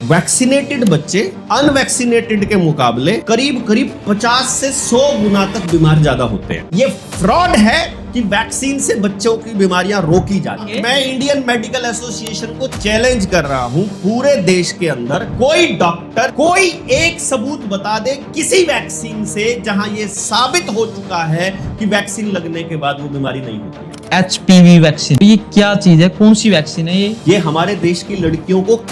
Vaccinated बच्चे unvaccinated के मुकाबले करीब करीब 50 से 100 गुना तक बीमार ज्यादा होते हैं। ये फ्रॉड है कि वैक्सीन से बच्चों की बीमारियां रोकी जाती है। मैं इंडियन मेडिकल एसोसिएशन को चैलेंज कर रहा हूं, पूरे देश के अंदर कोई डॉक्टर कोई एक सबूत बता दे किसी वैक्सीन से जहां ये साबित हो चुका है कि वैक्सीन लगने के बाद वो बीमारी नहीं होती है। HPV वैक्सीन, ये क्या चीज है, कौन सी वैक्सीन है ये हमारे देश की लड़कियों को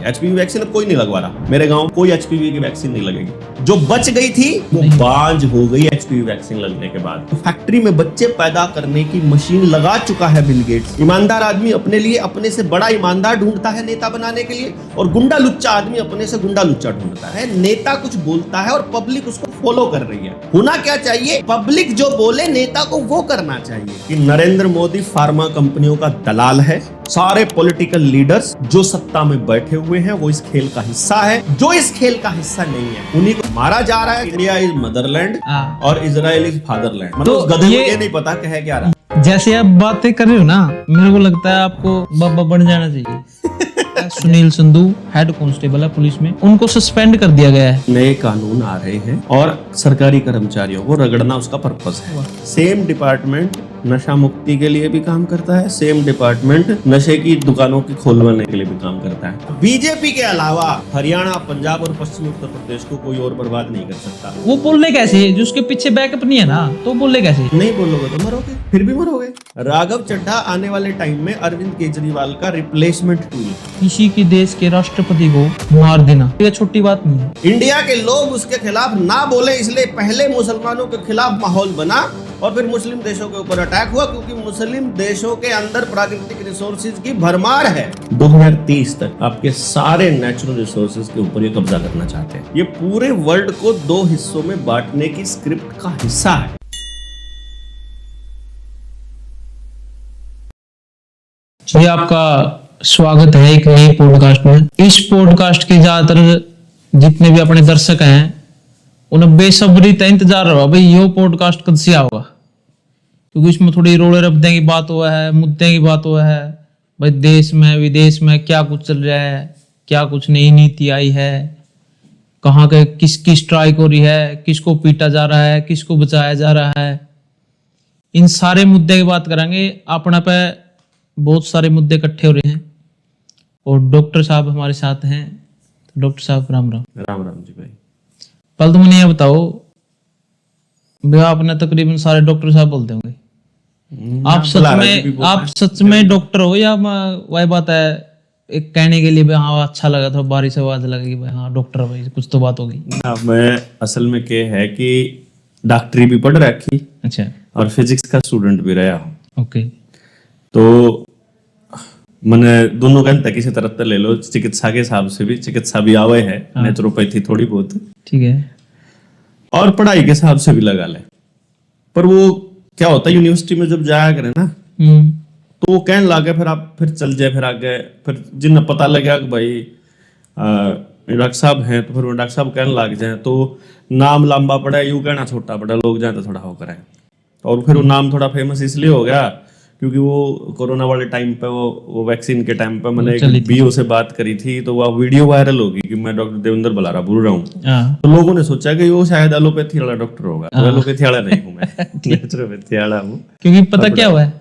HPV वैक्सीन कोई नहीं लगवा रहा। मेरे गांव कोई HPV की वैक्सीन नहीं लगेगी। जो बच गई थी वो बांझ हो गई HPV वैक्सीन लगने के बाद। तो फैक्ट्री में बच्चे पैदा करने की मशीन लगा चुका है बिल गेट्स। ईमानदार आदमी अपने लिए अपने से बड़ा ईमानदार ढूंढता है नेता बनाने के लिए, और गुंडा लुच्चा आदमी अपने से गुंडा लुच्चा ढूंढता है। नेता कुछ बोलता है और पब्लिक उसको फॉलो कर रही है। होना क्या चाहिए, पब्लिक जो बोले नेता को वो करना चाहिए। कि नरेंद्र मोदी फार्मा कंपनियों का दलाल है। सारे पॉलिटिकल लीडर्स जो सत्ता में बैठे हुए हैं वो इस खेल का हिस्सा है। जो इस खेल का हिस्सा नहीं है उन्हीं को मारा जा रहा है। इंडिया इज मदरलैंड और इजराइल इज फादरलैंड। मतलब उस गधे को ये नहीं पता कि है क्या रहा। जैसे आप बातें कर रहे हो ना, मेरे को लगता है आपको बाबा बन जाना चाहिए। सुनील संधू हेड कांस्टेबल है पुलिस में, उनको सस्पेंड कर दिया गया है। नए कानून आ रहे हैं और सरकारी कर्मचारियों को रगड़ना उसका पर्पस है। सेम डिपार्टमेंट नशा मुक्ति के लिए भी काम करता है, सेम डिपार्टमेंट नशे की दुकानों की खोलवाने के लिए भी काम करता है। बीजेपी के अलावा हरियाणा, पंजाब और पश्चिमी उत्तर प्रदेश को कोई और बर्बाद नहीं कर सकता। वो बोलने कैसे है, जो उसके पीछे बैकअप नहीं है ना, तो बोलने कैसे? नहीं बोलोगे तो मरोगे, फिर भी मरोगे। राघव चड्ढा आने वाले टाइम में अरविंद केजरीवाल का रिप्लेसमेंट टूल। किसी की देश के राष्ट्रपति को मार देना ये छोटी बात नहीं है। इंडिया के लोग उसके खिलाफ ना बोले, इसलिए पहले मुसलमानों के खिलाफ माहौल बना और फिर मुस्लिम देशों के ऊपर अटैक हुआ, क्योंकि मुस्लिम देशों के अंदर प्राकृतिक रिसोर्सेज की भरमार है। 2030 तक आपके सारे नेचुरल रिसोर्सेज के ऊपर ये कब्जा करना चाहते हैं। ये पूरे वर्ल्ड को 2 हिस्सों में बांटने की स्क्रिप्ट का हिस्सा है। जी, आपका स्वागत है एक नई पॉडकास्ट में। इस पॉडकास्ट के ज्यादातर जितने भी अपने दर्शक हैं उन्हें बेसब्री का इंतजार रहा भाई ये पॉडकास्ट कब से होगा, क्योंकि इसमें थोड़ी रोड़े रब्दे की बात हुआ है, मुद्दे की बात हुआ है भाई, देश में विदेश में क्या कुछ चल रहा है, क्या कुछ नई नीति आई है, कहाँ के किसकी स्ट्राइक हो रही है, किसको पीटा जा रहा है, किसको बचाया जा रहा है, इन सारे मुद्दे की बात करेंगे। अपना पे बहुत सारे मुद्दे इकट्ठे हो रहे हैं और डॉक्टर साहब हमारे साथ हैं। तो डॉक्टर साहब राम राम। राम राम जी भाई। पहले तो मुझे ये बताओ, आपने तकरीबन सारे डॉक्टर साहब बोलते होंगे, आप सच में डॉक्टर हो या वही बात है एक कहने के लिए भाई हाँ अच्छा लगा था, बारिश आवाज लगी भाई हाँ डॉक्टर भाई कुछ तो बात होगी ना। मैं असल में क्या है कि डॉक्टरी भी पढ़ रखी, अच्छा, और फिजिक्स का स्टूडेंट भी रहा हूँ। ओके, तो मैंने दोनों का अंतर किसी तरह ले लो, चिकित्सा के हिसाब से भी चिकित्सा भी आवे है, नेचुरोपैथी थोड़ी बहुत, ठीक है, और पढ़ाई के हिसाब से भी लगा ले। पर वो क्या होता है यूनिवर्सिटी में जब जाया करे ना, तो वो कहने लगे फिर आप फिर चल जाए, फिर आगे फिर जिन्हें पता लगा कि भाई डॉक्टर साहब हैं, तो फिर वो डॉक्टर साहब कहने लग जाए, तो नाम लंबा पड़ा, यूं कहना छोटा पड़ा, लोग जाए तो थोड़ा होकर आए। और फिर वो नाम थोड़ा फेमस इसलिए हो गया क्योंकि वो कोरोना वाले टाइम पे वो वैक्सीन के टाइम पे मैंने एक बीओ से बात करी थी, तो वो वीडियो वायरल होगी कि मैं डॉक्टर देवेंद्र बलारा बोल रहा हूँ। तो लोगों ने सोचा कि वो शायद एलोपैथी वाला डॉक्टर होगा। तो एलोपैथी वाला नहीं हूँ मैं, नेचुरोपैथी वाला हूँ। क्योंकि पता क्या हुआ है,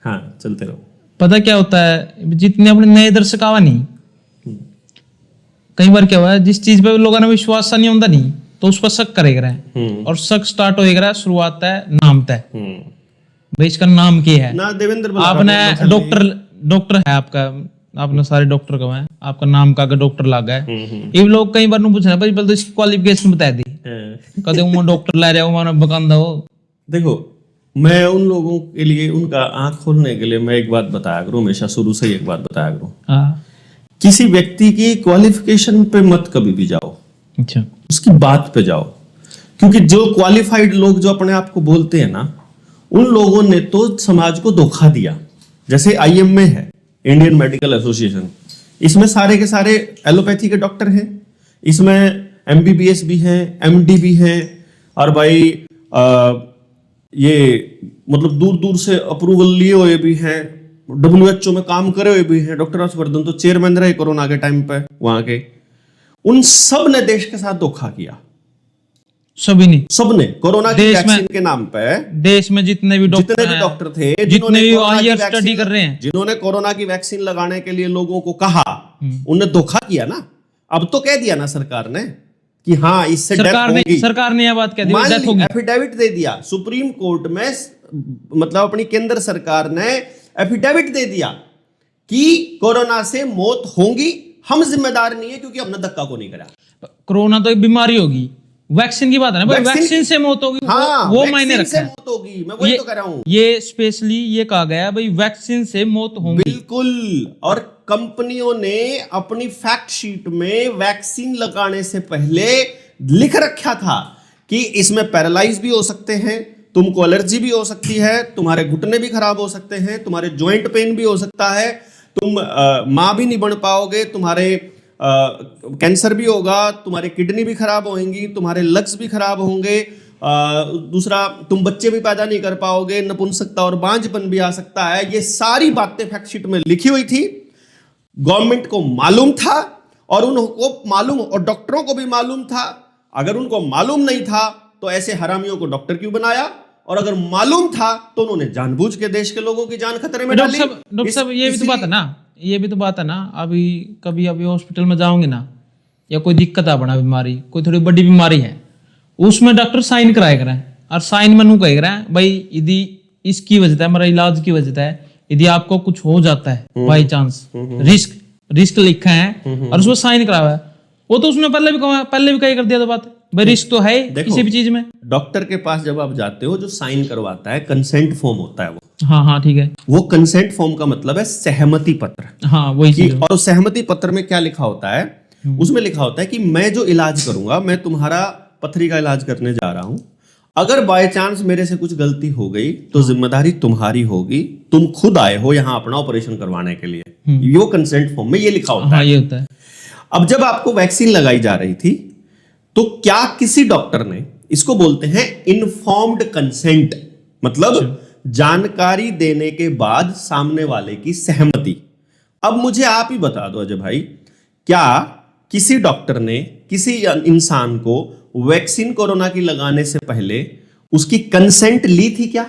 हाँ चलते रहो। पता क्या होता है, जितने अपने नए दर्शक आवा नहीं, कई बार क्या हुआ है जिस चीज पे लोगों ने विश्वास नहीं होता नहीं तो उस पर शक करेगा, और शक स्टार्ट होएगा शुरुआत है नाम तय भाई इसका नाम क्या है ना, देवेंद्र आपने डॉक्टर है आपका, आपने सारे डॉक्टर का है, आपका नाम का डॉक्टर लगा है। ये लोग कई बार पूछना भाई तो इसकी क्वालिफिकेशन बता दी, कदे वो डॉक्टर ला रहा हूं मानो बकांदा हो। देखो मैं उन लोगों के लिए उनका आंख खोलने के लिए मैं एक बात बताया करूं, हमेशा शुरू से ही एक बात बताया करूं, किसी व्यक्ति की क्वालिफिकेशन पे मत कभी भी जाओ, अच्छा, उसकी बात पे जाओ। क्योंकि जो क्वालिफाइड लोग जो अपने आप को बोलते हैं ना, उन लोगों ने तो समाज को धोखा दिया। जैसे IMA है, इंडियन मेडिकल एसोसिएशन, इसमें सारे के सारे एलोपैथी के डॉक्टर हैं, इसमें MBBS भी हैं, MD भी हैं, और भाई ये मतलब दूर दूर से अप्रूवल लिए हुए भी हैं, WHO में काम करे हुए भी हैं, डॉक्टर हर्षवर्धन तो चेयरमैन रहे कोरोना के टाइम पे वहां के, उन सब ने देश के साथ धोखा किया। सबने कोरोना की वैक्सीन के नाम पे देश में जितने भी डॉक्टर थे, जितने भी हायर स्टडी कर रहे हैं, जिन्होंने कोरोना की वैक्सीन लगाने के लिए लोगों को कहा, उन्हें धोखा किया ना। अब तो कह दिया ना सरकार ने कि हाँ इससे सरकार ने यह बात कह दी, डेथ होगी, एफिडेविट दे दिया सुप्रीम कोर्ट में, मतलब अपनी केंद्र सरकार ने एफिडेविट दे दिया कि कोरोना से मौत होगी, हम जिम्मेदार नहीं है क्योंकि हमने धक्का को नहीं करा। कोरोना तो एक बीमारी होगी, वैक्सीन की बात है ना भाई, वैक्सीन से मौत होगी, हाँ, वो मायने रखता है, मौत होगी, मैं वही तो कह रहा हूं। ये स्पेशली ये कहा गया भाई वैक्सीन से मौत होगी, बिल्कुल। और कंपनियों ने अपनी फैक्ट शीट में वैक्सीन लगाने से पहले लिख रखा था कि इसमें पैरालाइज भी हो सकते हैं, तुमको एलर्जी भी हो सकती है, तुम्हारे घुटने भी खराब हो सकते हैं, तुम्हारे जॉइंट पेन भी हो सकता है, तुम मां भी नहीं बन पाओगे, तुम्हारे कैंसर भी होगा, तुम्हारी किडनी भी खराब होंगी, तुम्हारे लंग्स भी खराब होंगे, दूसरा तुम बच्चे भी पैदा नहीं कर पाओगे, नपुंसकता और बांझपन भी आ सकता है। ये सारी बातें फैक्ट शीट में लिखी हुई थी, गवर्नमेंट को मालूम था और उनको मालूम, और डॉक्टरों को भी मालूम था। अगर उनको मालूम नहीं था तो ऐसे हरामियों को डॉक्टर क्यों बनाया, और अगर मालूम था तो उन्होंने जानबूझ के देश के लोगों की जान खतरे में डाली। डॉक्टर साहब ये भी तो बात है ना, ये भी तो बात है ना, अभी कभी अभी हॉस्पिटल में जाओगे ना, या कोई दिक्कत आ बना बीमारी, कोई थोड़ी बड़ी बीमारी है, उसमें डॉक्टर साइन कराया करें, और साइन में नू कह रहे हैं भाई यदि इसकी वजह है, मेरा इलाज की वजह है, यदि आपको कुछ हो जाता है बाई चांस, रिस्क लिखा है और उसमें साइन कराया है, वो तो उसने पहले भी कही कर दिया था बात, भाई रिस्क तो है किसी भी चीज में। डॉक्टर के पास जब आप जाते हो, जो साइन करवाता है कंसेंट फॉर्म होता है वो, हाँ ठीक है, वो कंसेंट फॉर्म का मतलब है सहमति पत्र। हाँ वही चीज। और उस सहमति पत्र में क्या लिखा होता है, उसमें लिखा होता है कि मैं जो इलाज करूंगा, मैं तुम्हारा पथरी का इलाज करने जा रहा हूं, अगर बाय चांस मेरे से कुछ गलती हो गई तो जिम्मेदारी तुम्हारी होगी, तुम खुद आए हो यहाँ अपना ऑपरेशन करवाने के लिए। यो कंसेंट फॉर्म में ये लिखा होता है। ये होता है। अब जब आपको वैक्सीन लगाई जा रही थी तो क्या किसी डॉक्टर ने, इसको बोलते हैं इन्फॉर्म्ड कंसेंट, मतलब जानकारी देने के बाद सामने वाले की सहमति। अब मुझे आप ही बता दो अजय भाई, क्या किसी डॉक्टर ने किसी इंसान को वैक्सीन कोरोना की लगाने से पहले उसकी कंसेंट ली थी? क्या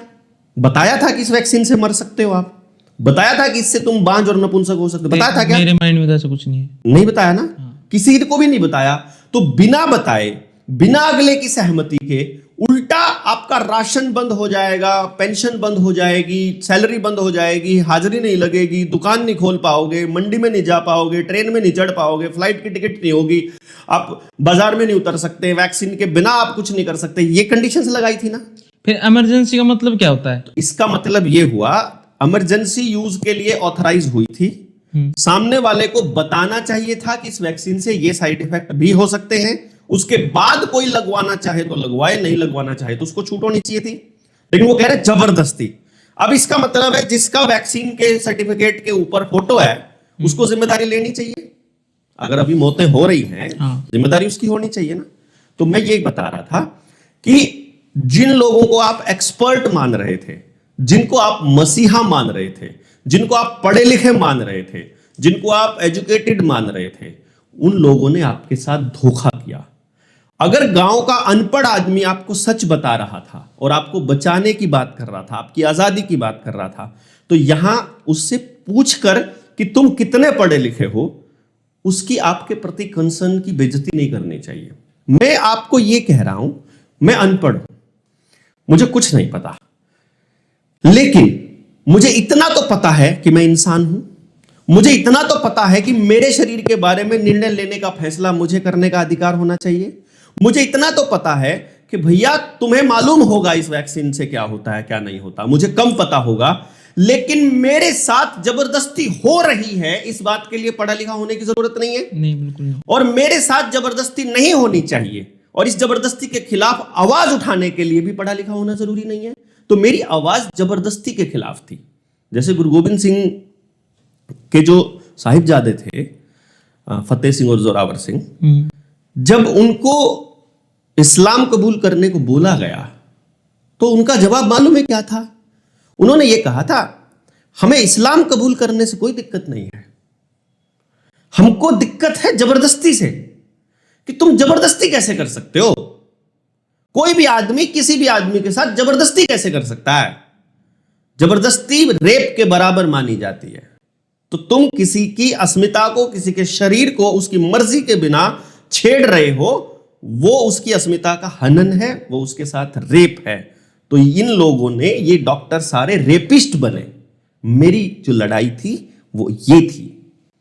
बताया था कि इस वैक्सीन से मर सकते हो आप? बताया था कि इससे तुम बांझ और नपुंसक हो सकते हो? बताया था क्या? मेरे माइंड में ऐसा कुछ नहीं है। नहीं बताया ना, किसी को भी नहीं बताया। तो बिना बताए, बिना अगले की सहमति के, उल्टा आपका राशन बंद हो जाएगा, पेंशन बंद हो जाएगी, सैलरी बंद हो जाएगी, हाजिरी नहीं लगेगी, दुकान नहीं खोल पाओगे, मंडी में नहीं जा पाओगे, ट्रेन में नहीं चढ़ पाओगे, फ्लाइट की टिकट नहीं होगी, आप बाजार में नहीं उतर सकते, वैक्सीन के बिना आप कुछ नहीं कर सकते, ये कंडीशंस लगाई थी ना। फिर इमरजेंसी का मतलब क्या होता है? इसका मतलब ये हुआ, इमरजेंसी यूज के लिए ऑथराइज हुई थी, सामने वाले को बताना चाहिए था कि इस वैक्सीन से ये साइड इफेक्ट भी हो सकते हैं, उसके बाद कोई लगवाना चाहे तो लगवाए, नहीं लगवाना चाहे तो उसको छूट होनी चाहिए थी। लेकिन वो कह रहे जबरदस्ती। अब इसका मतलब है जिसका वैक्सीन के सर्टिफिकेट के ऊपर फोटो है उसको जिम्मेदारी लेनी चाहिए। अगर अभी मौतें हो रही हैं, जिम्मेदारी उसकी होनी चाहिए ना। तो मैं ये बता रहा था कि जिन लोगों को आप एक्सपर्ट मान रहे थे, जिनको आप मसीहा मान रहे थे, जिनको आप पढ़े लिखे मान रहे थे, जिनको आप एजुकेटेड मान रहे थे, उन लोगों ने आपके साथ धोखा किया। अगर गांव का अनपढ़ आदमी आपको सच बता रहा था और आपको बचाने की बात कर रहा था, आपकी आजादी की बात कर रहा था, तो यहां उससे पूछकर कि तुम कितने पढ़े लिखे हो, उसकी आपके प्रति कंसर्न की बेइज्जती नहीं करनी चाहिए। मैं आपको यह कह रहा हूं, मैं अनपढ़ हूं, मुझे कुछ नहीं पता, लेकिन मुझे इतना तो पता है कि मैं इंसान हूं, मुझे इतना तो पता है कि मेरे शरीर के बारे में निर्णय लेने का फैसला मुझे करने का अधिकार होना चाहिए। मुझे इतना तो पता है कि भैया तुम्हें मालूम होगा इस वैक्सीन से क्या होता है क्या नहीं होता, मुझे कम पता होगा, लेकिन मेरे साथ जबरदस्ती हो रही है, इस बात के लिए पढ़ा लिखा होने की जरूरत नहीं है। नहीं, बिल्कुल नहीं। और मेरे साथ जबरदस्ती नहीं होनी चाहिए, और इस जबरदस्ती के खिलाफ आवाज उठाने के लिए भी पढ़ा लिखा होना जरूरी नहीं है। तो मेरी आवाज जबरदस्ती के खिलाफ थी। जैसे गुरु गोविंद सिंह के जो साहिबजादे थे, फतेह सिंह और जोरावर सिंह, जब उनको इस्लाम कबूल करने को बोला गया तो उनका जवाब मालूम है क्या था? उन्होंने ये कहा था, हमें इस्लाम कबूल करने से कोई दिक्कत नहीं है, हमको दिक्कत है जबरदस्ती से, कि तुम जबरदस्ती कैसे कर सकते हो। कोई भी आदमी किसी भी आदमी के साथ जबरदस्ती कैसे कर सकता है। जबरदस्ती रेप के बराबर मानी जाती है। तो तुम किसी की अस्मिता को, किसी के शरीर को उसकी मर्जी के बिना छेड़ रहे हो, वो उसकी अस्मिता का हनन है, वो उसके साथ रेप है। तो इन लोगों ने, ये डॉक्टर सारे रेपिस्ट बने। मेरी जो लड़ाई थी वो ये थी।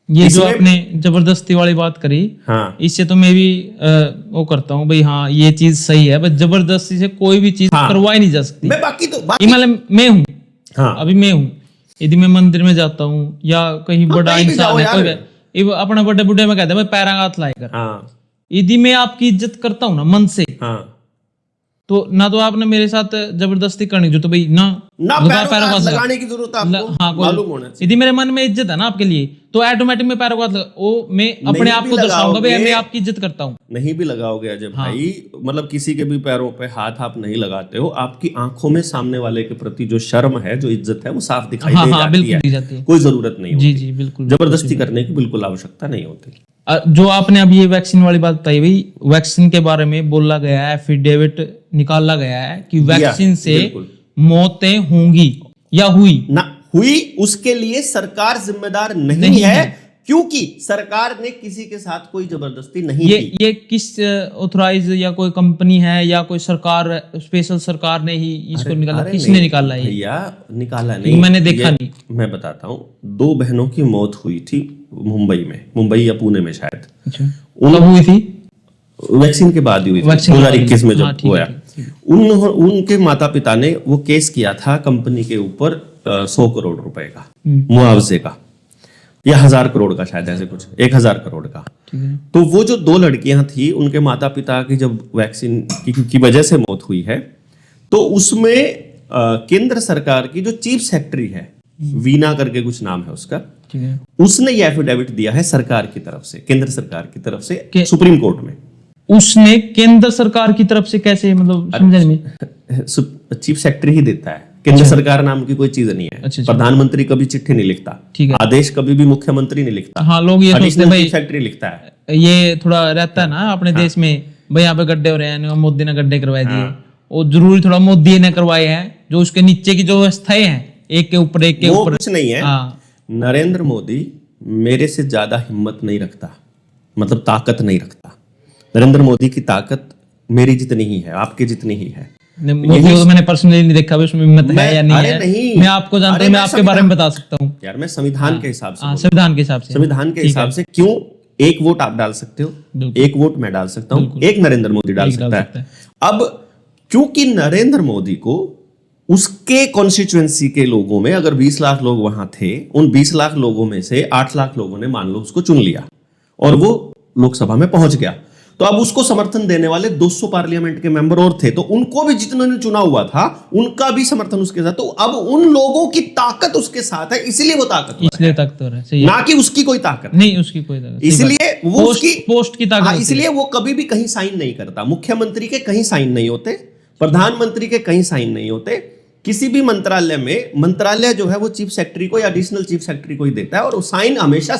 ये जो आपने जबरदस्ती वाली बात करी, हाँ, इससे तो मैं भी वो करता हूँ भाई, हाँ ये चीज सही है, बस जबरदस्ती से कोई भी चीज करवाई नहीं जा सकती। मैं बाकी मतलब मैं हूँ, हाँ, अभी मैं हूँ, यदि मैं मंदिर में जाता हूँ या कहीं बड़ा इंसान है, कोई अपना बड़े बुढ़े में कहते हैं भाई पैरा हाथ लाए कर, हाँ, यदि मैं आपकी इज्जत करता हूँ ना मन से, हाँ, तो ना तो आपने मेरे साथ जबरदस्ती करनी, जो तो भाई ना पैरों हाथ लगाने की जरूरत आपको हाँ, मालूम होना चाहिए। यदि मेरे मन में इज्जत है ना आपके लिए, तो ऑटोमेटिक में पैरों का वो मैं अपने आप को दर्शाऊंगा भाई मैं आपकी इज्जत करता हूँ। नहीं भी लगाओगे अजय भाई, मतलब किसी के भी पैरों पे हाथ आप नहीं लगाते हो, आपकी आंखों में सामने वाले के प्रति जो शर्म है, जो इज्जत है, वो साफ दिखाई दे जाती है। कोई जरूरत नहीं होती। जी बिल्कुल, जबरदस्ती करने की बिल्कुल आवश्यकता नहीं होती। जो आपने अभी ये वैक्सीन वाली बात बताई भाई, वैक्सीन के बारे में बोला गया है, एफिडेविट निकाला गया है कि वैक्सीन से मौतें होंगी या हुई ना हुई, उसके लिए सरकार जिम्मेदार नहीं है, क्योंकि सरकार ने किसी के साथ कोई जबरदस्ती नहीं की। ये किस ऑथराइज या कोई कंपनी है या कोई सरकार, स्पेशल सरकार ने ही इसको निकाला? किसने निकाला है भैया? निकाला नहीं, मैंने देखा नहीं। मैं बताता हूँ, 2 बहनों की मौत हुई थी मुंबई में, मुंबई या पुणे में शायद। कब हुई थी? वैक्सीन के बाद ही हुई थी, 2021 में जब हुआ। उनके माता पिता ने वो केस किया था कंपनी के ऊपर 100 करोड़ रुपए का मुआवजे का, या 1000 करोड़ का, शायद ऐसे कुछ 1000 करोड़ का। तो वो जो 2 लड़कियां थी, उनके माता पिता की जब वैक्सीन की वजह से मौत हुई है, तो उसमें केंद्र सरकार की जो चीफ सेक्रेटरी है, वीना करके कुछ नाम है उसका, उसने ये एफिडेविट दिया है सरकार की तरफ से, केंद्र सरकार की तरफ से सुप्रीम कोर्ट में। उसने केंद्र सरकार की तरफ से कैसे, मतलब समझने में? चीफ सेक्रेटरी ही देता है, केंद्र सरकार नाम की कोई चीज नहीं है। प्रधानमंत्री कभी चिट्ठी नहीं लिखता, आदेश कभी भी मुख्यमंत्री नहीं लिखता। हाँ, लोग ये सोचते हैं भाई चीफ सेक्रेटरी लिखता है। ये थोड़ा रहता है ना अपने देश में, भाई यहाँ पे गड्ढे हो रहे हैं, मोदी ने गड्ढे करवाए दिए, और जरूरी थोड़ा मोदी ने करवाए हैं, जो उसके नीचे की जो व्यवस्थाएं हैं, एक के ऊपर एक के ऊपर, कुछ नहीं है। नरेंद्र मोदी मेरे से ज्यादा हिम्मत नहीं रखता, मतलब ताकत नहीं रखता। नरेंद्र मोदी की ताकत मेरी जितनी ही है, आपके जितनी ही है। मोदी को तो मैंने पर्सनली नहीं देखा, उसमें हिम्मत है या नहीं है, नहीं। मैं आपको जानता हूं, मैं आपके बारे में बता सकता हूं यार। मैं संविधान के हिसाब से, संविधान के हिसाब से क्यों एक वोट आप डाल सकते हो, एक वोट मैं डाल सकता हूँ, एक नरेंद्र मोदी डाल सकता है। अब क्योंकि नरेंद्र मोदी को उसके कॉन्स्टिट्यूएंसी के लोगों में, अगर 20 लाख लोग वहां थे, उन 20 लाख लोगों में से 8 लाख लोगों ने मान लो उसको चुन लिया और वो लोकसभा में पहुंच गया, तो अब उसको समर्थन देने वाले 200 पार्लियामेंट के मेंबर और थे, तो उनको भी जितने चुना हुआ था उनका भी समर्थन उसके साथ। तो अब उन लोगों की ताकत उसके साथ है, इसलिए वो ताकतवर है, ना कि उसकी कोई ताकत नहीं, उसकी कोई ताकत, इसलिए वो उसकी पोस्ट की ताकत, इसलिए वो कभी भी कहीं साइन नहीं करता। मुख्यमंत्री के कहीं साइन नहीं होते, प्रधानमंत्री के कहीं साइन नहीं होते, किसी भी मंत्रालय में, मंत्रालय जो है वो चीफ सेक्रेटरी को या एडिशनल चीफ सेक्रेटरी को ही देता है, और साइन हमेशा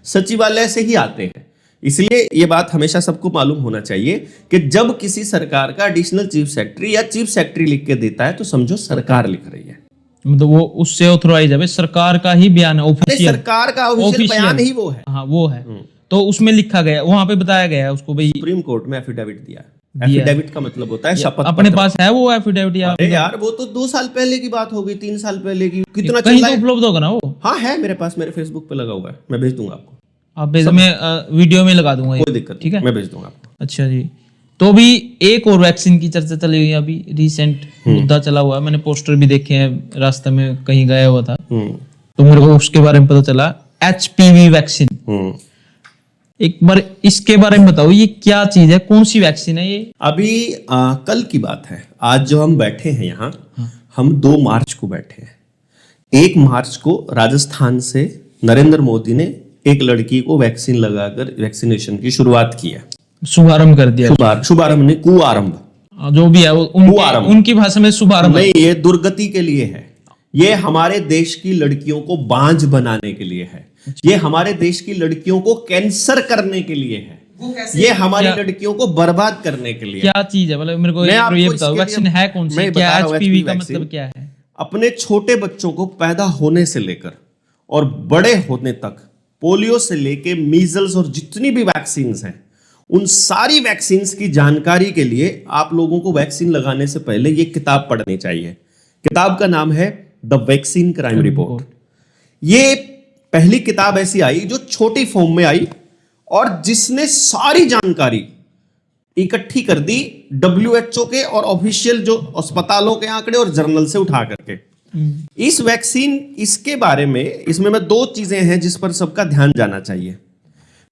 सचिवालय से ही आते हैं। इसलिए ये बात हमेशा सबको मालूम होना चाहिए कि जब किसी सरकार का एडिशनल चीफ सेक्रेटरी या चीफ सेक्रेटरी लिख के देता है, तो समझो सरकार लिख रही है, मतलब वो उससे ऑथराइज है, सरकार का ही बयान है, ऑफिशियल, सरकार का ऑफिशियल बयान ही वो है। हाँ वो है, तो उसमें लिखा गया, वहां पे बताया गया है उसको भाई, सुप्रीम कोर्ट में एफिडेविट दिया। एफिडेविट का मतलब होता है शपथ। अपने पास है वो एफिडेविट? यार वो तो 2 साल पहले की बात हो गई, 3 साल पहले की, कितना कहीं तो उपलब्ध होगा ना वो? हाँ है मेरे पास, मेरे फेसबुक पे लगा हुआ है, मैं भेज दूंगा आपको। आप भेज, मैं वीडियो में लगा दूंगा, कोई दिक्कत, ठीक है, मैं भेज दूंगा आपको। अच्छा जी। तो अभी एक और वैक्सीन की चर्चा चली हुई है, अभी रिसेंट मुद्दा चला हुआ है, मैंने पोस्टर भी देखे हैं, रास्ते में कहीं गया हुआ था, तो मेरे को उसके बारे में पता चला, HPV वैक्सीन। एक बार इसके बारे में बताओ, ये क्या चीज है, कौन सी वैक्सीन है ये? अभी कल की बात है, आज जो हम बैठे हैं यहाँ, हम 2 मार्च को बैठे हैं। 1 मार्च को राजस्थान से नरेंद्र मोदी ने एक लड़की को वैक्सीन लगाकर वैक्सीनेशन की शुरुआत की है, शुभारंभ कर दिया। शुभारंभ नहीं, कुआरंभ, जो भी है वो उनकी भाषा में शुभारंभ नहीं, ये दुर्गति के लिए है। ये हमारे देश की लड़कियों को बांझ बनाने के लिए है, ये हमारे देश की लड़कियों को कैंसर करने के लिए है, ये हमारी लड़कियों को बर्बाद करने के लिए। क्या चीज है, मतलब मेरे को ये बताओ, वैक्सीन है कौन सी, क्या एचपीवी का मतलब क्या है? अपने छोटे बच्चों को पैदा होने से लेकर और बड़े होने तक, पोलियो से लेके मीजल्स और जितनी भी वैक्सीन हैं, उन सारी वैक्सीन की जानकारी के लिए आप लोगों को वैक्सीन लगाने से पहले ये किताब पढ़नी चाहिए। किताब का नाम है द वैक्सीन क्राइम रिपोर्ट। ये पहली किताब ऐसी आई जो छोटी फॉर्म में आई और जिसने सारी जानकारी इकट्ठी कर दी WHO के और ऑफिशियल जो अस्पतालों के आंकड़े और जर्नल से उठा करके। इस वैक्सीन, इसके बारे में, इसमें मैं 2 चीजें हैं जिस पर सबका ध्यान जाना चाहिए।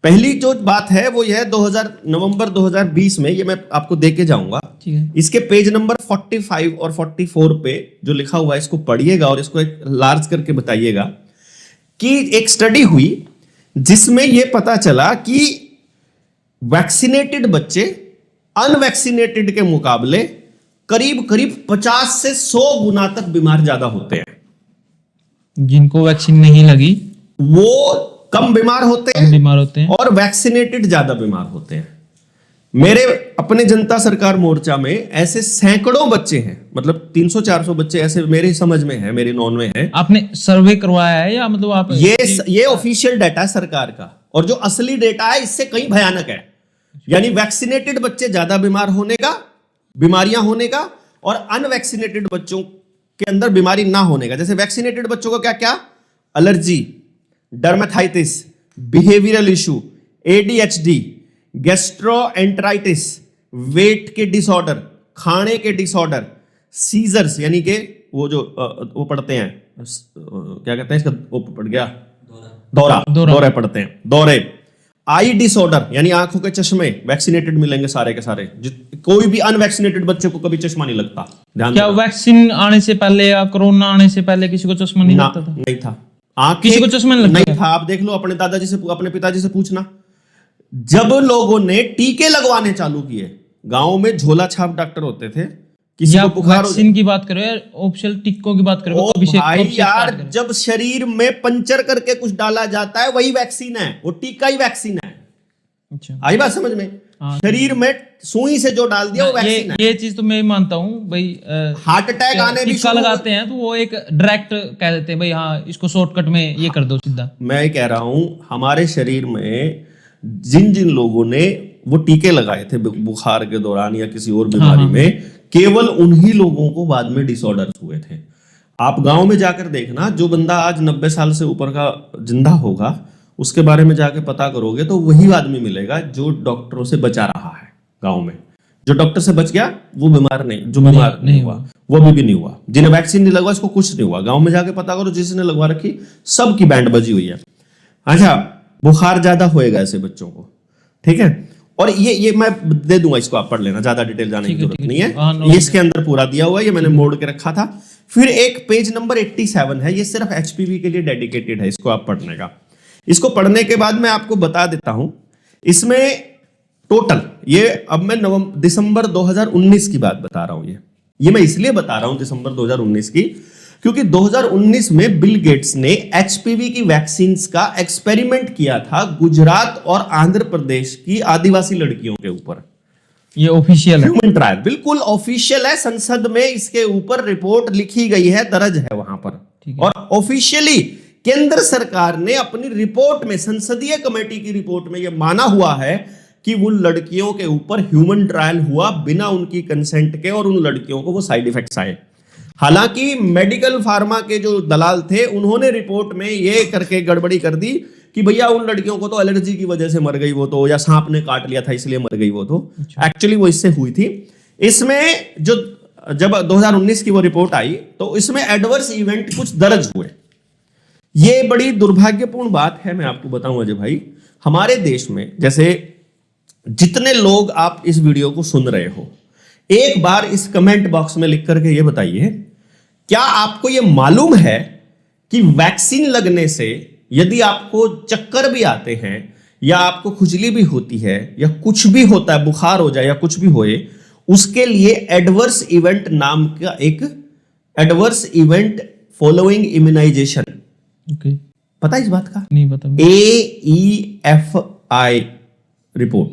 पहली जो बात है वो यह नवंबर 2020 में, ये मैं आपको दे के जाऊंगा, इसके पेज नंबर 45 और 44 पे जो लिखा हुआ है इसको पढ़िएगा और इसको एक लार्ज करके बताइएगा कि एक स्टडी हुई जिसमें यह पता चला कि वैक्सीनेटेड बच्चे अनवैक्सीनेटेड के मुकाबले करीब 50 से 100 गुना तक बीमार ज्यादा होते हैं। जिनको वैक्सीन नहीं लगी वो कम बीमार होते हैं और वैक्सीनेटेड ज्यादा बीमार होते हैं। मेरे अपने जनता सरकार मोर्चा में ऐसे सैकड़ों बच्चे हैं, मतलब 300-400 बच्चे ऐसे मेरे समझ में है, मेरे नॉन में है। आपने सर्वे करवाया है या मतलब आप? ये ऑफिशियल डाटा है सरकार का, और जो असली डेटा है इससे कहीं भयानक है। यानी वैक्सीनेटेड बच्चे ज्यादा बीमार होने का, बीमारियां होने का, और अनवैक्सीनेटेड बच्चों के अंदर बीमारी ना होने का। जैसे वैक्सीनेटेड बच्चों को क्या क्या, allergy, dermatitis, behavioural issue, ADHD, gastroenteritis, weight के डिसऑर्डर, खाने के डिसऑर्डर, सीजर्स यानी कि वो जो वो पढ़ते हैं, क्या कहते हैं इसका, वो पढ़ गया, दौरे पढ़ते हैं, दौरे, आई डिसऑर्डर यानी आंखों के चश्मे, वैक्सीनेटेड मिलेंगे सारे के सारे। कोई भी अनवैक्सीनेटेड बच्चे को कभी चश्मा नहीं लगता। ध्यान क्या वैक्सीन आने से पहले या कोरोना आने से पहले किसी को चश्मा नहीं लगता था? नहीं था, किसी को चश्मा नहीं था। आप देख लो, अपने दादाजी से, अपने पिताजी से पूछना। जब लोगों ने टीके लगवाने चालू किए, गांव में झोला छाप डॉक्टर होते थे, किसी को बुखार, वैक्सीन की बात करो, ऑफिशियल टीकों की बात करो, भाई यार, जब शरीर में पंचर करके कुछ डाला जाता है वही वैक्सीन है, वो टीका ही वैक्सीन है। अच्छा, आई बात समझ में? शरीर में सुई से जो डाल दिया वो वैक्सीन है। ये चीज तो मैं मानता हूँ भाई। हार्ट अटैक आने भी टीका लगाते हैं तो वो एक डायरेक्ट कह देते हैं भाई हाँ इसको शॉर्टकट में ये कर दो सीधा। मैं कह रहा हूँ हमारे शरीर में जिन जिन लोगों ने वो टीके लगाए थे बुखार के दौरान या किसी और बीमारी में, केवल उन्हीं लोगों को बाद में डिसऑर्डर्स हुए थे। आप गांव में जाकर देखना, जो बंदा आज 90 साल से ऊपर का जिंदा होगा उसके बारे में जाके पता करोगे तो वही आदमी मिलेगा जो डॉक्टरों से बचा रहा है। गांव में जो डॉक्टर से बच गया वो बीमार नहीं, जो बीमार नहीं हुआ वो भी नहीं हुआ। जिन्हें वैक्सीन नहीं लगवा इसको कुछ नहीं हुआ। गांव में जाके पता करो, जिसने लगवा रखी सबकी बैंड बजी हुई है। अच्छा, बुखार ज्यादा होएगा ऐसे बच्चों को, ठीक है। और ये मैं दे दूंगा, इसको आप पढ़ लेना, ज्यादा डिटेल जाने की जरूरत नहीं है। ये इसके अंदर पूरा दिया हुआ है, ये मैंने मोड़ के रखा था। फिर एक पेज नंबर 87 है, ये सिर्फ HPV के लिए डेडिकेटेड है, इसको आप पढ़ने का। इसको पढ़ने के बाद मैं आपको बता देता हूं, इसमें टोटल ये अब मैं दिसंबर 2019 की बात बता रहा हूं। ये मैं इसलिए बता रहा हूं दिसंबर 2019 की, क्योंकि 2019 में बिल गेट्स ने HPV की वैक्सीन का एक्सपेरिमेंट किया था गुजरात और आंध्र प्रदेश की आदिवासी लड़कियों के ऊपर। ये ऑफिशियल है, ह्यूमन ट्रायल, बिल्कुल ऑफिशियल है। संसद में इसके ऊपर रिपोर्ट लिखी गई है, दर्ज है वहां पर। और ऑफिशियली केंद्र सरकार ने अपनी रिपोर्ट में, संसदीय कमेटी की रिपोर्ट में यह माना हुआ है कि उन लड़कियों के ऊपर ह्यूमन ट्रायल हुआ बिना उनकी कंसेंट के, और उन लड़कियों को वो साइड इफेक्ट्स आए। हालांकि मेडिकल फार्मा के जो दलाल थे उन्होंने रिपोर्ट में ये करके गड़बड़ी कर दी कि भैया उन लड़कियों को तो एलर्जी की वजह से मर गई वो तो, या सांप ने काट लिया था इसलिए मर गई वो तो। एक्चुअली वो इससे हुई थी। इसमें जो जब 2019 की वो रिपोर्ट आई तो इसमें एडवर्स इवेंट कुछ दर्ज हुए। ये बड़ी दुर्भाग्यपूर्ण बात है, मैं आपको बताऊं अजय भाई। हमारे देश में जैसे जितने लोग आप इस वीडियो को सुन रहे हो, एक बार इस कमेंट बॉक्स में लिख करके ये बताइए, क्या आपको ये मालूम है कि वैक्सीन लगने से यदि आपको चक्कर भी आते हैं या आपको खुजली भी होती है या कुछ भी होता है, बुखार हो जाए या कुछ भी होए, उसके लिए एडवर्स इवेंट नाम का एक adverse event following immunization. Okay, पता है इस बात का? नहीं पता। AEFI report.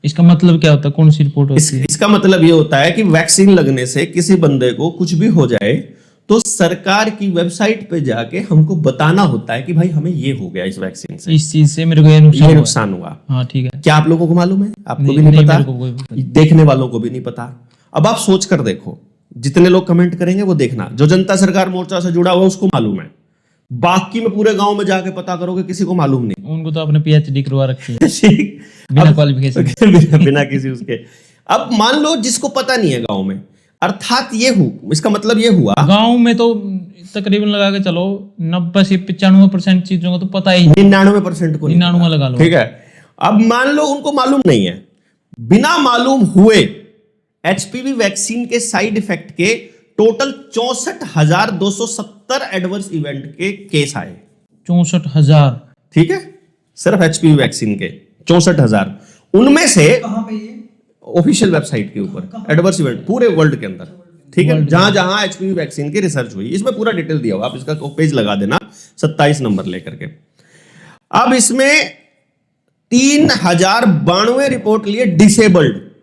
इसका मतलब क्या होता है? कौन सी रिपोर्ट होती है? इसका मतलब ये होता है कि वैक्सीन लगने से किसी बंदे को कुछ भी हो जाए तो सरकार की वेबसाइट पे जाके हमको बताना होता है कि भाई हमें ये हो गया इस वैक्सीन से, इस चीज से मेरे को ये नुकसान हुआ। हाँ ठीक है। क्या आप लोगों को मालूम है? आपको नहीं, भी नहीं पता, मेरे को कोई पता नहीं। देखने वालों को भी नहीं पता। अब आप सोच कर देखो, जितने लोग कमेंट करेंगे वो देखना, जो जनता सरकार मोर्चा से जुड़ा हुआ उसको मालूम है, बाकी में पूरे गांव में जाके पता करोगे किसी को मालूम नहीं। उनको तो आपने PhD करवा रखी है बिना क्वालिफिकेशन। बिना किसी उसके। अब मान लो जिसको पता नहीं है गांव में, अर्थात ये इसका मतलब ये हुआ, गांव में तो तकरीबन लगा के चलो 90 से 95% चीजों को तो पता ही 99% को 99 लगा लो। ठीक है। अब मान लो उनको मालूम नहीं है, बिना मालूम हुए HPV वैक्सीन के साइड इफेक्ट के टोटल 64,270 एडवर्स इवेंट के केस आए। 64,000। ठीक है, सिर्फ HPV वैक्सीन के 64,000। उनमें से ऑफिशियल वेबसाइट के ऊपर एडवर्स इवेंट पूरे वर्ल्ड के अंदर, ठीक है, जहां जहां HPV वैक्सीन की रिसर्च हुई, इसमें पूरा डिटेल दिया हुआ, आप इसका पेज लगा देना 27 नंबर लेकर के। अब इसमें 3,092 रिपोर्ट लिए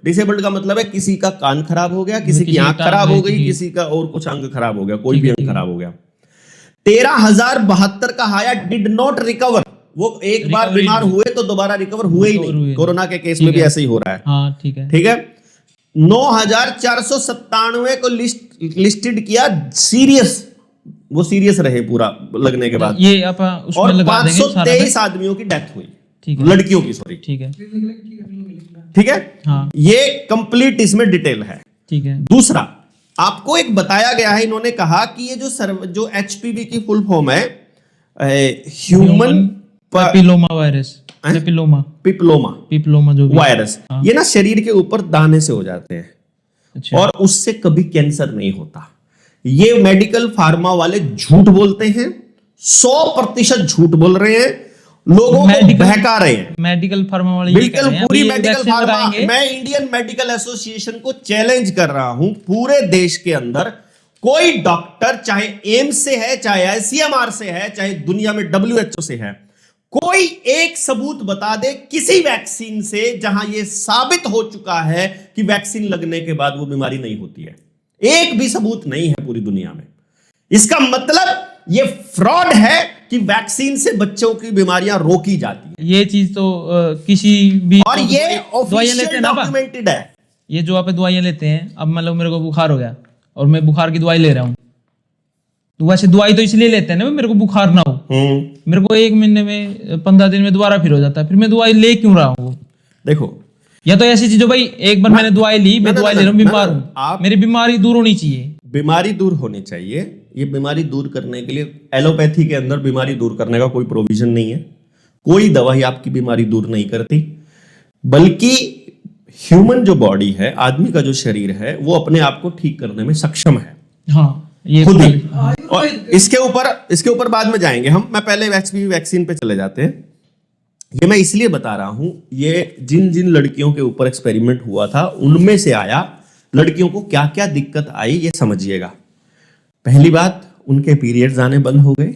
डिसेबल्ड का मतलब है किसी का कान खराब हो गया, किसी की आंख खराब हो गई, किसी का और कुछ अंग खराब हो गया, कोई भी अंग खराब हो गया। 13,072 का आया डिड नॉट रिकवर, वो एक बार बीमार हुए तो दोबारा रिकवर हुए ही नहीं। कोरोना के केस में भी ऐसे ही हो रहा है। हाँ ठीक है, ठीक है। 9,497 को लिस्टेड किया सीरियस, वो सीरियस रहे पूरा लगने के बाद, ये आप उसमें और लगा देंगे। 523 आदमियों की डेथ हुई, ठीक है, लड़कियों की, सॉरी। ठीक है, ठीक है, हाँ ये कंप्लीट इसमें डिटेल है। ठीक है। दूसरा, आपको एक बताया गया है, इन्होंने कहा कि ये जो HPV की फुल फॉर्म है ह्यूमन पेपिलोमा वायरस, पिपलोमा जो भी वायरस, ये ना शरीर के ऊपर दाने से हो जाते हैं। अच्छा। और उससे कभी कैंसर नहीं होता। ये मेडिकल फार्मा वाले झूठ बोलते हैं, 100% झूठ बोल रहे हैं, लोगों को बहका रहे हैं। मेडिकल फार्मा वाले बिल्कुल पूरी मेडिकल फार्मा। मैं इंडियन मेडिकल एसोसिएशन को चैलेंज कर रहा हूं, पूरे देश के अंदर कोई डॉक्टर, चाहे एम्स से है, चाहे ICMR से है, चाहे दुनिया में WHO से है, कोई एक सबूत बता दे किसी वैक्सीन से जहां यह साबित हो चुका है कि वैक्सीन लगने के बाद वो बीमारी नहीं होती है। एक भी सबूत नहीं है पूरी दुनिया में। इसका मतलब ये फ्रॉड है कि वैक्सीन से बच्चों की बीमारियां रोकी जाती है। ये चीज तो किसी भी, और ये ऑफिशियल डॉक्यूमेंटेड है। ये जो आप दवाइयां लेते हैं, अब मतलब मेरे को बुखार हो गया और मैं बुखार की दवाई ले रहा हूँ, तो वैसे दवाई तो इसलिए लेते हैं ना मेरे को बुखार ना हो। मेरे को 1 महीने में 15 दिन में दोबारा फिर हो जाता है, फिर मैं दवाई ले क्यों रहा हूँ? देखो, या तो ऐसी चीज हो भाई, एक बार मैंने दवाई ली, मैं दवाई ले रहा हूँ, बीमार हूँ, मेरी बीमारी दूर होनी चाहिए। बीमारी दूर होनी चाहिए। ये बीमारी दूर करने के लिए एलोपैथी के अंदर बीमारी दूर करने का कोई प्रोविजन नहीं है। कोई दवाई आपकी बीमारी दूर नहीं करती, बल्कि ह्यूमन जो बॉडी है, आदमी का जो शरीर है, वो अपने आप को ठीक करने में सक्षम है। हाँ, ये खुद ही। और इसके ऊपर बाद में जाएंगे हम। मैं पहले HPV वैक्सीन पे चले जाते हैं। ये मैं इसलिए बता रहा हूं, ये जिन जिन लड़कियों के ऊपर एक्सपेरिमेंट हुआ था उनमें से आया, लड़कियों को क्या क्या दिक्कत आई ये समझिएगा। पहली बात, उनके पीरियड्स आने बंद हो गए,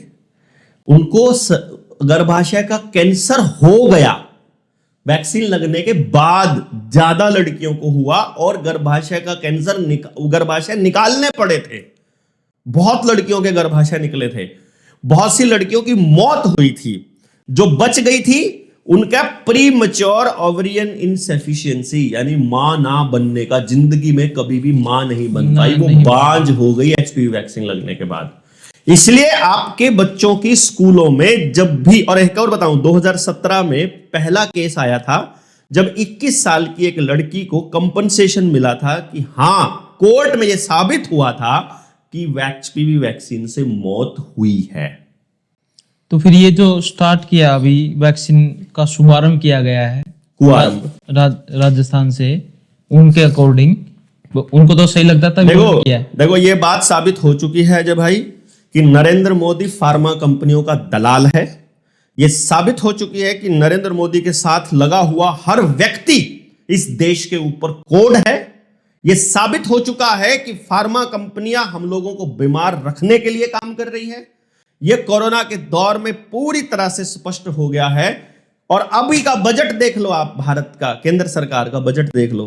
उनको गर्भाशय का कैंसर हो गया। वैक्सीन लगने के बाद ज्यादा लड़कियों को हुआ और गर्भाशय का कैंसर गर्भाशय निकालने पड़े थे। बहुत लड़कियों के गर्भाशय निकले थे। बहुत सी लड़कियों की मौत हुई थी। जो बच गई थी उनका प्रीमच्योर ओवरियन इनसफिशिएंसी, यानी मां ना बनने का, जिंदगी में कभी भी मां नहीं बन पाई, वो बांझ हो गई HPV वैक्सीन लगने के बाद। इसलिए आपके बच्चों की स्कूलों में जब भी, और एक और बताऊं, 2017 में पहला केस आया था जब 21 साल की एक लड़की को कंपनसेशन मिला था कि हां, कोर्ट में यह साबित हुआ था कि HPV वैक्सीन से मौत हुई है। तो फिर ये जो स्टार्ट किया अभी वैक्सीन का शुभारंभ किया गया है राजस्थान से, उनके अकॉर्डिंग उनको तो सही लगता था। देखो ये बात साबित हो चुकी है जब भाई कि नरेंद्र मोदी फार्मा कंपनियों का दलाल है। यह साबित हो चुकी है कि नरेंद्र मोदी के साथ लगा हुआ हर व्यक्ति इस देश के ऊपर कोड है। ये साबित हो चुका है कि फार्मा कंपनियां हम लोगों को बीमार रखने के लिए काम कर रही है। ये कोरोना के दौर में पूरी तरह से स्पष्ट हो गया है। और अभी का बजट देख लो आप, भारत का केंद्र सरकार का बजट देख लो,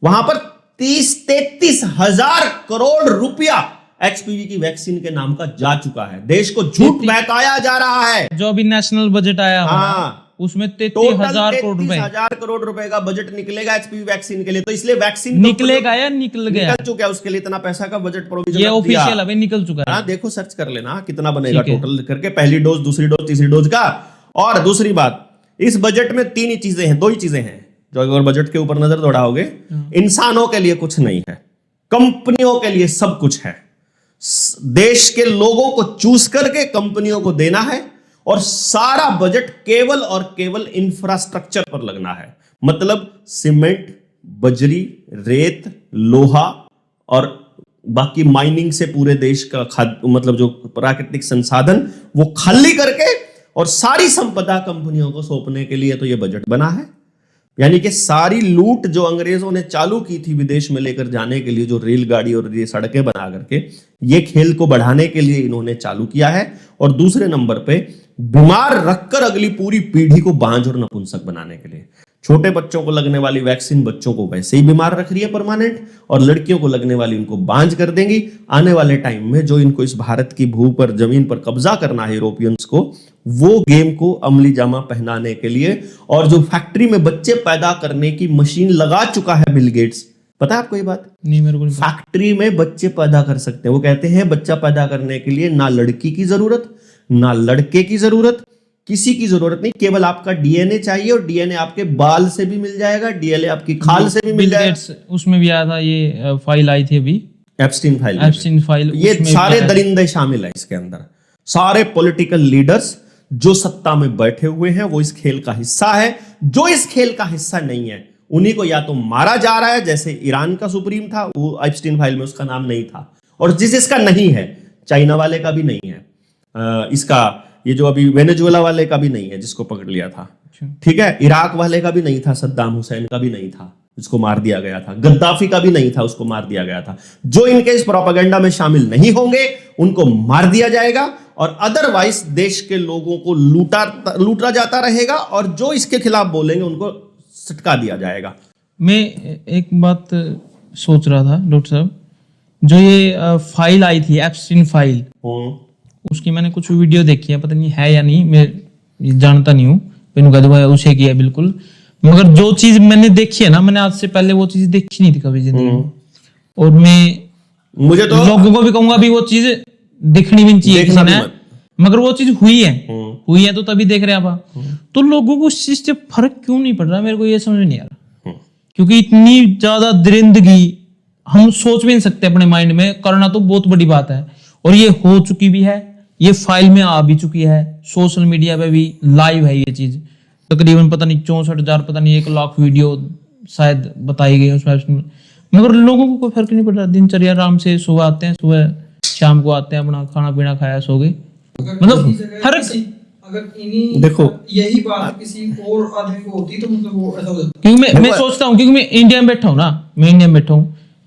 वहां पर 30-33 हजार करोड़ रुपया एक्सपीवी की वैक्सीन के नाम का जा चुका है। देश को झूठ बहकाया जा रहा है। जो अभी नेशनल बजट आया उसमें 33,000 करोड़ रुपए, 33,000 करोड़ रुपए का बजट निकलेगा एचपीवी वैक्सीन के लिए। तो इसलिए वैक्सीन निकलेगा या निकल गया, निकल चुका है, उसके लिए इतना पैसा का बजट प्रोविजन ये ऑफिशियल अभी निकल चुका है। हाँ, देखो सर्च कर लेना कितना बनेगा टोटल करके, पहली डोज, दूसरी डोज, तीसरी डोज का। और दूसरी बात, इस बजट में 3 ही चीजें हैं, 2 ही चीजें हैं जो अगर बजट के ऊपर नजर दौड़ाओगे, इंसानों के लिए कुछ नहीं है, कंपनियों के लिए सब कुछ है। देश के लोगों को चूज करके कंपनियों को देना है और सारा बजट केवल और केवल इंफ्रास्ट्रक्चर पर लगना है। मतलब सीमेंट, बजरी, रेत, लोहा और बाकी माइनिंग से पूरे देश का मतलब जो प्राकृतिक संसाधन वो खाली करके और सारी संपदा कंपनियों को सौंपने के लिए तो ये बजट बना है। यानी कि सारी लूट जो अंग्रेजों ने चालू की थी विदेश में लेकर जाने के लिए, जो रेलगाड़ी और ये सड़कें बना करके, ये खेल को बढ़ाने के लिए इन्होंने चालू किया है। और दूसरे नंबर पे बीमार रखकर अगली पूरी पीढ़ी को बांझ और नपुंसक बनाने के लिए। छोटे बच्चों को लगने वाली वैक्सीन बच्चों को वैसे ही बीमार रख रही है परमानेंट, और लड़कियों को लगने वाली उनको बांझ कर देंगी। आने वाले टाइम में जो इनको इस भारत की भू पर, जमीन पर कब्जा करना है यूरोपियंस को, वो गेम को अमली जामा पहनाने के लिए, और जो फैक्ट्री में बच्चे पैदा करने की मशीन लगा चुका है बिल गेट्स, पता है आपको ये बात? नहीं, मेरे को फैक्ट्री में बच्चे पैदा कर सकते हैं। वो कहते हैं बच्चा पैदा करने के लिए ना लड़की की जरूरत, ना लड़के की जरूरत, किसी की जरूरत नहीं, केवल आपका डीएनए चाहिए, और डीएनए आपके बाल से भी मिल जाएगा, डीएनए आपकी खाल से भी मिल जाएगा। उसमें भी आया था, ये फाइल आई थी अभी, एप्स्टीन फाइल। एप्स्टीन फाइल, ये सारे दरिंदे शामिल है इसके अंदर। सारे पॉलिटिकल लीडर्स जो सत्ता में बैठे हुए हैं वो इस खेल का हिस्सा है। जो इस खेल का हिस्सा नहीं है उन्हीं को या तो मारा जा रहा है, जैसे ईरान का सुप्रीम था, वो एप्स्टीन फाइल में उसका नाम नहीं था, और जिसका नहीं है, चाइना वाले का भी नहीं है, इसका ये जो अभी वेनेजुएला वाले का भी नहीं है जिसको पकड़ लिया था, ठीक है, इराक वाले का भी नहीं था, सद्दाम हुसैन का भी नहीं था जिसको मार दिया गया था, गद्दाफी का भी नहीं था, उसको मार दिया गया था। जो इनके इस प्रोपेगेंडा में शामिल नहीं होंगे उनको मार दिया जाएगा, और अदरवाइज देश के लोगों को लूटा जाता रहेगा, और जो इसके खिलाफ बोलेंगे उनको सटका दिया जाएगा। मैं एक बात सोच रहा था डॉक्टर साहब, जो ये फाइल आई थी एप्स्टीन फाइल, उसकी मैंने कुछ वीडियो देखी है, पता नहीं है या नहीं, मैं जानता नहीं हूँ, मैंने कहा भाई उसे किया बिल्कुल, मगर जो चीज मैंने देखी है ना, मैंने आज से पहले वो चीज देखी नहीं थी कभी जिंदगी में, और मुझे तो लोगों को भी कहूंगा भी वो चीज दिखनी भी चाहिए किसी ने, मगर वो चीज हुई है तो तभी देख रहे हैं आप। तो लोगों को इस चीज से फर्क क्यों नहीं पड़ रहा, मेरे को ये समझ नहीं आ रहा। क्योंकि इतनी ज्यादा दरिंदगी हम सोच भी नहीं सकते अपने माइंड में, करना तो बहुत बड़ी बात है, और ये हो चुकी भी है, ये फाइल में आ भी चुकी है, सोशल मीडिया पे भी लाइव है ये चीज। तकरीबन पता नहीं 64,000, पता नहीं 1 लाख वीडियो शायद बताई गई उसमें, मगर लोगों को कोई फर्क नहीं पड़ रहा। दिनचर्या आराम से सुबह आते हैं, सुबह शाम को आते हैं, अपना खाना पीना खाया, सो गए। मतलब फर्क अगर इन्हीं देखो यही बात किसी और आदमी को होती तो मतलब वो ऐसा हो जाता। क्योंकि मैं सोचता हूँ, क्योंकि मैं इंडिया में बैठा हूँ ना,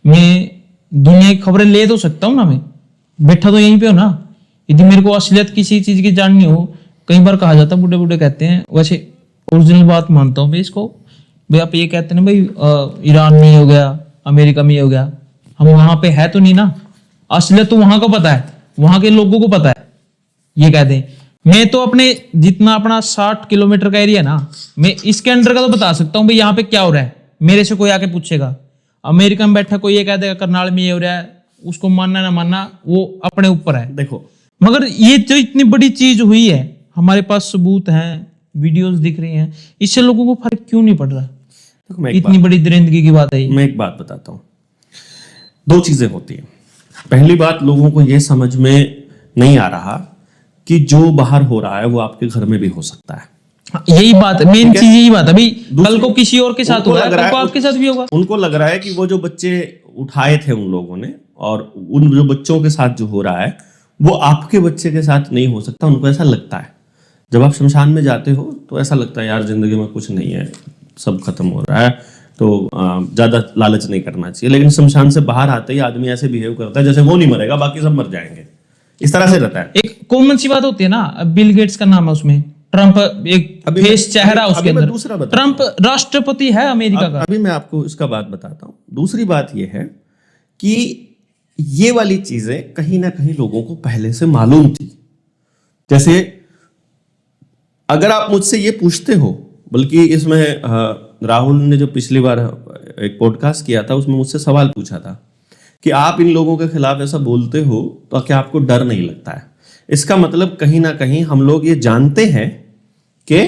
मैं दुनिया की खबरें ले तो सकता हूँ ना, मैं बैठा तो यहीं पे हो ना। यदि मेरे को असलियत किसी चीज की जाननी हो, कई बार कहा जाता, बूढ़े बूढ़े कहते हैं, वैसे ओरिजिनल बात मानता हूँ मैं इसको, भाई आप ये कहते हैं भाई ईरान में हो गया, अमेरिका में हो गया, हम वहां पे है तो नहीं ना, असलियत तो वहां का पता है, वहां के लोगों को पता है, ये कहते हैं। मैं तो अपने जितना अपना 60 किलोमीटर का एरिया ना, मैं इसके अंडर का तो बता सकता हूँ भाई यहाँ पे क्या हो रहा है। मेरे से कोई आके पूछेगा, अमेरिका में बैठा कोई ये कह देगा करनाल में ये हो रहा है, उसको मानना ना मानना वो अपने ऊपर है। देखो, मगर ये जो इतनी बड़ी चीज हुई है, हमारे पास सबूत हैं, वीडियोस दिख रही हैं, इससे लोगों को फर्क क्यों नहीं पड़ रहा? इतनी बड़ी दरिंदगी की बात है। मैं एक बात बताता हूँ, 2 चीजें होती हैं। पहली बात, लोगों को यह समझ में नहीं आ रहा कि जो बाहर हो रहा है वो आपके घर में भी हो सकता है। यही बात, मेन चीज यही बात है। अभी कल को किसी और के साथ होगा, कल को आपके साथ भी होगा। उनको लग रहा है कि वो जो बच्चे उठाए थे उन लोगों ने, और उन जो बच्चों के साथ जो हो रहा है वो आपके बच्चे के साथ नहीं हो सकता। उनको ऐसा लगता है, जब आप शमशान में जाते हो तो ऐसा लगता है यार जिंदगी में कुछ नहीं है, सब खत्म हो रहा है, तो ज्यादा लालच नहीं करना चाहिए। लेकिन शमशान से बाहर आते ही आदमी ऐसे बिहेव करता है जैसे वो नहीं मरेगा बाकी सब मर जाएंगे, इस तरह से रहता है। एक कॉमन सी बात होती है ना, बिल गेट्स का नाम है उसमें, ट्रम्प एक फेस चेहरा उसके अभी मैं अंदर, दूसरा बताता ट्रम्प राष्ट्रपति है अमेरिका का। अभी मैं आपको इसका बात बताता हूँ। दूसरी बात यह है कि ये वाली चीजें कहीं ना कहीं लोगों को पहले से मालूम थी। जैसे अगर आप मुझसे ये पूछते हो, बल्कि इसमें राहुल ने जो पिछली बार एक पॉडकास्ट किया था उसमें मुझसे सवाल पूछा था कि आप इन लोगों के खिलाफ ऐसा बोलते हो तो क्या आपको डर नहीं लगता है। इसका मतलब कहीं ना कहीं हम लोग ये जानते हैं कि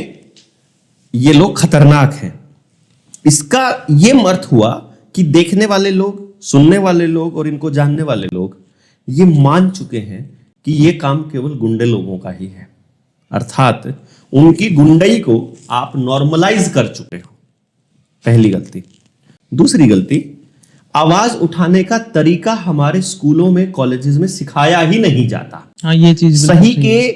ये लोग खतरनाक हैं। इसका ये अर्थ हुआ कि देखने वाले लोग, सुनने वाले लोग और इनको जानने वाले लोग ये मान चुके हैं कि ये काम केवल गुंडे लोगों का ही है, अर्थात उनकी गुंडई को आप नॉर्मलाइज कर चुके हो, पहली गलती। दूसरी गलती, आवाज उठाने का तरीका हमारे स्कूलों में, कॉलेजेस में सिखाया ही नहीं जाता। हाँ, ये चीज सही के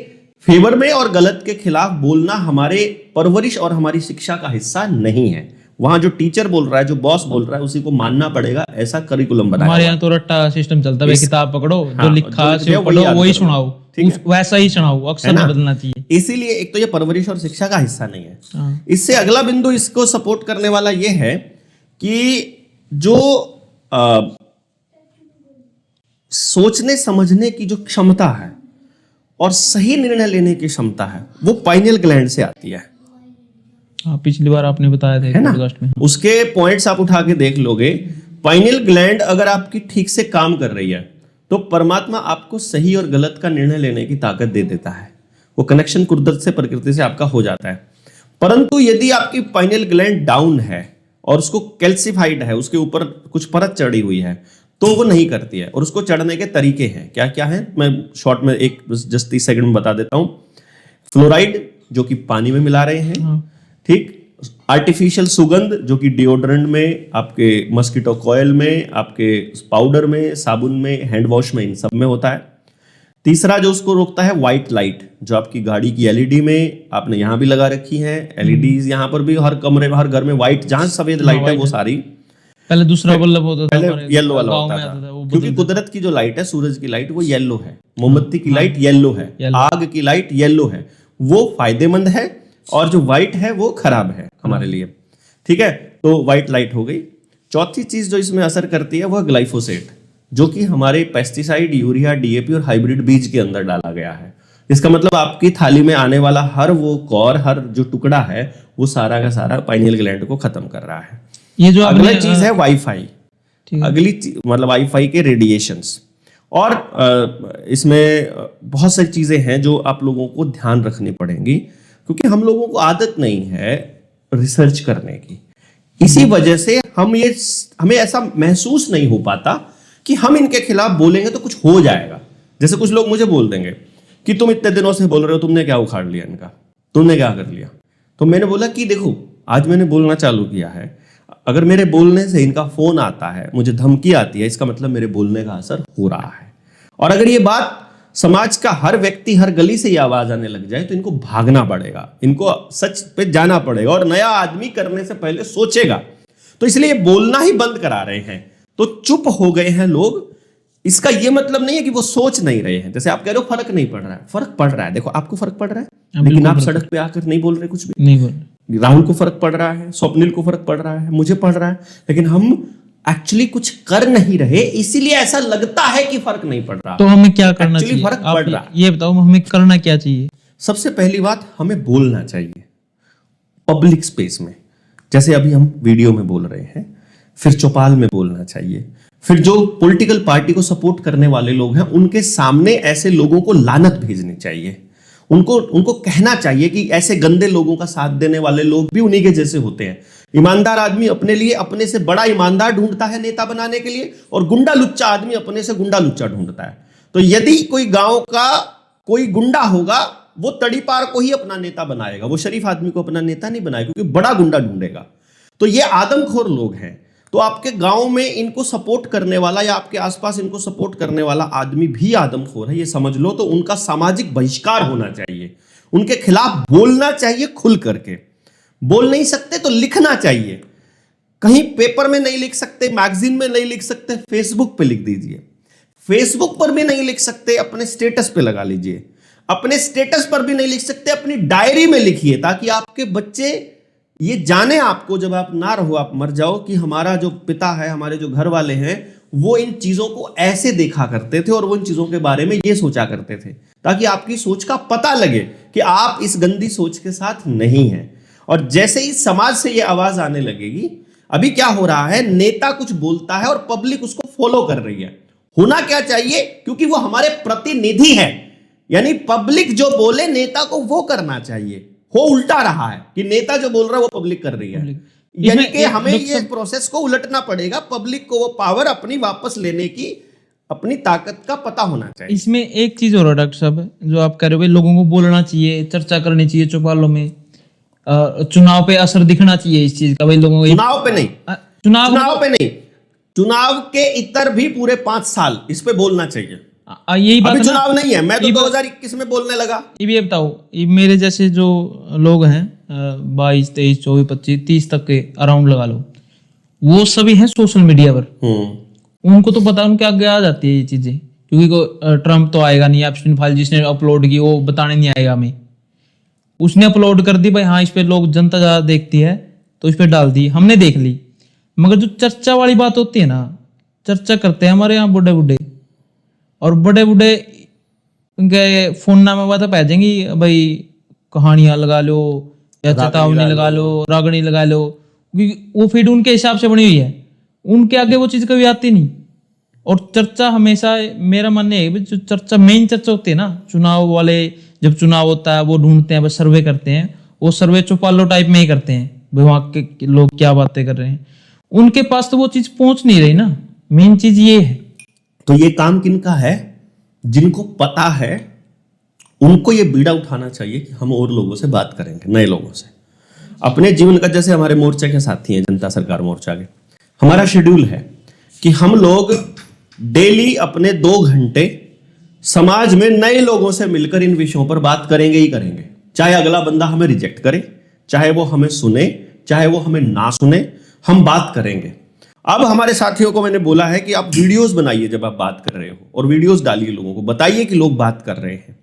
फेवर में और गलत के खिलाफ बोलना हमारे परवरिश और हमारी शिक्षा का हिस्सा नहीं है। वहां जो टीचर बोल रहा है, जो बॉस बोल रहा है, उसी को मानना पड़ेगा, ऐसा करिकुलम बनाया। हमारे यहाँ तो रट्टा सिस्टम चलता है, किताब पकड़ो, हाँ, जो लिखा जो से पढ़ो वही सुनाओ, ठीक है? वैसा ही सुनाओ, अक्सर नहीं बदलना चाहिए। इसीलिए एक तो ये परवरिश और शिक्षा का हिस्सा नहीं है। हाँ। इससे अगला बिंदु इसको सपोर्ट करने वाला ये है कि जो सोचने समझने की जो क्षमता है और सही निर्णय लेने की क्षमता है वो पाइनियल ग्लैंड से आती है। हाँ, पिछली बार आपने बताया था पॉडकास्ट में। उसके पॉइंट्स आप उठा के देख लोगे। पाइनियल ग्लैंड अगर आपकी ठीक से काम कर रही है तो परमात्मा आपको सही और गलत का निर्णय लेने की ताकत दे देता है। वो कनेक्शन कुदरत से, प्रकृति से आपका हो जाता है। परंतु यदि आपकी पाइनियल ग्लैंड डाउन है और उसको कैल्सिफाइड है, उसके ऊपर कुछ परत चढ़ी हुई है, तो वो नहीं करती है। और उसको चढ़ने के तरीके हैं, क्या क्या है, मैं शॉर्ट में एक जस्ट 30 सेकंड में बता देता हूं। फ्लोराइड जो कि पानी में मिला रहे हैं, ठीक। आर्टिफिशियल सुगंध जो कि डिओड्रेंट में, आपके मस्कीटो कॉयल में, आपके पाउडर में, साबुन में, हैंड वॉश में, इन सब में होता है। तीसरा जो उसको रोकता है, व्हाइट लाइट, जो आपकी गाड़ी की एलईडी में आपने यहां भी लगा रखी है, एलईडीज यहां पर भी, हर कमरे में, हर घर में व्हाइट, जहां सफेद लाइट है वो सारी। पहले दूसरा बल्ब होता था, पहले येलो वाला होता था, क्योंकि कुदरत की जो लाइट है, सूरज की लाइट, वो येलो है। मोमबत्ती की लाइट येलो है, आग की लाइट येलो है, वो फायदेमंद है। और जो व्हाइट है वो खराब है हमारे लिए, ठीक है। तो व्हाइट लाइट हो गई। चौथी चीज जो इसमें असर करती है वह ग्लाइफोसेट, जो कि हमारे पेस्टिसाइड, यूरिया, डीएपी और हाइब्रिड बीज के अंदर डाला गया है। इसका मतलब आपकी थाली में आने वाला हर वो कौर, हर जो टुकड़ा है, वो सारा का सारा पाइनियल ग्लैंड को खत्म कर रहा है। ये जो अगली चीज है वाईफाई, अगली मतलब वाईफाई के रेडिएशंस। और इसमें बहुत सारी चीजें हैं जो आप लोगों को ध्यान रखनी पड़ेंगी, क्योंकि हम लोगों को आदत नहीं है रिसर्च करने की। इसी वजह से हमें ऐसा महसूस नहीं हो पाता कि हम इनके खिलाफ बोलेंगे तो कुछ हो जाएगा। जैसे कुछ लोग मुझे बोल देंगे कि तुम इतने दिनों से बोल रहे हो, तुमने क्या उखाड़ लिया इनका, तुमने क्या कर लिया। तो मैंने बोला कि देखो, आज मैंने बोलना चालू किया है, अगर मेरे बोलने से इनका फोन आता है, मुझे धमकी आती है, इसका मतलब मेरे बोलने का असर हो रहा है। और अगर ये बात समाज का हर व्यक्ति, हर गली से ये आवाज आने लग जाए तो इनको भागना पड़ेगा, इनको सच पे जाना पड़ेगा और नया आदमी करने से पहले सोचेगा। तो इसलिए बोलना ही बंद करा रहे हैं, तो चुप हो गए हैं लोग। इसका यह मतलब नहीं है कि वो सोच नहीं रहे हैं। जैसे आप कह रहे हो फर्क नहीं पड़ रहा है, फर्क पड़ रहा है। देखो, आपको फर्क पड़ रहा है, लेकिन आप सड़क पे आकर नहीं बोल रहे, कुछ भी नहीं बोल रहे। राहुल को फर्क पड़ रहा है, स्वप्निल को फर्क पड़ रहा है, मुझे पड़ रहा है, लेकिन हम एक्चुअली कुछ कर नहीं रहे, इसीलिए ऐसा लगता है कि फर्क नहीं पड़ रहा। तो हमें क्या करना चाहिए? फर्क पड़ रहा। ये बताओ, हमें करना क्या चाहिए? सबसे पहली बात, हमें बोलना चाहिए पब्लिक स्पेस में, जैसे अभी हम वीडियो में बोल रहे हैं। फिर चौपाल में बोलना चाहिए। फिर जो पॉलिटिकल पार्टी को सपोर्ट करने वाले लोग हैं, उनके सामने ऐसे लोगों को लानत भेजनी चाहिए। उनको कहना चाहिए कि ऐसे गंदे लोगों का साथ देने वाले लोग भी उन्हीं के जैसे होते हैं। ईमानदार आदमी अपने लिए अपने से बड़ा ईमानदार ढूंढता है नेता बनाने के लिए, और गुंडा लुच्चा आदमी अपने से गुंडा लुच्चा ढूंढता है। तो यदि कोई गांव का कोई गुंडा होगा, वो तड़ीपार को ही अपना नेता बनाएगा, वो शरीफ आदमी को अपना नेता नहीं बनाएगा, क्योंकि बड़ा गुंडा ढूंढेगा। तो ये आदमखोर लोग हैं। तो आपके गांव में इनको सपोर्ट करने वाला या आपके आसपास इनको सपोर्ट करने वाला आदमी भी आदमखोर है, ये समझ लो। तो उनका सामाजिक बहिष्कार होना चाहिए, उनके खिलाफ बोलना चाहिए खुल करके। बोल नहीं सकते तो लिखना चाहिए। कहीं पेपर में नहीं लिख सकते, मैगजीन में नहीं लिख सकते, फेसबुक पे लिख दीजिए। फेसबुक पर भी नहीं लिख सकते, अपने स्टेटस पे लगा लीजिए। अपने स्टेटस पर भी नहीं लिख सकते, अपनी डायरी में लिखिए, ताकि आपके बच्चे ये जाने आपको, जब आप ना रहो, आप मर जाओ, कि हमारा जो पिता है, हमारे जो घर वाले हैं, वो इन चीजों को ऐसे देखा करते थे और वो इन चीजों के बारे में ये सोचा करते थे, ताकि आपकी सोच का पता लगे कि आप इस गंदी सोच के साथ नहीं हैं। और जैसे ही समाज से ये आवाज आने लगेगी, अभी क्या हो रहा है, नेता कुछ बोलता है और पब्लिक उसको फॉलो कर रही है। होना क्या चाहिए, क्योंकि वो हमारे प्रतिनिधि है, यानी पब्लिक जो बोले नेता को वो करना चाहिए। हो उल्टा रहा है कि नेता जो बोल रहा है वो पब्लिक कर रही है, यानी कि हमें ये प्रोसेस को उलटना पड़ेगा। पब्लिक को वो पावर अपनी वापस लेने की अपनी ताकत का पता होना चाहिए। इसमें एक चीज और है डॉक्टर साहब, जो आप कह रहे हो भाई लोगों को बोलना चाहिए, चर्चा करनी चाहिए चौपालों में, चुनाव पे असर दिखना चाहिए इस चीज का, भाई लोगों को चुनाव पे नहीं, चुनाव पे नहीं, चुनाव के इतर भी पूरे 5 साल इस पे बोलना चाहिए। यही बात अभी है ना? चुनाव नहीं है, मैं तो 2021 में बोलने लगा। ये भी बताओ, ये मेरे जैसे जो लोग हैं 22, 23, 24, 25, 30 तक के अराउंड लगा लो, वो सभी हैं सोशल मीडिया पर। उनको तो पता, उनके आगे आ जाती है ये चीजें, क्योंकि ट्रम्प तो आएगा नहीं, एप्स्टाइन फाइल जिसने अपलोड की वो बताने नहीं आएगा हमें। उसने अपलोड कर दी भाई, हाँ इस पे लोग, जनता ज्यादा देखती है तो इस पे डाल दी, हमने देख ली। मगर जो चर्चा वाली बात होती है ना, चर्चा करते हैं हमारे यहाँ बूढ़े बूढ़े, और बड़े बूढ़े उनके फोन में बात पै जाएंगी, भाई कहानियां लगा लो या चेतावनी लगा लो, रागनी लगा लो, क्योंकि वो फीड उनके हिसाब से बनी हुई है, उनके आगे वो चीज कभी आती नहीं। और चर्चा हमेशा, मेरा मानना है जो चर्चा, मेन चर्चा होती है ना, चुनाव वाले जब चुनाव होता है वो ढूंढते हैं, बस सर्वे करते हैं, वो सर्वे चौपालो टाइप में ही करते हैं, भाई वहां के लोग क्या बातें कर रहे हैं, उनके पास तो वो चीज पहुंच नहीं रही ना। मेन चीज ये है। तो ये काम किनका है, जिनको पता है उनको ये बीड़ा उठाना चाहिए कि हम और लोगों से बात करेंगे, नए लोगों से, अपने जीवन का। जैसे हमारे मोर्चा के साथी हैं, जनता सरकार मोर्चा के, हमारा शेड्यूल है कि हम लोग डेली अपने 2 घंटे समाज में नए लोगों से मिलकर इन विषयों पर बात करेंगे ही करेंगे। चाहे अगला बंदा हमें रिजेक्ट करे, चाहे वो हमें सुने, चाहे वो हमें ना सुने, हम बात करेंगे। अब हमारे साथियों को मैंने बोला है कि आप वीडियोस बनाइए जब आप बात कर रहे हो, और वीडियोस डालिए, लोगों को बताइए कि लोग बात कर रहे हैं।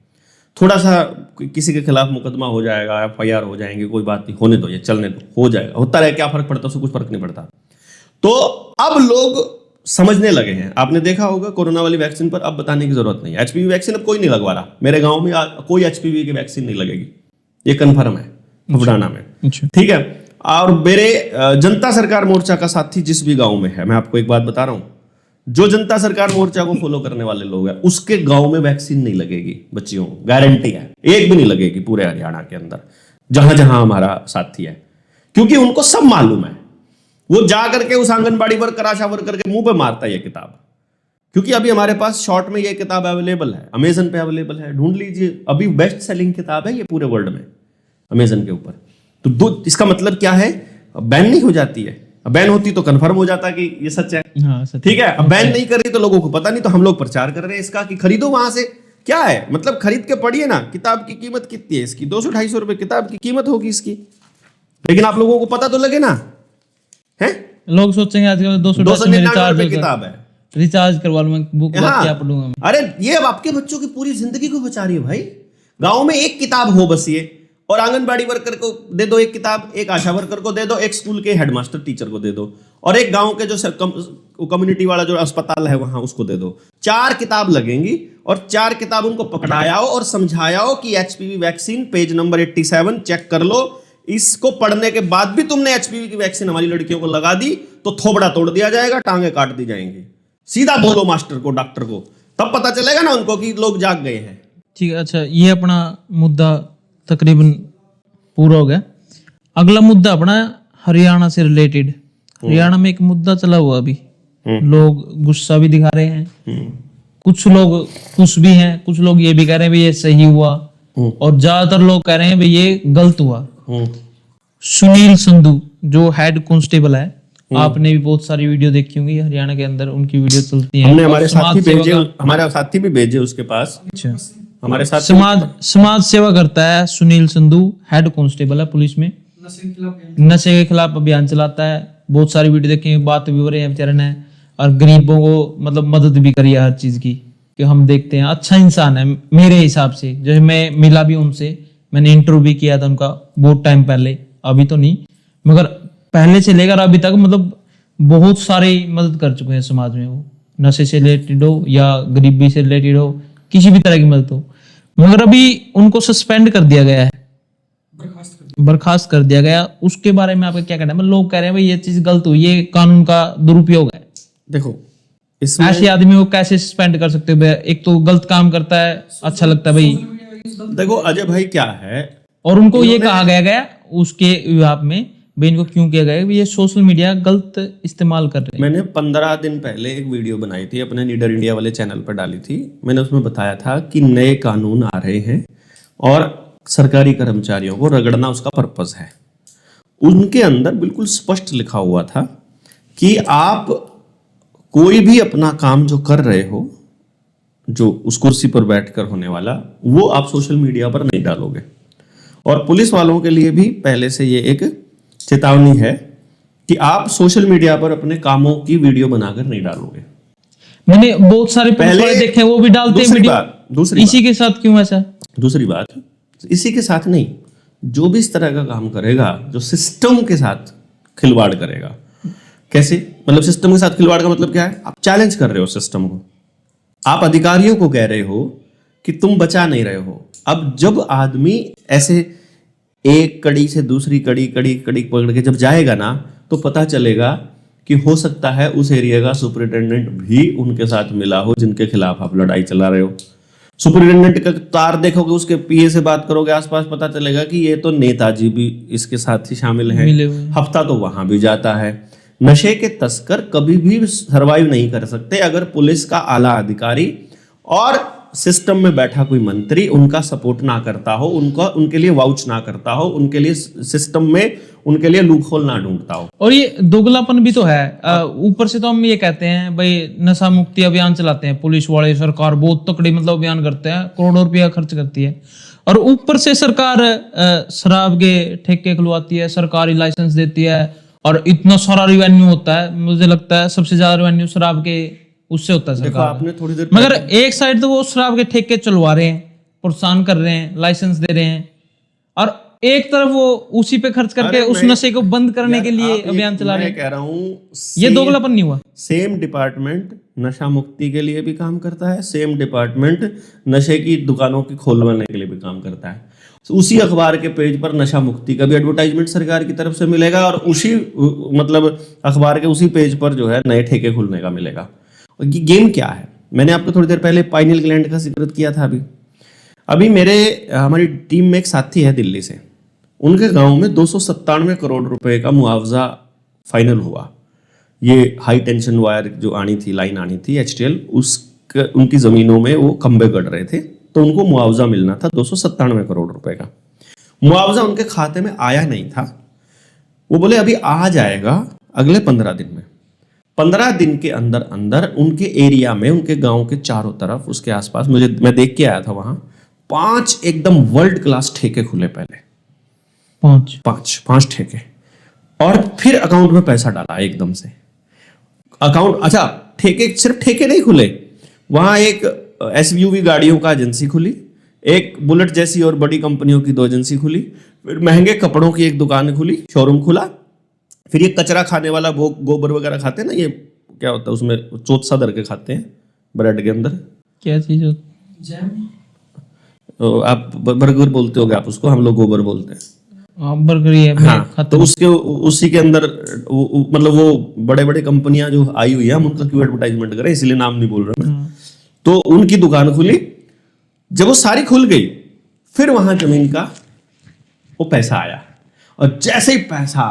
थोड़ा सा किसी के खिलाफ मुकदमा हो जाएगा, FIR हो जाएंगे, कोई बात नहीं, होने दो, ये चलने दो, हो जाएगा, होता रहे, क्या फर्क पड़ता है, उससे कुछ फर्क नहीं पड़ता। तो अब लोग समझने लगे हैं। आपने देखा होगा कोरोना वाली वैक्सीन पर अब बताने की जरूरत नहीं है। HPV वैक्सीन अब कोई नहीं लगवा रहा। मेरे गांव में कोई HPV की वैक्सीन नहीं लगेगी, ये कन्फर्म है फुफड़ाना में। ठीक है। और मेरे जनता सरकार मोर्चा का साथी जिस भी गांव में है, मैं आपको एक बात बता रहा हूं, जो जनता सरकार मोर्चा को फॉलो करने वाले लोग हैं, उसके गांव में वैक्सीन नहीं लगेगी बच्चियों को, गारंटी है, एक भी नहीं लगेगी पूरे हरियाणा के अंदर, जहां जहां हमारा साथी है, क्योंकि उनको सब मालूम है। वो जा करके उस आंगनबाड़ी वर्कर, आशा वर्कर के मुंह पे मारता है ये किताब, क्योंकि अभी हमारे पास शॉर्ट में ये किताब अवेलेबल है, अमेजन पे अवेलेबल है, ढूंढ लीजिए। अभी बेस्ट सेलिंग किताब है ये पूरे वर्ल्ड में अमेजन के ऊपर। तो इसका मतलब क्या है, बैन नहीं हो जाती है। बैन होती तो कंफर्म हो जाता कि ये सच है। हाँ, सच। ठीक है। अब बैन नहीं कर रही तो लोगों को पता नहीं, तो हम लोग प्रचार कर रहे हैं इसका कि खरीदो वहां से। क्या है मतलब, खरीद के पढ़िए ना। किताब की कीमत कितनी है इसकी? 200-250 रुपए किताब की कीमत होगी इसकी, लेकिन आप लोगों को पता तो लगे ना। है लोग सोचेंगे आजकल 299 किताब है, रिचार्ज करवा लूं मैं, बुक क्या पढ़ूंगा मैं। अरे ये अब आपके बच्चों की पूरी जिंदगी को बचा रही है भाई। गांव में एक किताब हो बस ये, और आंगनबाड़ी वर्कर को दे दो एक किताब, एक आशा वर्कर को दे दो, एक स्कूल के हेडमास्टर टीचर को दे दो, और एक गांव के जो कम्युनिटी वाला जो अस्पताल है वहां उसको दे दो। 4 किताब लगेंगी, और 4 किताब उनको पकड़ाओ और समझाओ कि HPV vaccine page number 87 check कर लो। इसको पढ़ने के बाद भी तुमने HPV की वैक्सीन हमारी लड़कियों को लगा दी तो थोबड़ा तोड़ दिया जाएगा, टांगे काट दी जाएंगी। सीधा बोलो मास्टर को, डॉक्टर को, तब पता चलेगा ना उनको कि लोग जाग गए हैं। ठीक है। अच्छा, ये अपना मुद्दा तकरीबन पूरा हो गया। अगला मुद्दा अपना हरियाणा से रिलेटेड। हरियाणा में एक मुद्दा चला हुआ अभी, लोग गुस्सा भी दिखा रहे हैं, कुछ लोग खुश भी हैं, कुछ लोग ये भी कह रहे हैं भाई ये सही हुआ, और ज्यादातर लोग कह रहे हैं भाई ये गलत हुआ। सुनील संधू जो हेड कांस्टेबल है, आपने भी बहुत सारी वीडियो देखी होंगी हरियाणा के अंदर, उनकी वीडियो चलती है। हमने हमारे साथी भी भेजे उसके पास। अच्छा, हमारे साथ समाज सेवा करता है सुनील संधू, हेड कांस्टेबल है पुलिस में, नशे के खिलाफ अभियान चलाता है, बहुत सारी वीडियो देखी, बात भी हो रही है बेचारे ने, और गरीबों को मतलब मदद भी करी है हर चीज की, कि हम देखते हैं अच्छा इंसान है मेरे हिसाब से। जैसे मैं मिला भी उनसे, मैंने इंटरव्यू भी किया था उनका बहुत टाइम पहले, अभी तो नहीं, मगर पहले से लेकर अभी तक मतलब बहुत सारी मदद कर चुके हैं समाज में। वो नशे से रिलेटेड हो या गरीबी से रिलेटेड हो, किसी भी तरह की मदद हो। मगर अभी उनको सस्पेंड कर दिया गया है, बर्खास्त कर दिया गया। उसके बारे में आपका क्या कहना है? मतलब लोग कह रहे हैं भाई ये चीज गलत हुई, ये कानून का दुरुपयोग है। देखो इसमें ऐसे आदमी को कैसे सस्पेंड कर सकते हो? एक तो गलत काम करता है, अच्छा लगता है भाई। देखो अजय भाई क्या है, और उनको ये कहा गया उसके विभाग में भाई इनको क्यों किया गया कि ये सोशल मीडिया गलत इस्तेमाल कर रहे हैं। मैंने 15 दिन पहले एक वीडियो बनाई थी, अपने लीडर इंडिया वाले चैनल पर डाली थी। मैंने उसमें बताया था कि नए कानून आ रहे हैं और सरकारी कर्मचारियों को रगड़ना उसका पर्पस है। उनके अंदर बिल्कुल स्पष्ट लिखा हुआ था कि आप कोई भी अपना काम जो कर रहे हो, जो उस कुर्सी पर बैठकर होने वाला, वो आप सोशल मीडिया पर नहीं डालोगे। और पुलिस वालों के लिए भी पहले से ये एक चेतावनी है कि आप सोशल मीडिया पर अपने कामों की वीडियो बनाकर नहीं डालोगे। मैंने बहुत सारे पुलिस वाले देखे हैं, वो भी डालते हैं वीडियो। इसी के साथ क्यों ऐसा? दूसरी बात, इसी के साथ नहीं, जो भी इस तरह का काम करेगा, जो सिस्टम के साथ खिलवाड़ करेगा। कैसे? मतलब सिस्टम के साथ खिलवाड़ का मतलब क्या है? आप चैलेंज कर रहे हो सिस्टम को, आप अधिकारियों को कह रहे हो कि तुम बचा नहीं रहे हो। अब जब आदमी ऐसे एक कड़ी से दूसरी कड़ी पकड़ के जब जाएगा ना, तो पता चलेगा कि हो सकता है उस एरिया का सुपरिटेंडेंट भी उनके साथ मिला हो जिनके खिलाफ आप लड़ाई चला रहे हो। सुपरिटेंडेंट का तार देखोगे, उसके पीए से बात करोगे आसपास, पता चलेगा कि ये तो नेताजी भी इसके साथ ही शामिल है, हफ्ता तो वहां भी जाता है। नशे के तस्कर कभी भी सरवाइव नहीं कर सकते अगर पुलिस का आला अधिकारी और सिस्टम में बैठा कोई मंत्री उनका सपोर्ट ना करता हो, उनके लिए वाउच ना करता हो, उनके लिए सिस्टम में उनके लिए लूपहोल ना ढूंढता हो। और ये दोगलापन भी तो है। ऊपर से तो हम ये कहते हैं भाई नशा मुक्ति अभियान चलाते हैं पुलिस वाले, सरकार बहुत तकड़ी मतलब अभियान करते हैं, करोड़ों रुपया खर्च करती है, और ऊपर से सरकार शराब के ठेके खुलवाती है, सरकारी लाइसेंस देती है, और इतना सारा रिवेन्यू होता है। मुझे लगता है सबसे ज्यादा रिवेन्यू शराब के उससे होता है सरकार। आपने थोड़ी देर मगर एक साइड तो वो शराब के ठेके चलवा रहे हैं, प्रोत्साहन कर रहे हैं, लाइसेंस दे रहे हैं, और एक तरफ वो उसी पे खर्च करके उस नशे को बंद करने के लिए अभियान चला रहे हैं। कह रहा हूँ ये दोगलापन नहीं हुआ? सेम डिपार्टमेंट नशा मुक्ति के लिए भी काम करता है, सेम डिपार्टमेंट नशे की दुकानों की खोलवाने के लिए भी काम करता है। उसी अखबार के पेज पर नशा मुक्ति का भी एडवर्टाइजमेंट सरकार की तरफ से मिलेगा, और उसी मतलब अखबार के उसी पेज पर जो है नए ठेके खुलने का मिलेगा। और ये गेम क्या है? मैंने आपको थोड़ी देर पहले पाइनियल ग्लैंड का जिक्र किया था। अभी हमारी टीम में एक साथी है दिल्ली से, उनके गांव में 297 करोड़ रुपए का मुआवजा फाइनल हुआ। ये हाई टेंशन वायर जो आनी थी, लाइन आनी थी HTL, उनकी जमीनों में वो खंबे गड़ रहे थे, तो उनको मुआवजा मिलना था 297 करोड़ रुपए का। मुआवजा उनके खाते में आया नहीं था। वो बोले अभी आ जाएगा अगले 15 दिन में। 15 दिन के अंदर अंदर उनके एरिया में, उनके गांव के चारों तरफ, उसके आसपास, मैं देख के आया था वहां, 5 एकदम वर्ल्ड क्लास ठेके खुले। पहले 5 ठेके, और फिर अकाउंट में पैसा डाला एकदम से। अकाउंट, अच्छा ठेके, सिर्फ ठेके नहीं खुले, वहां एक SUV गाड़ियों का एजेंसी खुली, एक बुलेट जैसी और बड़ी कंपनियों की 2 एजेंसी खुली, फिर महंगे कपड़ों की एक दुकान खुली, शोरूम खुला, फिर ये कचरा खाने वाला, वो गोबर वगैरह खाते हैं ना, ये क्या होता है उसमें चोट सा धर के खाते हैं ब्रेड के अंदर, क्या चीज होती? आप बर्गर बोलते होगे आप उसको, हम लोग गोबर बोलते हैं। बर्गर ही है। हाँ, तो उसी के अंदर मतलब वो बड़े बड़े कंपनियां जो आई हुई है, हम उनका क्यों एडवर्टाइजमेंट करें, इसलिए नाम नहीं बोल रहा मैं। तो उनकी दुकान खुली, जब वो सारी खुल गई, फिर वहां जमीन का वो पैसा आया, और जैसे ही पैसा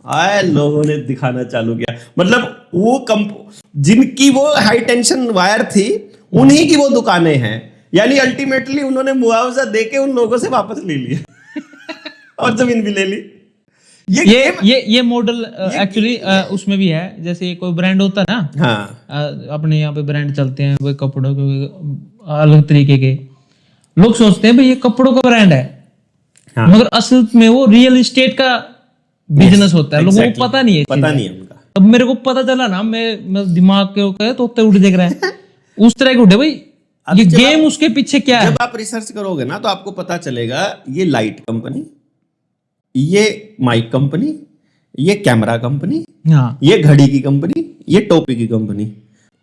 आया लोगों ने दिखाना चालू किया। मतलब वो जिनकी वो हाई टेंशन वायर थी, उन्हीं की वो दुकानें हैं, यानी अल्टीमेटली उन्होंने मुआवजा देके उन लोगों से वापस ले लिया और जमीन भी ले ली। ये मॉडल एक्चुअली उसमें भी है। जैसे कोई ब्रांड होता है ना, हाँ, अपने यहाँ पे ब्रांड चलते हैं, वो कपड़ों के अलग तरीके के, लोग सोचते हैं भाई ये कपड़ों का ब्रांड है, हाँ, मगर असल में वो रियल एस्टेट का बिजनेस होता है, लोगों को पता नहीं है, पता नहीं है उनका। तब मेरे को पता चला ना, मैं दिमाग के ऊपर तो उठ देख रहा है उस तरह के उठे भाई, ये गेम उसके पीछे क्या है। जब आप रिसर्च करोगे ना तो आपको पता चलेगा, ये लाइट कंपनी, ये माइक कंपनी, ये कैमरा कंपनी, हाँ, ये घड़ी की कंपनी, ये टोपी की कंपनी,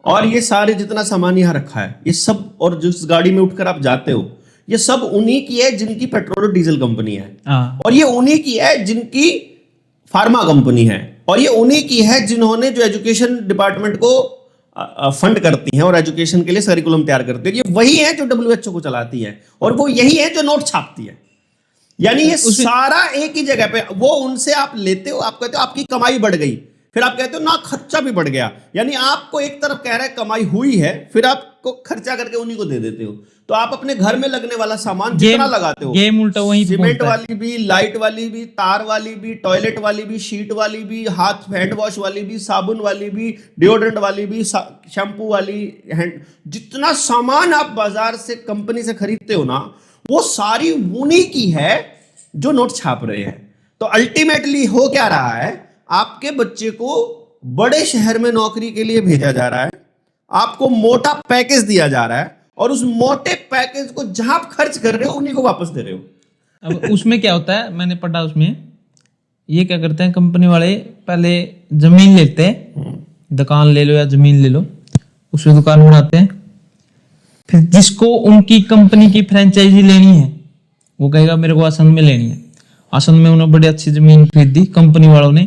और ये सारे जितना सामान यहाँ रखा है ये सब, और जिस गाड़ी में उठकर आप जाते हो ये सब उन्हीं की है जिनकी पेट्रोल और डीजल कंपनी है, हाँ, और ये उन्हीं की है जिनकी फार्मा कंपनी है, और ये उन्हीं की है जिन्होंने जो एजुकेशन डिपार्टमेंट को फंड करती हैं और एजुकेशन के लिए करिकुलम तैयार करती है। ये वही है जो WHO को चलाती है, और वो यही है जो नोट छापती है। यानी ये सारा एक ही जगह पे, वो उनसे आप लेते हो, आप कहते हो आपकी कमाई बढ़ गई, फिर आप कहते हो ना खर्चा भी बढ़ गया। यानी आपको एक तरफ कह रहा है कमाई हुई है, फिर आपको खर्चा करके उन्हीं को दे देते हो। तो आप अपने घर में लगने वाला सामान जितना लगाते हो, गेम उल्टा वही सीमेंट वाली भी, लाइट वाली भी, तार वाली भी, टॉयलेट वाली भी, शीट वाली भी, हाथ हैंड वॉश वाली भी, साबुन वाली भी, डिओड्रेंट वाली भी, शैम्पू वाली, जितना सामान आप बाजार से कंपनी से खरीदते हो ना, वो सारी उन्हीं की है जो नोट छाप रहे हैं। तो अल्टीमेटली हो क्या रहा है, आपके बच्चे को बड़े शहर में नौकरी के लिए भेजा जा रहा है, आपको मोटा पैकेज दिया जा रहा है, और उस मोटे पैकेज को जहां आप खर्च कर रहे हो उन्हीं को वापस दे रहे हो। अब उसमें क्या होता है, मैंने पढ़ा उसमें, ये क्या करते हैं कंपनी वाले, पहले जमीन लेते हैं, दुकान ले लो या जमीन ले लो, उसमें दुकान बनाते हैं, फिर जिसको उनकी कंपनी की फ्रेंचाइजी लेनी है वो कहेगा मेरे को आसंद में लेनी है। आसंद में उन्होंने बड़ी अच्छी जमीन खरीदी कंपनी वालों ने,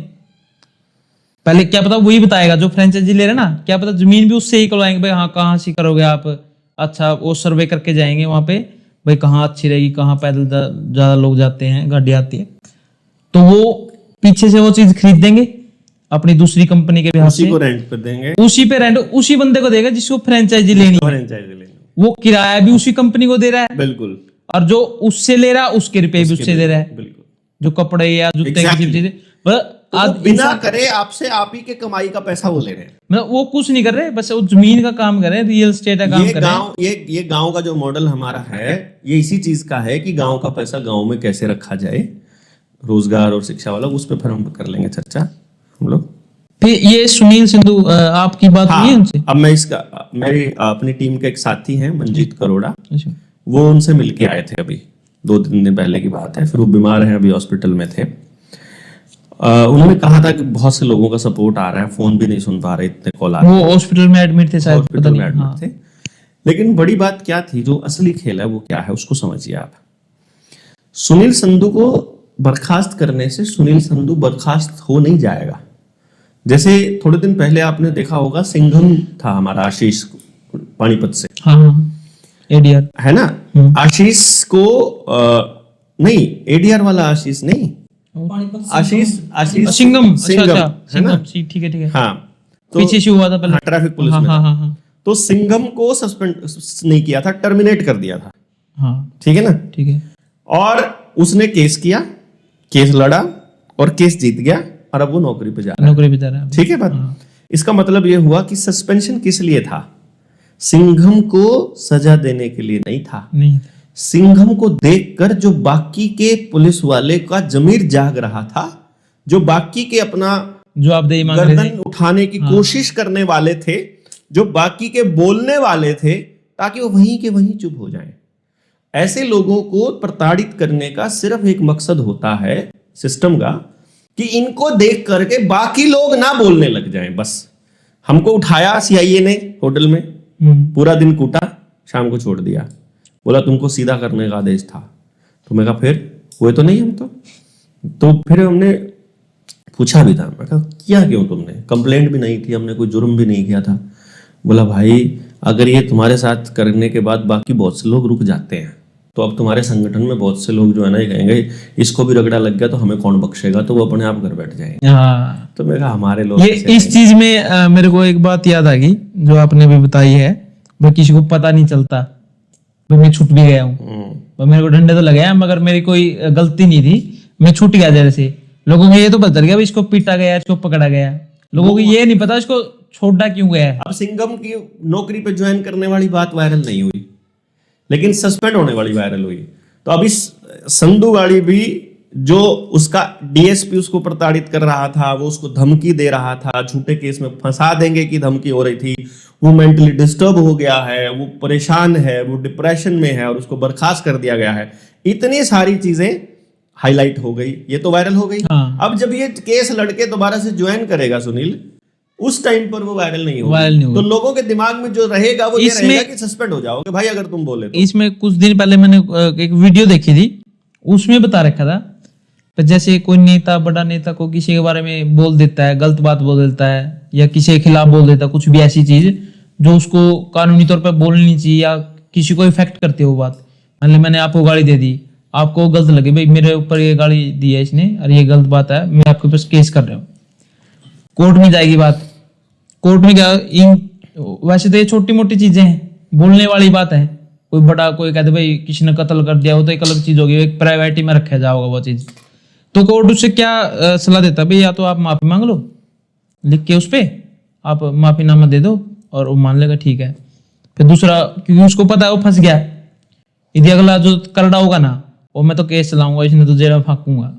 पहले क्या पता वही बताएगा जो फ्रेंचाइजी ले रहे ना, क्या पता जमीन भी उससे ही करवाएंगे, भाई हाँ कहाँ से करोगे आप, अच्छा वो सर्वे करके जाएंगे वहां पे, भाई कहाँ अच्छी रहेगी, कहाँ पैदल ज्यादा लोग जाते हैं, गाड़ी आती है, तो वो पीछे से वो चीज खरीद देंगे अपनी दूसरी कंपनी के भी हाथ से, उसी को रेंट पे देंगे, उसी पे रेंट उसी बंदे को देगा जिसको फ्रेंचाइजी लेनी है, फ्रेंचाइजी लेंगे, वो किराया भी उसी कंपनी को दे रहा है, बिल्कुल, और जो उससे ले रहा है उसके रुपए भी उससे दे रहा है, बिल्कुल, जो कपड़े या जूते की चीजें, तो वो बिना करे आपसे आप ही के कमाई का पैसा वो ले रहे हैं। मतलब वो कुछ नहीं कर रहे, बस वो जमीन का काम कर रहे हैं, रियल एस्टेट का काम कर रहे हैं। ये गांव का जो मॉडल हमारा है ये इसी चीज का है कि गांव का पैसा गांव में कैसे रखा जाए, रोजगार और शिक्षा वाला, उस पर फिर हम कर लेंगे चर्चा हम लोग। फिर ये सुनील सिंधु आपकी बात हुई है उनसे? अब मैं इसका, मेरी अपनी टीम के एक साथी हैं मंजीत करोड़ा, अच्छा, वो उनसे मिलके आए थे अभी 2-3 दिन पहले की बात है, फिर वो बीमार हैं, अभी हॉस्पिटल में थे। उन्होंने कहा था कि बहुत से लोगों का सपोर्ट आ रहा है, फोन भी नहीं सुन पा रहे, इतने कॉल आ रहे, वो हॉस्पिटल में एडमिट थे शायद, हॉस्पिटल में एडमिट थे। लेकिन बड़ी बात क्या थी, जो असली खेल है वो क्या है उसको समझिए आप। सुनील संधू को बर्खास्त करने से सुनील संधू बर्खास्त हो नहीं जाएगा। जैसे थोड़े दिन पहले आपने देखा होगा, सिंघम था हमारा आशीष पानीपत से, एडीआर है ना, आशीष को नहीं, एडीआर वाला आशीष नहीं, आशीष सिंघम, है ना, ठीक है, हाँ, तो पीछे से हुआ था पहले, ट्रैफिक पुलिस में था। तो सिंघम को सस्पेंड नहीं किया था, टर्मिनेट कर दिया था, ठीक है ना, ठीक है, और उसने केस किया, केस लड़ा और केस जीत गया, और अब वो नौकरी पे जा रहा है, ठीक है बात। इसका मतलब ये हुआ कि सस्पेंशन किस लिए था, सिंघम को सजा देने के लिए नहीं था, सिंघम को देखकर जो बाकी के पुलिस वाले का जमीर जाग रहा था, जो बाकी के अपना जवाबदेही मांग रहे थे, गर्दन उठाने की कोशिश करने वाले थे, जो बाकी के बोलने वाले थे, ताकि वो वहीं के वहीं चुप हो जाएं। ऐसे लोगों को प्रताड़ित करने का सिर्फ एक मकसद होता है सिस्टम का, कि इनको देख करके बाकी लोग ना बोलने लग जाएं। बस हमको उठाया सीआईए ने होटल में, पूरा दिन कूटा, शाम को छोड़ दिया, बोला तुमको सीधा करने का आदेश था। तो मैं कहा फिर हुए तो नहीं हम तो फिर हमने पूछा भी था, मैं कहा किया क्यों तुमने, कंप्लेंट भी नहीं थी, हमने कोई जुर्म भी नहीं किया था। बोला भाई अगर ये तुम्हारे साथ करने के बाद बाकी बहुत से लोग रुक जाते हैं, तो अब तुम्हारे संगठन में बहुत से लोग जो है ना ये कहेंगे इसको भी रगड़ा लग गया तो हमें कौन बख्शेगा, तो वो अपने आप घर बैठ जाएंगे। तो मैं कहा हमारे लोग ये इस चीज में मेरे को एक बात याद आ गई जो आपने भी बताई है, भाई किसी को पता नहीं चलता, भाई मैं छूट भी गया हूँ, मेरे को डंडे तो लगे मगर मेरी कोई गलती नहीं थी, मैं छूट गया। जैसे लोगों को ये तो पता चल गया इसको पीटा गया, इसको पकड़ा गया, लोगों को ये नहीं पता इसको छोड़ा क्यों गया है। अब सिंघम की नौकरी पे ज्वाइन करने वाली बात वायरल नहीं हुई, लेकिन सस्पेंड होने वाली वायरल हुई। तो अब इस संधू वाली भी जो उसका डीएसपी उसको प्रताड़ित कर रहा था, वो उसको धमकी दे रहा था, झूठे केस में फंसा देंगे की धमकी हो रही थी, वो मेंटली डिस्टर्ब हो गया है, वो परेशान है, वो डिप्रेशन में है और उसको बर्खास्त कर दिया गया है। इतनी सारी चीजें हाईलाइट हो गई, ये तो वायरल हो गई। हाँ। अब जब ये केस लड़के दोबारा से ज्वाइन करेगा सुनील, उस टाइम पर वो वायरल नहीं होगा, तो लोगों के दिमाग में जो रहेगा वो ये रहेगा कि सस्पेंड हो जाओगे भाई अगर तुम बोले तो। इसमें कुछ दिन पहले मैंने एक वीडियो देखी थी, उसमें बता रखा था तो जैसे कोई नेता, बड़ा नेता को किसी के बारे में बोल देता है, गलत बात बोल देता है या किसी के खिलाफ बोल देता है, कुछ भी ऐसी चीज जो उसको कानूनी तौर पर बोलनी चाहिए या किसी को इफेक्ट करती है वो बात। मतलब मैंने आपको गाड़ी दे दी, आपको गलत लगे, भाई मेरे ऊपर ये गाड़ी दी है इसने और ये गलत बात है, मैं आपके पास केस कर रहा हूँ, कोर्ट में जाएगी बात। कोर्ट में क्या, वैसे तो ये छोटी मोटी चीजें हैं, बोलने वाली बात है। कोई बड़ा कोई कहते भाई किसी ने कत्ल कर दिया हो तो एक अलग चीज होगी, एक प्राइवेटी में रखा जाओगा वो चीज। तो कोर्ट उससे क्या सलाह देता है, भाई या तो आप माफी मांग लो, लिख के उस पे आप माफीनामा दे दो और वो मान लेगा ठीक है। फिर दूसरा, क्योंकि उसको पता है वो फंस गया, यदि अगला जो करड़ा होगा ना वो मैं तो केस चलाऊंगा, इसने तो जेल में फांकूंगा।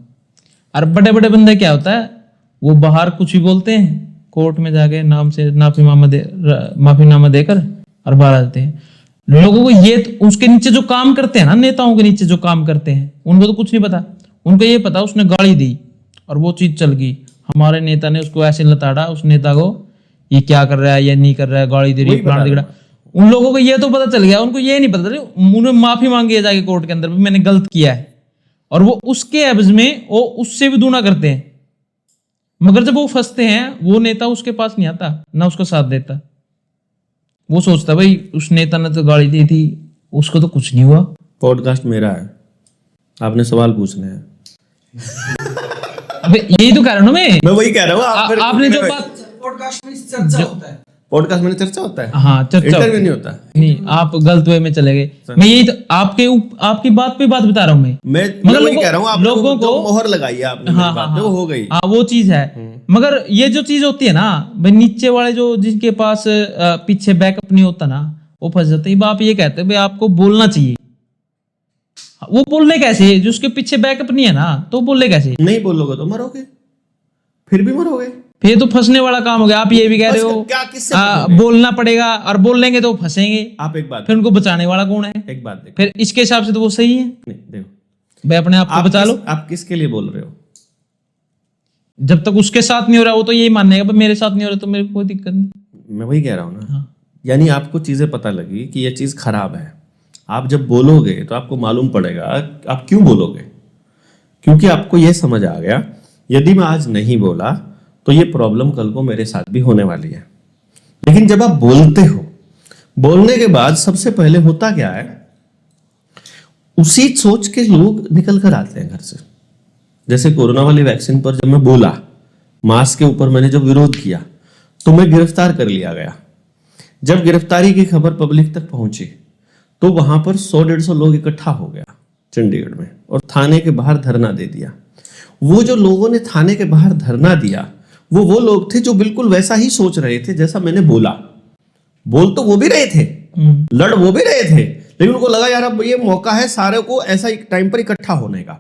और बड़े बड़े बंदे क्या होता है, वो बाहर कुछ भी बोलते हैं, कोर्ट में जाके नाम से माफीनामा देकर और बाहर आते हैं। लोगों को ये उसके नीचे जो काम करते हैं ना, नेताओं के नीचे जो काम करते हैं, उनको तो कुछ नहीं पता। उनको ये पता उसने गाली दी और वो चीज चल गई, हमारे नेता ने उसको ऐसे लताड़ा, उस नेता को ये क्या कर रहा है, ये नहीं कर रहा है, गाली दे रही है, प्राण दे रहा। उन लोगों को ये तो पता चल गया, उनको ये नहीं पता चला, उन्हें माफी मांगी जाके कोर्ट के अंदर, मैंने गलत किया है, और वो उसके एवज में वो उससे भी दूना करते हैं। मगर जब वो फंसते हैं, वो नेता उसके पास नहीं आता, ना उसका साथ देता। वो सोचता भाई उस नेता ने तो गाली दी थी, उसको तो कुछ नहीं हुआ। पॉडकास्ट मेरा है, आपने सवाल पूछने हैं। अबे यही तो कह रहा हूं ना मैं वही कह रहा हूँ। आपने जो बात पॉडकास्ट में चर्चा होता है, पॉडकास्ट में चर्चा होता है, हाँ चर्चा, इंटरव्यू नहीं होता। नहीं, आप गलत वे में चले गए। मैं यही तो आपकी बात पे बात बता रहा हूँ मैं वही कह रहा हूँ, आप लोगों को मोहर लगाई है आपने, हाँ, बात हाँ, वो हो गई। हाँ वो चीज है। मगर ये जो चीज होती है ना भाई, नीचे वाले जो जिनके पास पीछे बैकअप नहीं होता ना, वो फंस जाते हैं। आप ये कहते हैं भाई आपको बोलना चाहिए, वो बोलने कैसे, जो उसके पीछे बैकअप नहीं है ना, तो बोलने कैसे? नहीं बोलोगे तो मरोगे, फिर भी मरोगे, फिर तो फंसने वाला काम हो गया। आप ये भी कह रहे हो क्या, किससे बोलना पड़ेगा, और बोलेंगे तो फंसेंगे। आप एक बात, फिर उनको बचाने वाला कौन है? एक बात देखो, फिर इसके हिसाब से तो वो सही है। नहीं देखो भाई अपने आप को बचा लो। आप किसके लिए बोल रहे हो? जब तक उसके साथ नहीं हो रहा, वो तो यही मानेगा भाई मेरे साथ नहीं हो रहा तो मेरे को कोई दिक्कत नहीं। मैं वही कह रहा हूँ ना। हाँ। यानी आपको चीजें पता लगी कि ये चीज खराब है, आप जब बोलोगे तो आपको मालूम पड़ेगा आप क्यों बोलोगे, क्योंकि आपको यह समझ आ गया यदि मैं आज नहीं बोला तो ये प्रॉब्लम कल को मेरे साथ भी होने वाली है। लेकिन जब आप बोलते हो, बोलने के बाद सबसे पहले होता क्या है, उसी सोच के लोग निकल कर आते हैं घर से। जैसे कोरोना वाली वैक्सीन पर जब मैं बोला, मास्क के ऊपर मैंने जब विरोध किया, तो मैं गिरफ्तार कर लिया गया। जब गिरफ्तारी की खबर पब्लिक तक पहुंची तो वहां पर 100-150 लोग इकट्ठा हो गया चंडीगढ़ में और थाने के बाहर धरना दे दिया। वो जो लोगों ने थाने के बाहर धरना दिया, वो लोग थे जो बिल्कुल वैसा ही सोच रहे थे जैसा मैंने बोला। बोल तो वो भी रहे थे, लड़ वो भी रहे थे, लेकिन उनको लगा यार अब ये मौका है सारे को ऐसा एक टाइम पर इकट्ठा होने का।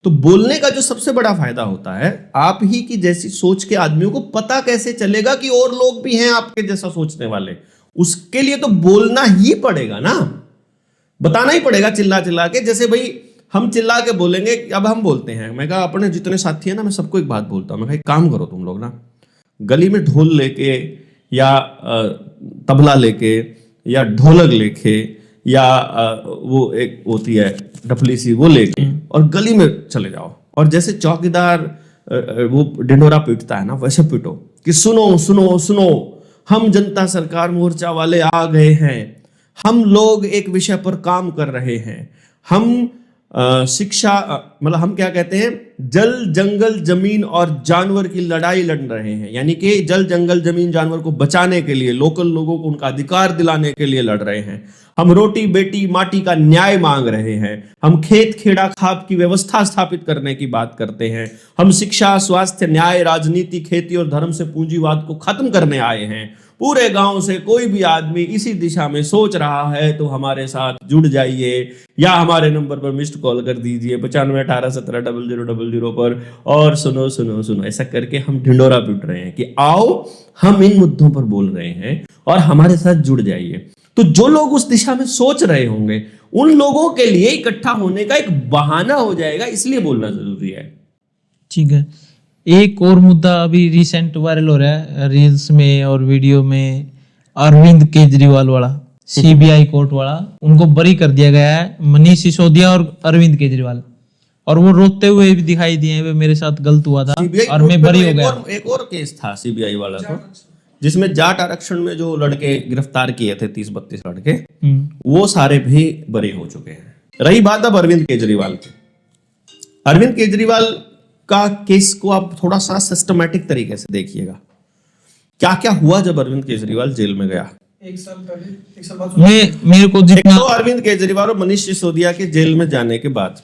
तो बोलने का जो सबसे बड़ा फायदा होता है, आप ही की जैसी सोच के आदमियों को पता कैसे चलेगा कि और लोग भी हैं आपके जैसा सोचने वाले। उसके लिए तो बोलना ही पड़ेगा ना, बताना ही पड़ेगा चिल्ला चिल्ला के। जैसे भाई हम चिल्ला के बोलेंगे, अब हम बोलते हैं, मैं कहा अपने जितने साथी हैं ना, मैं सबको एक बात बोलता हूँ, मैं कहा एक काम करो तुम लोग ना, गली में ढोल लेके या तबला लेके या ढोलक लेके या वो एक होती है डफली सी, वो लेके और गली में चले जाओ और जैसे चौकीदार वो डिंडोरा पीटता है ना, वैसे पीटो कि सुनो सुनो सुनो, हम जनता सरकार मोर्चा वाले आ गए हैं, हम लोग एक विषय पर काम कर रहे हैं, हम शिक्षा मतलब हम क्या कहते हैं, जल जंगल जमीन और जानवर की लड़ाई लड़ रहे हैं, यानी कि जल जंगल जमीन जानवर को बचाने के लिए, लोकल लोगों को उनका अधिकार दिलाने के लिए लड़ रहे हैं। हम रोटी बेटी माटी का न्याय मांग रहे हैं। हम खेत खेड़ा खाप की व्यवस्था स्थापित करने की बात करते हैं। हम शिक्षा, स्वास्थ्य, न्याय, राजनीति, खेती और धर्म से पूंजीवाद को खत्म करने आए हैं। पूरे गांव से कोई भी आदमी इसी दिशा में सोच रहा है तो हमारे साथ जुड़ जाइए या हमारे नंबर पर मिस्ड कॉल कर दीजिए 9518170000 पर, और सुनो सुनो सुनो ऐसा करके हम ढिंडोरा पीट रहे हैं कि आओ हम इन मुद्दों पर बोल रहे हैं और हमारे साथ जुड़ जाइए। तो जो लोग उस दिशा में सोच रहे होंगे उन लोगों के लिए इकट्ठा होने का एक बहाना हो जाएगा, इसलिए बोलना जरूरी है। ठीक है, एक और मुद्दा अभी रिसेंट वायरल हो रहा है रील्स में और वीडियो में, अरविंद केजरीवाल वाला, सीबीआई कोर्ट वाला, उनको बरी कर दिया गया है, मनीष सिसोदिया और अरविंद केजरीवाल, और वो रोते हुए भी दिखाई दिए, वे मेरे साथ गलत हुआ था और मैं बरी हो गया। एक और केस था सीबीआई वाला तो, जिसमें जाट आरक्षण में जो लड़के गिरफ्तार किए थे 30-32 लड़के, वो सारे भी बरी हो चुके हैं। रही बात अब अरविंद केजरीवाल की, अरविंद केजरीवाल का केस को आप थोड़ा सा सिस्टमैटिक तरीके से देखिएगा। क्या क्या हुआ जब अरविंद केजरीवाल जेल में गया। एक साल पहले, एक साल बाद मेरे को जितना तो अरविंद केजरीवाल और मनीष सिसोदिया के जेल में जाने के बाद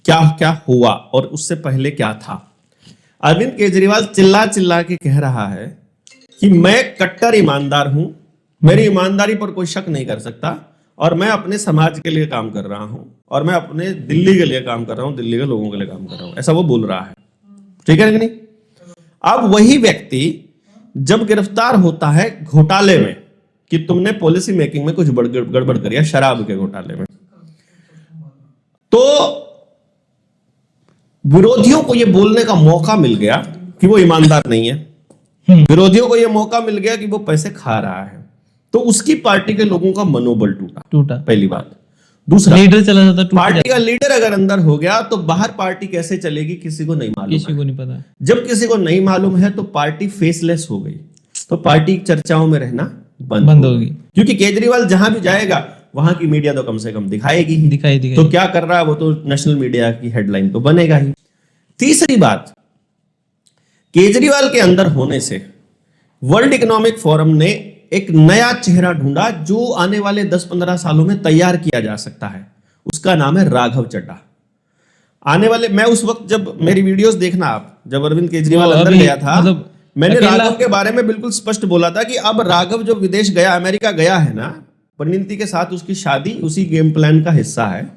क्या क्या हुआ और उससे पहले क्या था। अरविंद केजरीवाल चिल्ला चिल्ला के कह रहा है कि मैं कट्टर ईमानदार हूं, मेरी ईमानदारी पर कोई शक नहीं कर सकता, और मैं अपने समाज के लिए काम कर रहा हूं, और मैं अपने दिल्ली के लिए काम कर रहा हूं, दिल्ली के लोगों के लिए काम कर रहा हूं, ऐसा वो बोल रहा है। ठीक है कि नहीं। अब वही व्यक्ति जब गिरफ्तार होता है घोटाले में कि तुमने पॉलिसी मेकिंग में कुछ गड़बड़ करी है, शराब के घोटाले में, तो विरोधियों को यह बोलने का मौका मिल गया कि वो ईमानदार नहीं है, विरोधियों को यह मौका मिल गया कि वो पैसे खा रहा है, तो उसकी पार्टी के लोगों का मनोबल टूटा। पहली बात। दूसरा, लीडर चला जाता, पार्टी का लीडर अगर अंदर हो गया तो बाहर पार्टी कैसे चलेगी किसी को नहीं मालूम, किसी को नहीं पता। जब किसी को नहीं मालूम है तो पार्टी फेसलेस हो गई, तो पार्टी चर्चाओं में रहना बंद होगी, क्योंकि केजरीवाल जहां भी जाएगा वहां की मीडिया तो कम से कम दिखाएगी ही। दिखाई तो क्या कर रहा है वो तो नेशनल मीडिया की हेडलाइन तो बनेगा ही। तीसरी बात, केजरीवाल के अंदर होने से वर्ल्ड इकोनॉमिक फोरम ने एक नया चेहरा ढूंढा जो आने वाले 10-15 सालों में तैयार किया जा सकता है। उसका नाम है राघव चड्ढा। आने वाले, मैं उस वक्त जब मेरी वीडियोस देखना आप, जब अरविंद केजरीवाल अंदर गया था, मैंने राघव के बारे में बिल्कुल स्पष्ट बोला था कि अब राघव जो विदेश गया, अमेरिका गया है ना, परिणीति के साथ उसकी शादी उसी गेम प्लान का हिस्सा है।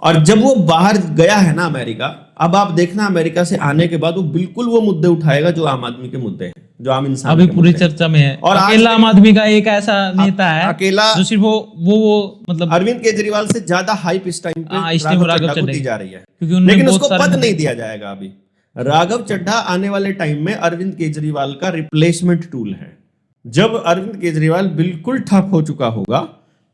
और जब वो बाहर गया है ना अमेरिका, अब आप देखना अमेरिका से आने के बाद वो बिल्कुल वो मुद्दे उठाएगा जो आम आदमी के मुद्दे हैं, जो आम इंसान अभी पूरी चर्चा में है। और अकेला आम आदमी का एक ऐसा नेता है अकेला, जो सिर्फ वो मतलब अरविंद केजरीवाल से ज्यादा हाइप इस टाइम पे राघव चड्ढा को दी जा रही है, लेकिन उसको पद नहीं दिया जाएगा अभी। राघव चड्ढा आने वाले टाइम में अरविंद केजरीवाल का रिप्लेसमेंट टूल है। जब अरविंद केजरीवाल बिल्कुल ठप हो चुका होगा,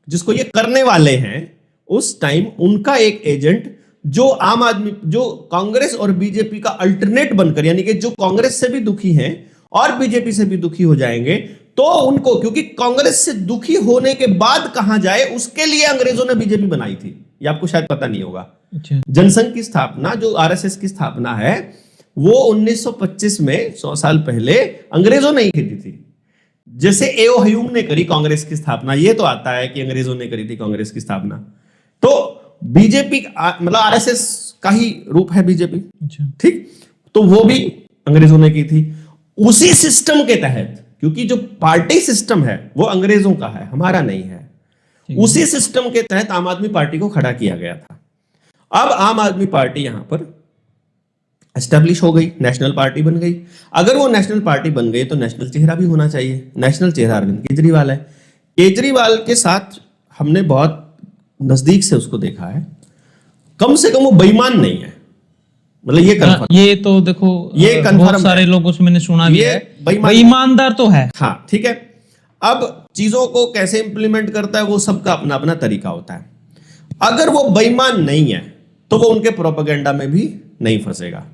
जिसको ये करने वाले हैं, उस टाइम उनका एक एजेंट जो आम आदमी, जो कांग्रेस और बीजेपी का अल्टरनेट बनकर, यानी कि जो कांग्रेस से भी दुखी हैं और बीजेपी से भी दुखी हो जाएंगे, तो उनको, क्योंकि कांग्रेस से दुखी होने के बाद कहां जाए उसके लिए अंग्रेजों ने बीजेपी बनाई थी, ये आपको शायद पता नहीं होगा। जनसंघ की स्थापना, जो आरएसएस की स्थापना है, वो 1925 में 100 साल पहले अंग्रेजों ने ही की थी। जैसे एओ हयूम ने करी कांग्रेस की स्थापना, ये तो आता है कि अंग्रेजों ने करी थी कांग्रेस की स्थापना। तो बीजेपी मतलब आरएसएस का ही रूप है बीजेपी, ठीक, तो वो भी अंग्रेजों ने की थी उसी सिस्टम के तहत, क्योंकि जो पार्टी सिस्टम है वो अंग्रेजों का है, हमारा नहीं है। उसी सिस्टम के तहत आम आदमी पार्टी को खड़ा किया गया था। अब आम आदमी पार्टी यहां पर एस्टेब्लिश हो गई, नेशनल पार्टी बन गई। अगर वो नेशनल पार्टी बन गई तो नेशनल चेहरा भी होना चाहिए। नेशनल चेहरा अरविंद केजरीवाल है। केजरीवाल के साथ हमने बहुत नजदीक से उसको देखा है, कम से कम वो बेईमान नहीं है, मतलब ये कंफर्म, ये तो देखो, ये बहुत सारे लोगों से मैंने सुना भी है, ईमानदार तो है। हाँ ठीक है। अब चीजों को कैसे इंप्लीमेंट करता है वो सबका अपना अपना तरीका होता है। अगर वो बेईमान नहीं है तो वो उनके प्रोपेगेंडा में भी नहीं फंसेगा।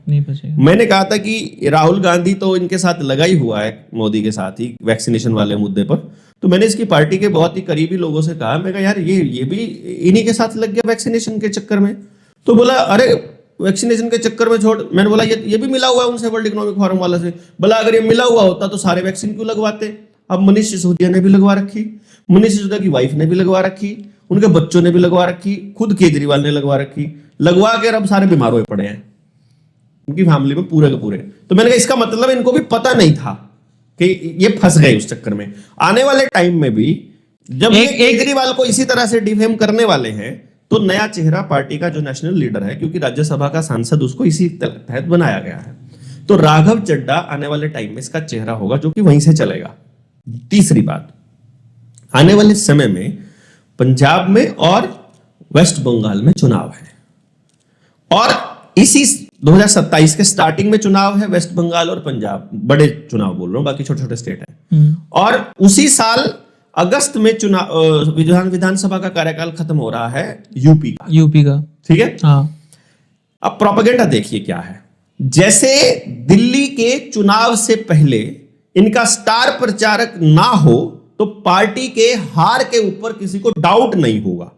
मैंने कहा था कि राहुल गांधी तो इनके साथ लगा ही हुआ है, मोदी के साथ ही, वैक्सीनेशन वाले मुद्दे पर। तो मैंने इसकी पार्टी के बहुत ही करीबी लोगों से कहा, मैं कहा यार ये भी इन्हीं के साथ लग गया वैक्सीनेशन के चक्कर में। तो बोला अरे वैक्सीनेशन के चक्कर में छोड़, मैंने बोला ये भी मिला हुआ है उनसे, वर्ल्ड इकोनॉमिक फोरम वाला से। बोला अगर ये मिला हुआ होता तो सारे वैक्सीन क्यों लगवाते। अब मनीष सिसोदिया ने भी लगवा रखी, मनीष सिसोदिया की वाइफ ने भी लगवा रखी, उनके बच्चों ने भी लगवा रखी, खुद केजरीवाल ने लगवा रखी, लगवा के अब सारे बीमार हुए पड़े हैं उनकी फैमिली में पूरे के पूरे। तो मैंने कहा इसका मतलब इनको भी पता नहीं था कि ये फंस गए उस चक्कर में। आने वाले टाइम में भी जब ये केजरीवाल को इसी तरह से डिफेम करने वाले हैं तो नया चेहरा पार्टी का जो नेशनल लीडर है, क्योंकि राज्यसभा का सांसद उसको इसी तहत बनाया गया है, तो राघव चड्ढा आने वाले टाइम में इसका चेहरा होगा जो कि वहीं से चलेगा। तीसरी बात, आने वाले समय में पंजाब में और वेस्ट बंगाल में चुनाव है और इसी 2027 के स्टार्टिंग में चुनाव है। वेस्ट बंगाल और पंजाब बड़े चुनाव बोल रहा हूं, बाकी छोटे छोटे स्टेट है। और उसी साल अगस्त में चुनाव विधानसभा का कार्यकाल खत्म हो रहा है यूपी का, ठीक है। हाँ। अब प्रोपेगेंडा देखिए क्या है। जैसे दिल्ली के चुनाव से पहले इनका स्टार प्रचारक ना हो तो पार्टी के हार के ऊपर किसी को डाउट नहीं होगा।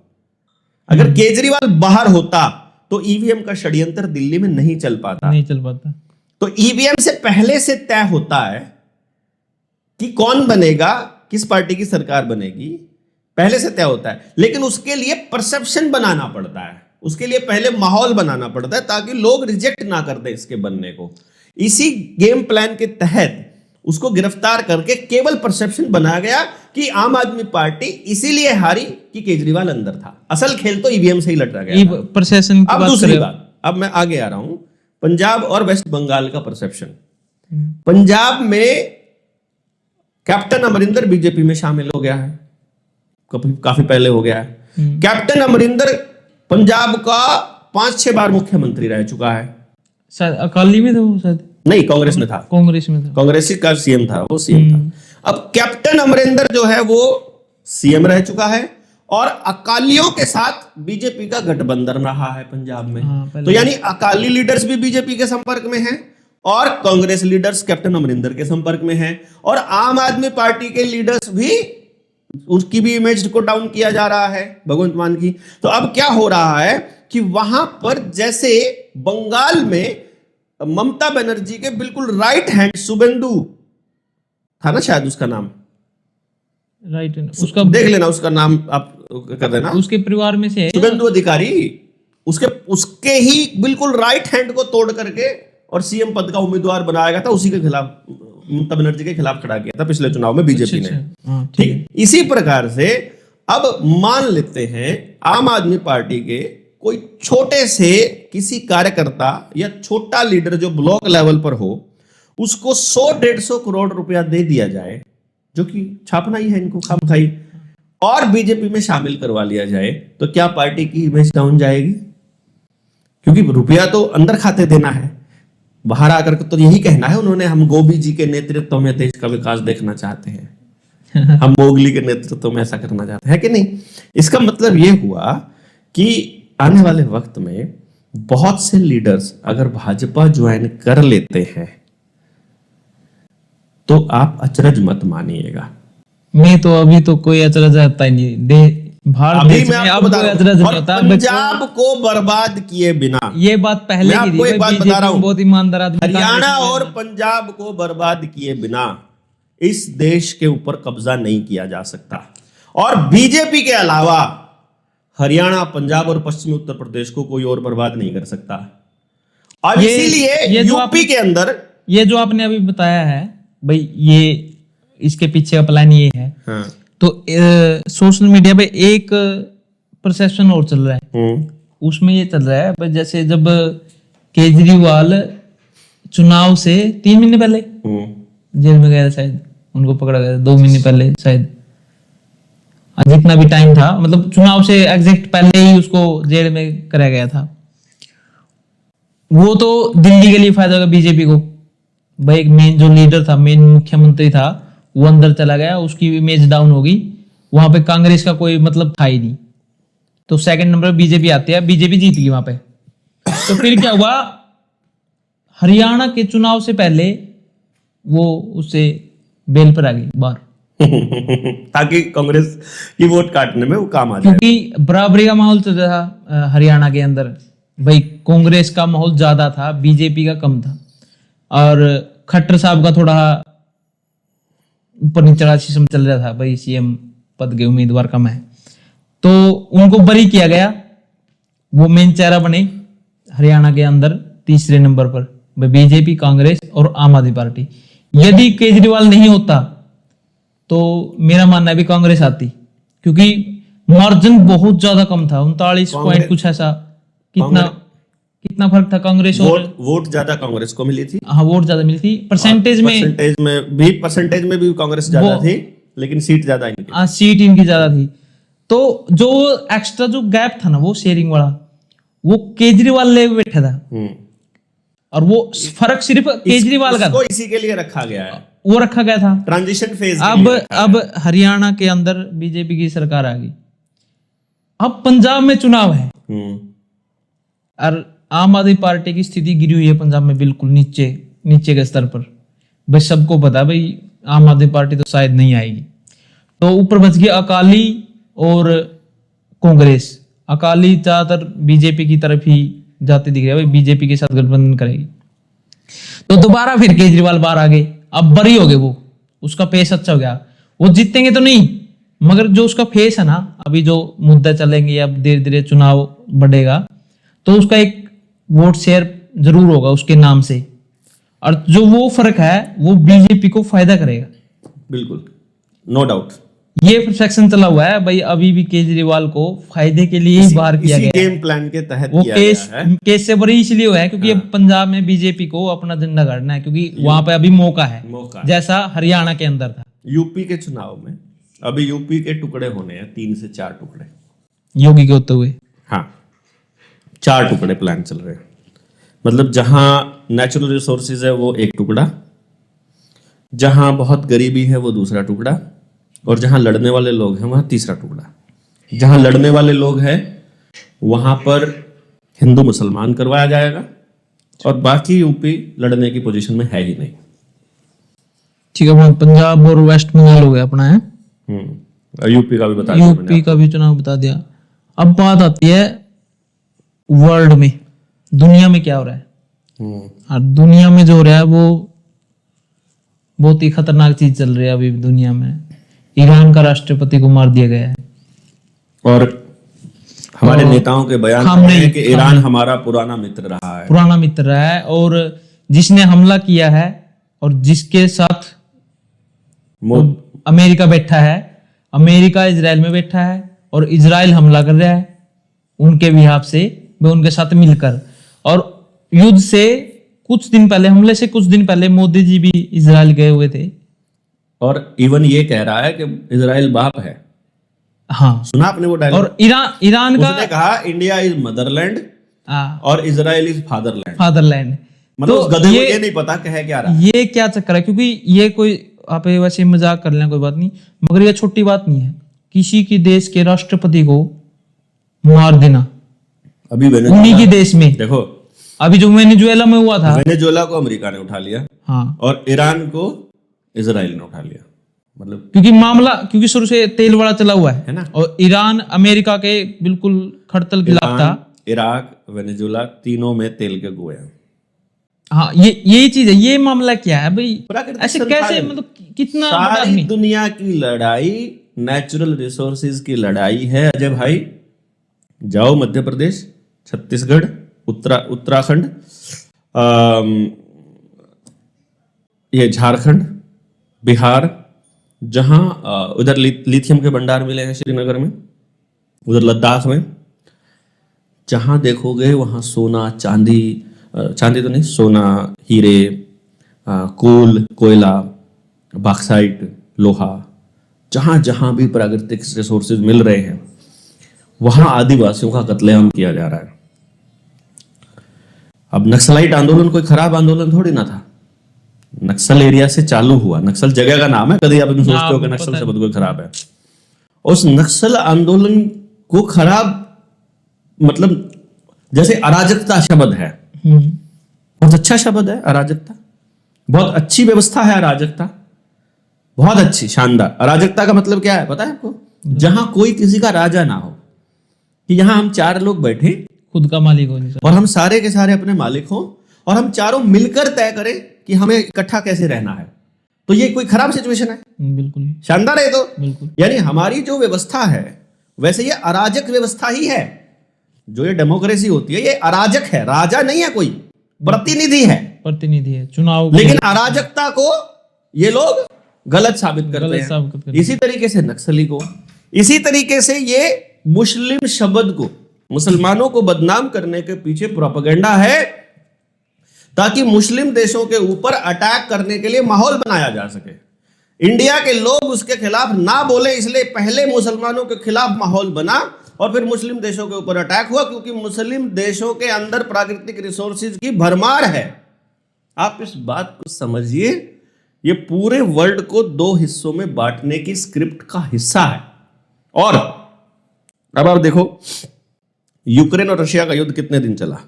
अगर केजरीवाल बाहर होता तो ईवीएम का षड्यंत्र दिल्ली में नहीं चल पाता। तो ईवीएम से पहले से तय होता है कि कौन बनेगा, किस पार्टी की सरकार बनेगी, पहले से तय होता है। लेकिन उसके लिए परसेप्शन बनाना पड़ता है, उसके लिए पहले माहौल बनाना पड़ता है ताकि लोग रिजेक्ट ना कर दे इसके बनने को। इसी गेम प्लान के तहत उसको गिरफ्तार करके केवल परसेप्शन बनाया गया कि आम आदमी पार्टी इसीलिए हारी कि केजरीवाल अंदर था। असल खेल तो ईवीएम से ही लड़ा गया था। परसेप्शन की अब बात दूसरी करें। बात, अब मैं आगे आ रहा हूं, पंजाब और वेस्ट बंगाल का परसेप्शन। पंजाब में कैप्टन अमरिंदर बीजेपी में शामिल हो गया है, काफी पहले हो गया है। कैप्टन अमरिंदर पंजाब का 5-6 बार मुख्यमंत्री रह चुका है। शायद अकाली में था वो, शायद नहीं कांग्रेस में था, कांग्रेस का सीएम था, वो सीएम था। अब कैप्टन अमरिंदर जो है वो सीएम रह चुका है और अकालियों के साथ बीजेपी का गठबंधन रहा है पंजाब में। तो यानी अकाली लीडर्स भी बीजेपी के संपर्क में हैं और कांग्रेस लीडर्स कैप्टन अमरिंदर के संपर्क में हैं और आम आदमी पार्टी के लीडर्स भी, उसकी भी इमेज को डाउन किया जा रहा है भगवंत मान की। तो अब क्या हो रहा है कि वहां पर जैसे बंगाल में ममता बनर्जी के बिल्कुल राइट हैंड शुभेंदु था ना, शायद उसका नाम, राइट, उसका देख लेना, उसका नाम आप कर देना, उसके परिवार में से है शुभेंदु अधिकारी। उसके ही बिल्कुल राइट हैंड को तोड़ करके और सीएम पद का उम्मीदवार बनाया गया था, उसी के खिलाफ, ममता बनर्जी के खिलाफ खड़ा किया था पिछले चुनाव में बीजेपी ने। ठीक, इसी प्रकार से अब मान लेते हैं आम आदमी पार्टी के कोई छोटे से किसी कार्यकर्ता या छोटा लीडर जो ब्लॉक लेवल पर हो, उसको 100-150 करोड़ रुपया दे दिया जाए, जो कि छापना ही है इनको खामखाई, और बीजेपी में शामिल करवा लिया जाए, तो क्या पार्टी की इमेज डाउन जाएगी? क्योंकि रुपया तो अंदर खाते देना है, बाहर आकर के तो यही कहना है उन्होंने, हम गोभी जी के नेतृत्व में देश का विकास देखना चाहते हैं, हम मोगली के नेतृत्व में ऐसा करना चाहते हैं कि नहीं। इसका मतलब यह हुआ कि आने वाले वक्त में बहुत से लीडर्स अगर भाजपा ज्वाइन कर लेते हैं तो आप अचरज मत मानिएगा। मैं तो अभी तो कोई अचरज आता ही नहीं, अभी मैं आपको बता रहा हूं, पंजाब को बर्बाद किए बिना, ये बात पहले की थी, एक बात बता रहा हूं, बहुत ईमानदार आदमी, हरियाणा और पंजाब को बर्बाद किए बिना इस देश के ऊपर कब्जा नहीं किया जा सकता। और बीजेपी के अलावा हरियाणा, पंजाब और पश्चिमी उत्तर प्रदेश को कोई और बर्बाद नहीं कर सकता। और इसीलिए यूपी के अंदर ये जो आपने अभी बताया है भाई, ये इसके पीछे का प्लान ये है। हाँ। तो सोशल मीडिया पे एक परसेप्शन और चल रहा है, उसमें ये चल रहा है भाई, जैसे जब केजरीवाल चुनाव से 3 महीने पहले जेल में गया, शायद उनको पकड़ा गया 2 महीने पहले, शायद जितना भी टाइम था, मतलब चुनाव से एग्जैक्ट पहले ही उसको जेल में कराया गया था। वो तो दिल्ली के लिए फायदा होगा बीजेपी को भाई, एक मेन जो लीडर था, मेन मुख्यमंत्री था, वो अंदर चला गया, उसकी इमेज डाउन होगी, वहां पे कांग्रेस का कोई मतलब था ही नहीं, तो सेकंड नंबर बीजेपी आती है, बीजेपी जीत गई वहां पे। तो फिर क्या हुआ, हरियाणा के चुनाव से पहले वो उससे बेल पर आ गई बाहर ताकि कांग्रेस की वोट काटने में वो काम आ जाए, क्योंकि बराबरी का माहौल चल रहा था हरियाणा के अंदर, भाई कांग्रेस का माहौल ज्यादा था, बीजेपी का कम था, और खट्टर साहब का थोड़ा ऊपर नीचे सिस्टम चल रहा था, भाई सीएम पद के उम्मीदवार कम है, तो उनको बरी किया गया। वो मेन चेहरा बने हरियाणा के अंदर तीसरे नंबर पर बीजेपी, कांग्रेस और आम आदमी पार्टी। यदि केजरीवाल नहीं होता तो मेरा मानना है भी कांग्रेस आती, क्योंकि मार्जिन बहुत ज्यादा कम था, 39 पॉइंट कुछ ऐसा, कितना फर्क था कांग्रेस और वोट ज्यादा कांग्रेस को मिली थी। हाँ, वोट ज्यादा मिली थी, परसेंटेज में भी कांग्रेस ज्यादा थी, लेकिन सीट ज्यादा इनकी। हाँ, सीट इनकी ज्यादा थी। तो जो एक्स्ट्रा जो गैप था ना, वो शेयरिंग वाला, वो केजरीवाल ले बैठा था, और वो फर्क सिर्फ केजरीवाल का था, इसी के लिए रखा गया है, वो रखा गया था ट्रांजिशन फेज। अब हरियाणा के अंदर बीजेपी की सरकार आ गई, अब पंजाब में चुनाव है, और आम आदमी पार्टी की स्थिति गिरी हुई है पंजाब में, बिल्कुल नीचे के स्तर पर। भाई सबको पता, भाई आम आदमी पार्टी तो शायद नहीं आएगी, तो ऊपर बच गया अकाली और कांग्रेस। अकाली ज्यादातर बीजेपी की तरफ ही जाती दिख रही है, भाई बीजेपी के साथ गठबंधन करेगी। तो दोबारा फिर केजरीवाल बाहर आ गए, अब बरी हो गए वो, उसका पेस अच्छा हो गया। वो जीतेंगे तो नहीं, मगर जो उसका फेस है ना, अभी जो मुद्दा चलेंगे, अब धीरे धीरे चुनाव बढ़ेगा, तो उसका एक वोट शेयर जरूर होगा उसके नाम से, और जो वो फर्क है वो बीजेपी को फायदा करेगा, बिल्कुल, नो डाउट। ये परसेप्शन चला हुआ है भाई, अभी भी केजरीवाल को फायदे के लिए ही बाहर किया गया, गेम प्लान के तहत वो किया केस से बड़ी इसलिए हुआ है क्योंकि पंजाब में बीजेपी को अपना झंडा गाड़ना है, क्योंकि वहां पे अभी मौका है, जैसा हरियाणा के अंदर था। यूपी के चुनाव में अभी यूपी के टुकड़े होने हैं, 3 से 4 टुकड़े योगी के होते हुए। हाँ, 4 टुकड़े प्लान चल रहे हैं। मतलब जहां नेचुरल रिसोर्सेज है वो एक टुकड़ा, जहां बहुत गरीबी है वो दूसरा टुकड़ा, और जहां लड़ने वाले लोग हैं वहां तीसरा टुकड़ा। जहां लड़ने वाले लोग हैं वहां पर हिंदू मुसलमान करवाया जाएगा, और बाकी यूपी लड़ने की पोजीशन में है ही नहीं। ठीक है, पंजाब और वेस्ट बंगाल हो गया अपना है। यूपी का भी बता दिया, यूपी का भी चुनाव बता दिया। अब बात आती है वर्ल्ड में, दुनिया में क्या हो रहा है। और दुनिया में जो हो रहा है वो बहुत ही खतरनाक चीज चल रही है अभी दुनिया में। ईरान का राष्ट्रपति को मार दिया गया है, और हमारे नेताओं के बयान है कि ईरान हमारा पुराना मित्र रहा है, और जिसने हमला किया है और जिसके साथ अमेरिका बैठा है, अमेरिका इजराइल में बैठा है, और इजराइल हमला कर रहा है उनके बिहाफ से, वे उनके साथ मिलकर। और युद्ध से कुछ दिन पहले, हमले से कुछ दिन पहले मोदी जी भी इजराइल गए हुए थे, और इवन ये कह रहा है कि इजराइल बाप है। हाँ, सुना आपने वो डायलॉग? और ईरान का उसने कहा इंडिया इज मदरलैंड और इजराइल इज फादरलैंड। मतलब उस गधे को ये नहीं पता कह क्या रहा है, ये क्या चक्कर है, क्योंकि ये कोई, आप वैसे मजाक कर लें कोई बात नहीं, मगर ये छोटी बात नहीं है किसी की देश के राष्ट्रपति को मार देना। अभी उन्हीं के देश में देखो, अभी जो वेनेजुएला में हुआ था, वेनेजुएला को अमेरिका ने उठा लिया, हाँ, और ईरान को इजराइल ने उठा लिया। मतलब क्योंकि शुरू से तेल वाला चला हुआ है ना, और ईरान अमेरिका के बिल्कुल खड़तल खिलाफ था। इराक, वेनेजुएला तीनों में तेल के कुएं हैं। हाँ, यही चीज है। ये मामला क्या है भाई, ऐसे कैसे, मतलब कितना सारी दुनिया की लड़ाई नेचुरल रिसोर्सेज की लड़ाई है अजय भाई। जाओ मध्य प्रदेश, छत्तीसगढ़, उत्तराखंड, ये झारखंड, बिहार, जहां उधर लिथियम के भंडार मिले हैं श्रीनगर में, उधर लद्दाख में, जहां देखोगे वहां सोना, चांदी तो नहीं, सोना, हीरे, कोल, कोयला, बॉक्साइट, लोहा, जहां जहां भी प्राकृतिक रिसोर्सेज मिल रहे हैं वहां आदिवासियों का कत्लेआम किया जा रहा है। अब नक्सलाइट आंदोलन कोई खराब आंदोलन थोड़ी ना था, नक्सल एरिया से चालू हुआ। नक्सल जगह का नाम है, कभी आप सोचते हो कि नक्सल शब्द कोई खराब है। उस नक्सल आंदोलन को खराब, मतलब जैसे अराजकता शब्द है, बहुत अच्छा शब्द है अराजकता, बहुत अच्छी व्यवस्था है अराजकता, बहुत अच्छी, शानदार। अराजकता का मतलब क्या है पता है आपको? जहां कोई किसी का राजा ना हो, कि यहां हम 4 लोग बैठे, खुद का मालिक हो नहीं सकता। और हम सारे के सारे अपने मालिक हों और हम चारों मिलकर तय करें कि हमें इकट्ठा कैसे रहना है। तो ये कोई खराब सिचुएशन है? बिल्कुल नहीं। शानदार है। तो बिल्कुल। यानी हमारी जो व्यवस्था है वैसे ये अराजक व्यवस्था ही है। जो ये डेमोक्रेसी होती है ये अराजक है, राजा नहीं है, कोई प्रतिनिधि है। प्रतिनिधि है, चुनाव। लेकिन अराजकता को ये लोग गलत साबित करते हैं। इसी तरीके से नक्सली को, इसी तरीके से ये मुस्लिम शब्द को, मुसलमानों को बदनाम करने के पीछे प्रोपेगेंडा है ताकि मुस्लिम देशों के ऊपर अटैक करने के लिए माहौल बनाया जा सके। इंडिया के लोग उसके खिलाफ ना बोले, इसलिए पहले मुसलमानों के खिलाफ माहौल बना और फिर मुस्लिम देशों के ऊपर अटैक हुआ, क्योंकि मुस्लिम देशों के अंदर प्राकृतिक रिसोर्सेज की भरमार है। आप इस बात को समझिए, ये पूरे वर्ल्ड को दो हिस्सों में बांटने की स्क्रिप्ट का हिस्सा है। और अब आप देखो, यूक्रेन और रशिया का युद्ध कितने दिन चला?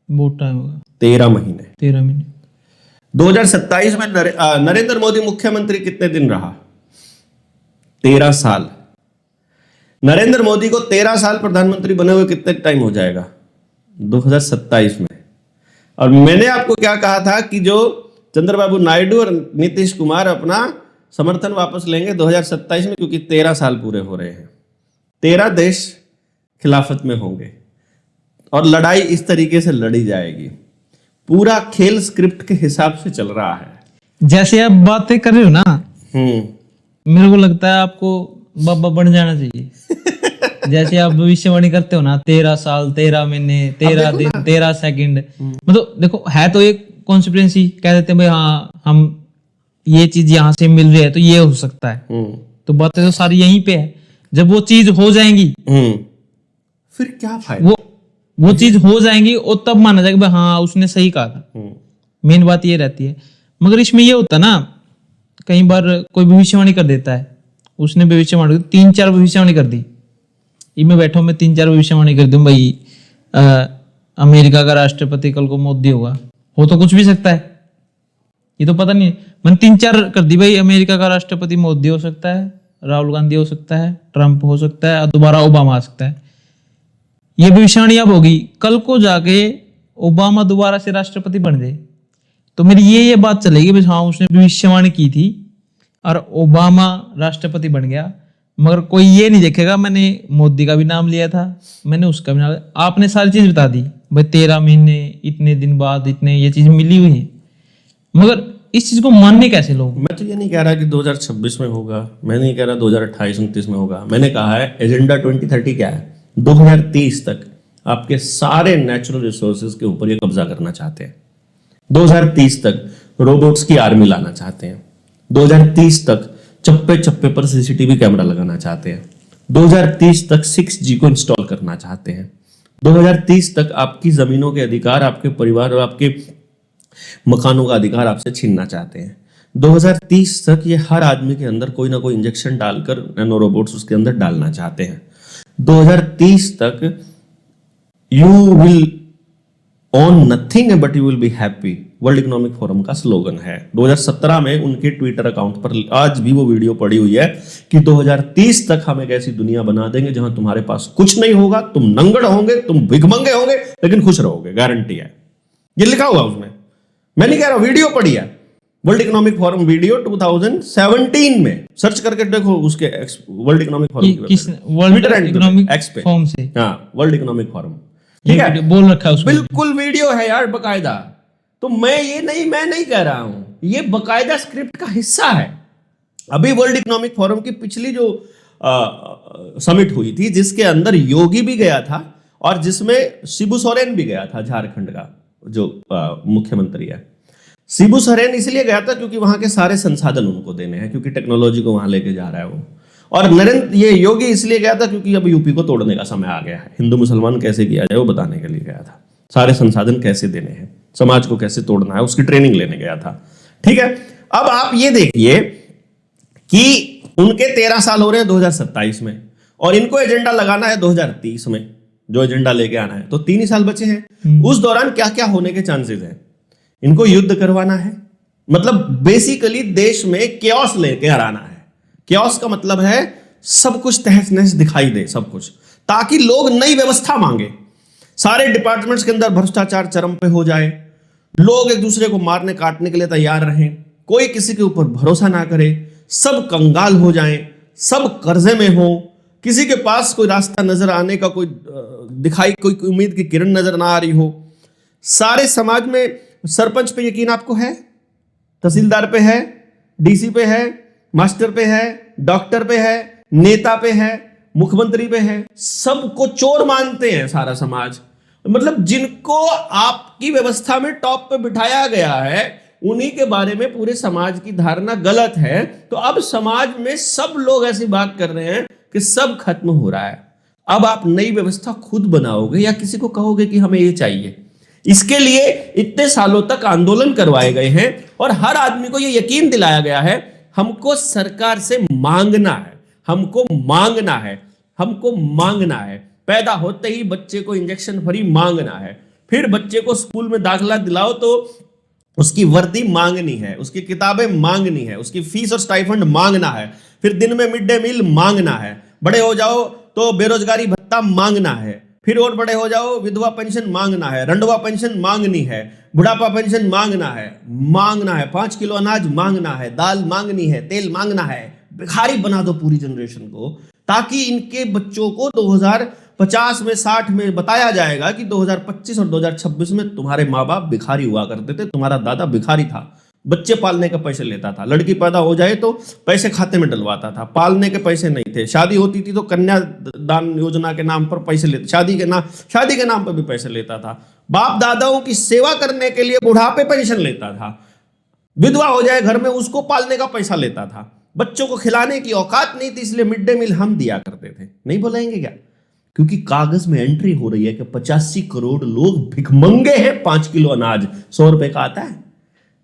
बहुत टाइम होगा, 13 महीने। 13 महीने। 2027 में नरेंद्र मोदी मुख्यमंत्री कितने दिन रहा? 13 साल। नरेंद्र मोदी को 13 साल प्रधानमंत्री बने हुए कितने टाइम हो जाएगा? 2027 में। और मैंने आपको क्या कहा था कि जो चंद्रबाबू नायडू और नीतीश कुमार अपना समर्थन वापस लेंगे 2027 में, क्योंकि 13 साल पूरे हो रहे हैं। 13 देश खिलाफत में होंगे और लड़ाई इस तरीके से लड़ी जाएगी। पूरा खेल स्क्रिप्ट के हिसाब से चल रहा है। जैसे आप बातें कर रहे हो ना, मेरे को लगता है आपको बाबा बन जाना चाहिए। जैसे आप भविष्यवाणी करते हो ना, 13 साल, 13 महीने, 13 दिन, 13 सेकंड, मतलब देखो है तो एक कॉन्स्पिरेंसी, कह देते हैं भाई हाँ हम ये चीज यहाँ से मिल रही है तो ये हो सकता है। तो बातें तो सारी यहीं पे है। जब वो चीज हो जाएंगी फिर क्या फायदा? वो चीज हो जाएंगी और तब माना जाएगा भाई हाँ उसने सही कहा था। मेन बात ये रहती है। मगर इसमें ये होता ना, कई बार कोई भविष्यवाणी कर देता है, उसने भविष्यवाणी 3-4 भविष्यवाणी कर दी, मैं बैठा हूं, मैं 3-4 भविष्यवाणी कर दूं भाई अमेरिका का राष्ट्रपति कल को मोदी होगा, हो तो कुछ भी सकता है, ये तो पता नहीं। मैंने 3-4 कर दी भाई, अमेरिका का राष्ट्रपति मोदी हो सकता है, राहुल गांधी हो सकता है, ट्रंप हो सकता है, दोबारा ओबामा आ सकता है। ये भविष्यवाणी अब होगी, कल को जाके ओबामा दोबारा से राष्ट्रपति बन जाए तो मेरी ये बात चलेगी भाई हाँ उसने भविष्यवाणी की थी और ओबामा राष्ट्रपति बन गया। मगर कोई ये नहीं देखेगा मैंने मोदी का भी नाम लिया था, मैंने उसका भी नाम, आपने सारी चीज बता दी भाई 13 महीने, इतने दिन बाद, इतने, ये चीज मिली हुई है। मगर इस चीज को मानने कैसे लोग? मैं तो ये नहीं कह रहा कि 2026 में होगा, मैं नहीं कह रहा 2028-29 में होगा। मैंने कहा है एजेंडा 2030 क्या है? 2030 तक आपके सारे नेचुरल रिसोर्सेज के ऊपर ये कब्जा करना चाहते हैं। 2030 तक रोबोट्स की आर्मी लाना चाहते हैं। 2030 तक चप्पे चप्पे पर सीसीटीवी कैमरा लगाना चाहते हैं। 2030 तक 6G को इंस्टॉल करना चाहते हैं। 2030 तक आपकी जमीनों के अधिकार, आपके परिवार और आपके मकानों का अधिकार आपसे छीनना चाहते हैं। 2030 तक ये हर आदमी के अंदर कोई ना कोई इंजेक्शन डालकर नैनो रोबोट्स उसके अंदर डालना चाहते हैं। 2030 तक you will own nothing but you will be happy, world economic forum का स्लोगन है। 2017 में उनके ट्विटर अकाउंट पर आज भी वो वीडियो पड़ी हुई है कि 2030 तक हम एक ऐसी दुनिया बना देंगे जहां तुम्हारे पास कुछ नहीं होगा, तुम नंगड़ होंगे, तुम भिखमंगे होंगे, लेकिन खुश रहोगे, गारंटी है। ये लिखा हुआ उसमें, मैं नहीं कह रहा, वीडियो पड़ी है। वर्ल्ड इकोनॉमिक फोरम वीडियो 2017 में सर्च करके देखो, उसके world economic forum world economic forum से, हाँ वर्ल्ड इकोनॉमिक फोरम, ठीक है, बोल रखा है उसमें, बिल्कुल वीडियो है यार बकायदा। तो मैं नहीं कह रहा हूं, ये बकायदा स्क्रिप्ट का हिस्सा है। अभी वर्ल्ड इकोनॉमिक फोरम की पिछली जो समिट हुई थी, जिसके अंदर योगी भी गया था और जिसमें शिबू सोरेन भी गया था, झारखंड का जो मुख्यमंत्री है। शिबू सोरेन इसलिए गया था क्योंकि वहां के सारे संसाधन उनको देने हैं, क्योंकि टेक्नोलॉजी को वहां लेके जा रहा है वो। और ये योगी इसलिए गया था क्योंकि अब यूपी को तोड़ने का समय आ गया है, हिंदू मुसलमान कैसे किया जाए वो बताने के लिए गया था, सारे संसाधन कैसे देने हैं, समाज को कैसे तोड़ना है, उसकी ट्रेनिंग लेने गया था। ठीक है, अब आप ये देखिए कि उनके 13 साल हो रहे हैं 2027 में, और इनको एजेंडा लगाना है 2030 में, जो एजेंडा लेके आना है, तो 3 ही साल बचे हैं। उस दौरान क्या क्या होने के चांसेस हैं? इनको युद्ध करवाना है, मतलब बेसिकली देश में केओस लेके आना है। केओस का मतलब है सब कुछ तहस नहस दिखाई दे, सब कुछ, ताकि लोग नई व्यवस्था मांगे, सारे डिपार्टमेंट्स के अंदर भ्रष्टाचार चरम पे हो जाए, लोग एक दूसरे को मारने काटने के लिए तैयार रहें, कोई किसी के ऊपर भरोसा ना करे, सब कंगाल हो जाएं, सब कर्जे में हो, किसी के पास कोई रास्ता नजर आने का कोई उम्मीद की किरण नजर ना आ रही हो। सारे समाज में सरपंच पे यकीन आपको है, तहसीलदार पे है, डीसी पे है, मास्टर पे है, डॉक्टर पे है, नेता पे है, मुख्यमंत्री पे है, सबको चोर मानते हैं सारा समाज। मतलब जिनको आपकी व्यवस्था में टॉप पे बिठाया गया है उन्हीं के बारे में पूरे समाज की धारणा गलत है। तो अब समाज में सब लोग ऐसी बात कर रहे हैं कि सब खत्म हो रहा है। अब आप नई व्यवस्था खुद बनाओगे या किसी को कहोगे कि हमें ये चाहिए? इसके लिए इतने सालों तक आंदोलन करवाए गए हैं और हर आदमी को ये यकीन दिलाया गया है हमको सरकार से मांगना है, हमको मांगना है, हमको मांगना है। पैदा होते ही बच्चे को इंजेक्शन फ्री मांगना है, फिर बच्चे को स्कूल में दाखिला दिलाओ तो उसकी वर्दी मांगनी है, उसकी किताबें मांगनी है, उसकी फीस और स्टाइफंड मांगना है, फिर दिन में मिड डे मील मांगना है, बड़े हो जाओ तो बेरोजगारी भत्ता मांगना है, फिर और बड़े हो जाओ विधवा पेंशन मांगना है, रंडवा पेंशन मांगनी है, बुढ़ापा पेंशन मांगना है, 5 किलो अनाज मांगना है, दाल मांगनी है, तेल मांगना है। भिखारी बना दो पूरी जनरेशन को, ताकि इनके बच्चों को 2050 में 60 में बताया जाएगा कि 2025 और 2026 में तुम्हारे माँ बाप भिखारी हुआ करते थे, तुम्हारा दादा भिखारी था, बच्चे पालने के पैसे लेता था, लड़की पैदा हो जाए तो पैसे खाते में डलवाता था, पालने के पैसे नहीं थे, शादी होती थी तो कन्यादान योजना के नाम पर पैसे लेते, शादी के नाम पर भी पैसे लेता था, बाप दादाओं की सेवा करने के लिए बुढ़ापे पेंशन लेता था, विधवा हो जाए घर में उसको पालने का पैसा लेता था, बच्चों को खिलाने की औकात नहीं थी, इसलिए मिड डे मील हम दिया करते थे। नहीं बुलाएंगे क्या? क्योंकि कागज में एंट्री हो रही है कि 85 करोड़ लोग भिखमंगे हैं। 5 किलो अनाज 100 रुपए का आता है,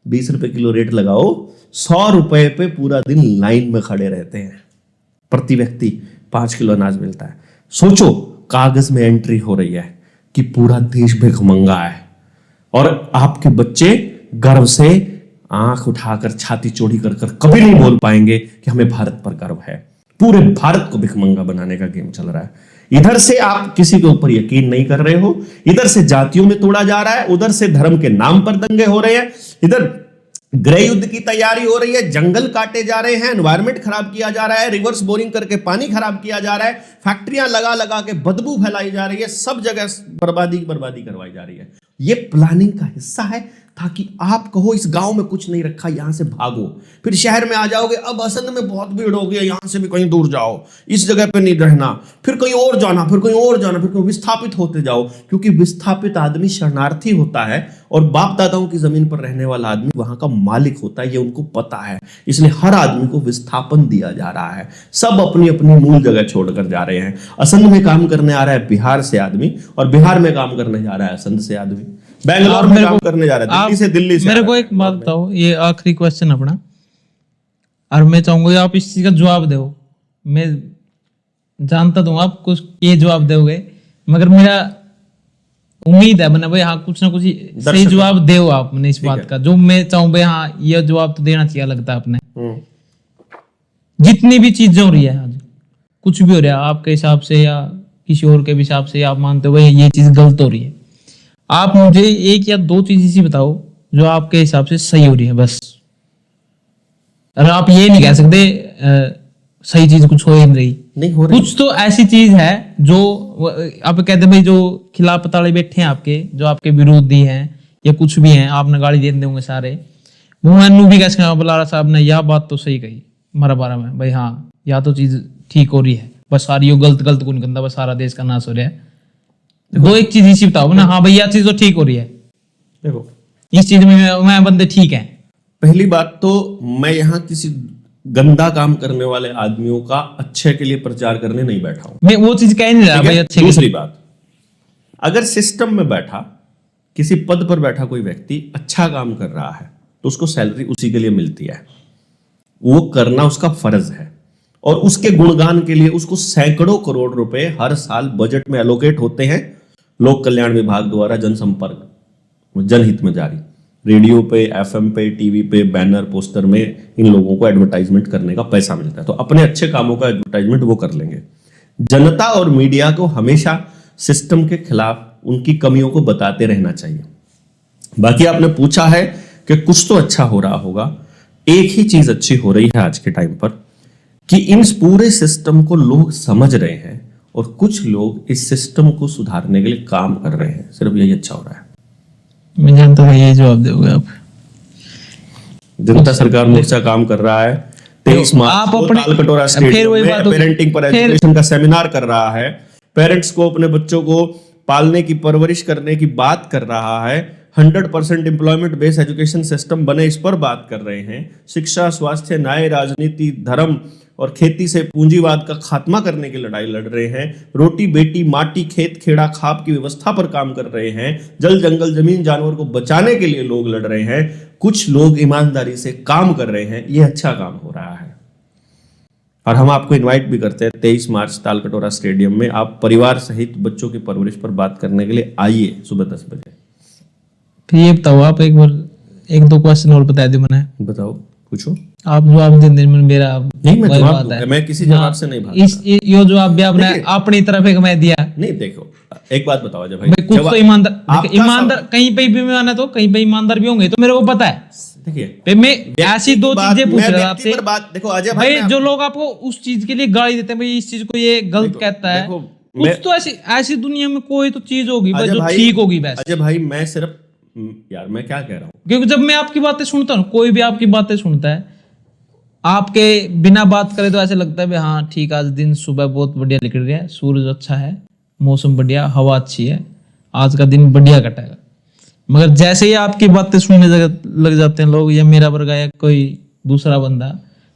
20 रुपए किलो रेट लगाओ, 100 रुपए पे पूरा दिन लाइन में खड़े रहते हैं, प्रति व्यक्ति 5 किलो अनाज मिलता है। सोचो, कागज में एंट्री हो रही है कि पूरा देश भिखमंगा है और आपके बच्चे गर्व से आंख उठाकर छाती चौड़ी कर कभी नहीं बोल पाएंगे कि हमें भारत पर गर्व है। पूरे भारत को भिखमंगा बनाने का गेम चल रहा है। इधर से आप किसी के ऊपर यकीन नहीं कर रहे हो, इधर से जातियों में तोड़ा जा रहा है, उधर से धर्म के नाम पर दंगे हो रहे हैं, इधर गृह युद्ध की तैयारी हो रही है, जंगल काटे जा रहे हैं, एनवायरमेंट खराब किया जा रहा है, रिवर्स बोरिंग करके पानी खराब किया जा रहा है, फैक्ट्रियां लगा लगा के बदबू फैलाई जा रही है, सब जगह बर्बादी करवाई जा रही है। ये प्लानिंग का हिस्सा है ताकि आप कहो इस गांव में कुछ नहीं रखा, यहां से भागो, फिर शहर में आ जाओगे, अब असंध में बहुत भीड़ हो गई है, यहां से भी कहीं दूर जाओ, इस जगह पे नहीं रहना, फिर कहीं और जाना, फिर कहीं विस्थापित होते जाओ। क्योंकि विस्थापित आदमी शरणार्थी होता है और बाप दादाओं की जमीन पर रहने वाला आदमी वहां का मालिक होता है, ये उनको पता है। इसलिए हर आदमी को विस्थापन दिया जा रहा है, सब अपनी अपनी मूल जगह छोड़कर जा रहे हैं। असंध में काम करने आ रहा है बिहार से आदमी, और बिहार में काम करने जा रहा है असंध से आदमी, बैंगलोर में काम करने जा रहा है दिल्ली से। मेरे को एक बात बताओ, ये आखिरी क्वेश्चन अपना, और मैं चाहूंगा आप इस चीज का जवाब दो। मैं जानता हूँ आप कुछ ये जवाब दोगे, मगर मेरा उम्मीद है बना भाई हाँ कुछ ना कुछ सही जवाब दो आपने इस बात का, जो मैं चाहूँ भाई हाँ ये जवाब तो देना चाहिए लगता है आपने। जितनी भी चीजें हो रही है आज, कुछ भी हो रहा है आपके हिसाब से या किसी और के हिसाब से, आप मानते हो भाई ये चीज गलत हो रही है, आप मुझे एक या दो चीज ऐसी बताओ जो आपके हिसाब से सही हो रही है बस। और आप ये नहीं कह सकते सही चीज कुछ हो ही नहीं हो रही। कुछ तो ऐसी चीज है जो आप कहते भाई जो खिलाफ पताड़े बैठे हैं आपके, जो आपके विरोधी हैं या कुछ भी हैं, आपने गाली दे देंगे सारे, वो मैनू भी कैसे बुलारा साहब ने यह बात तो सही कही हमारा बारे में भाई हाँ या तो चीज ठीक हो रही है, बस सारी गलत को नहीं करता, बस सारा देश का नाश हो रहा है। दो एक चीज इसी बताओ ना, हाँ भैया चीज तो ठीक हो रही है, देखो इस चीज में मैं बंदे ठीक है। पहली बात तो मैं यहाँ किसी गंदा काम करने वाले आदमियों का अच्छे के लिए प्रचार करने नहीं बैठा हूं, मैं वो चीज कह नहीं रहा भाई अच्छे। दूसरी बात, अगर सिस्टम में बैठा किसी पद पर बैठा कोई व्यक्ति अच्छा काम कर रहा है तो उसको सैलरी उसी के लिए मिलती है, वो करना उसका फर्ज है, और उसके गुणगान के लिए उसको सैकड़ों करोड़ रुपए हर साल बजट में एलोकेट होते हैं लोक कल्याण विभाग द्वारा, जनसंपर्क जनहित में जारी, रेडियो पे, एफएम पे, टीवी पे, बैनर पोस्टर में इन लोगों को एडवर्टाइजमेंट करने का पैसा मिलता है, तो अपने अच्छे कामों का एडवर्टाइजमेंट वो कर लेंगे। जनता और मीडिया को हमेशा सिस्टम के खिलाफ उनकी कमियों को बताते रहना चाहिए। बाकी आपने पूछा है कि कुछ तो अच्छा हो रहा होगा। एक ही चीज अच्छी हो रही है आज के टाइम पर कि इन पूरे सिस्टम को लोग समझ रहे हैं और कुछ लोग इस सिस्टम को सुधारने के लिए काम कर रहे हैं। सिर्फ यही अच्छा हो रहा है। मैं जानता था यही जवाब दोगे आप। जनता सरकार मोर्चा काम कर रहा है। 23 मार्च आप को अपने- तालकटोरा फिर स्टेडियम वही में बात होगी। पेरेंटिंग पर फिर- एजुकेशन का सेमिनार कर रहा है। पेरेंट्स को अपने बच्चों को पालने की, परवरिश करने की बात कर रहा है। 100% एम्प्लॉयमेंट बेस्ड एजुकेशन सिस्टम बने, इस पर बात कर रहे हैं। शिक्षा, स्वास्थ्य, न्याय, राजनीति, धर्म और खेती से पूंजीवाद का खात्मा करने की लड़ाई लड़ रहे हैं। रोटी बेटी माटी खेत खेड़ा खाप की व्यवस्था पर काम कर रहे हैं। जल जंगल जमीन जानवर को बचाने के लिए लोग लड़ रहे हैं। कुछ लोग ईमानदारी से काम कर रहे हैं। ये अच्छा काम हो रहा है और हम आपको इनवाइट भी करते हैं 23 मार्च तालकटोरा स्टेडियम में आप परिवार सहित बच्चों की परवरिश पर बात करने के लिए आइए सुबह 10 बजे। फिर ये बताओ आप एक बार, एक दो क्वेश्चन और बता दो मैंने। बताओ, पूछो। आप जवाब दे दें, मेरा नहीं, मैं वही जवाब बात दूंगा, है। मैं किसी जवाब हाँ, से नहीं भागता। यो जवाब भी आपने देखिए- अपनी तरफ एक मैं दिया। नहीं, देखो एक बात बताओ जब भाई कुछ तो ईमानदार, आपका ईमानदार कहीं पे भी मैं तो कहीं पे ईमानदार भी होंगे, तो मेरे को पता है। देखिए पे मैं ऐसी दो चीजें पूछ रहा था आपसे। बात देखो अजय भाई जो लोग आपको उस चीज के लिए गाली देते हैं, भाई इस चीज को ये गलत कहता है, देखो, कुछ तो ऐसी दुनिया में कोई तो चीज होगी भाई अजय जो भाई- ठीक होगी बस। अजय भाई मैं सिर्फ यार मैं क्या कह रहा हूँ, क्योंकि जब मैं आपकी बातें सुनता हूँ, कोई भी आपकी बातें सुनता है, आपके बिना बात करे तो ऐसे लगता है भाई हाँ ठीक, आज दिन सुबह बहुत बढ़िया निकल रही है, सूरज अच्छा है, मौसम बढ़िया, हवा अच्छी है, आज का दिन बढ़िया कटेगा। मगर जैसे ही आपकी बातें सुनने लग जाते हैं लोग, या मेरा वर्गा या कोई दूसरा बंदा,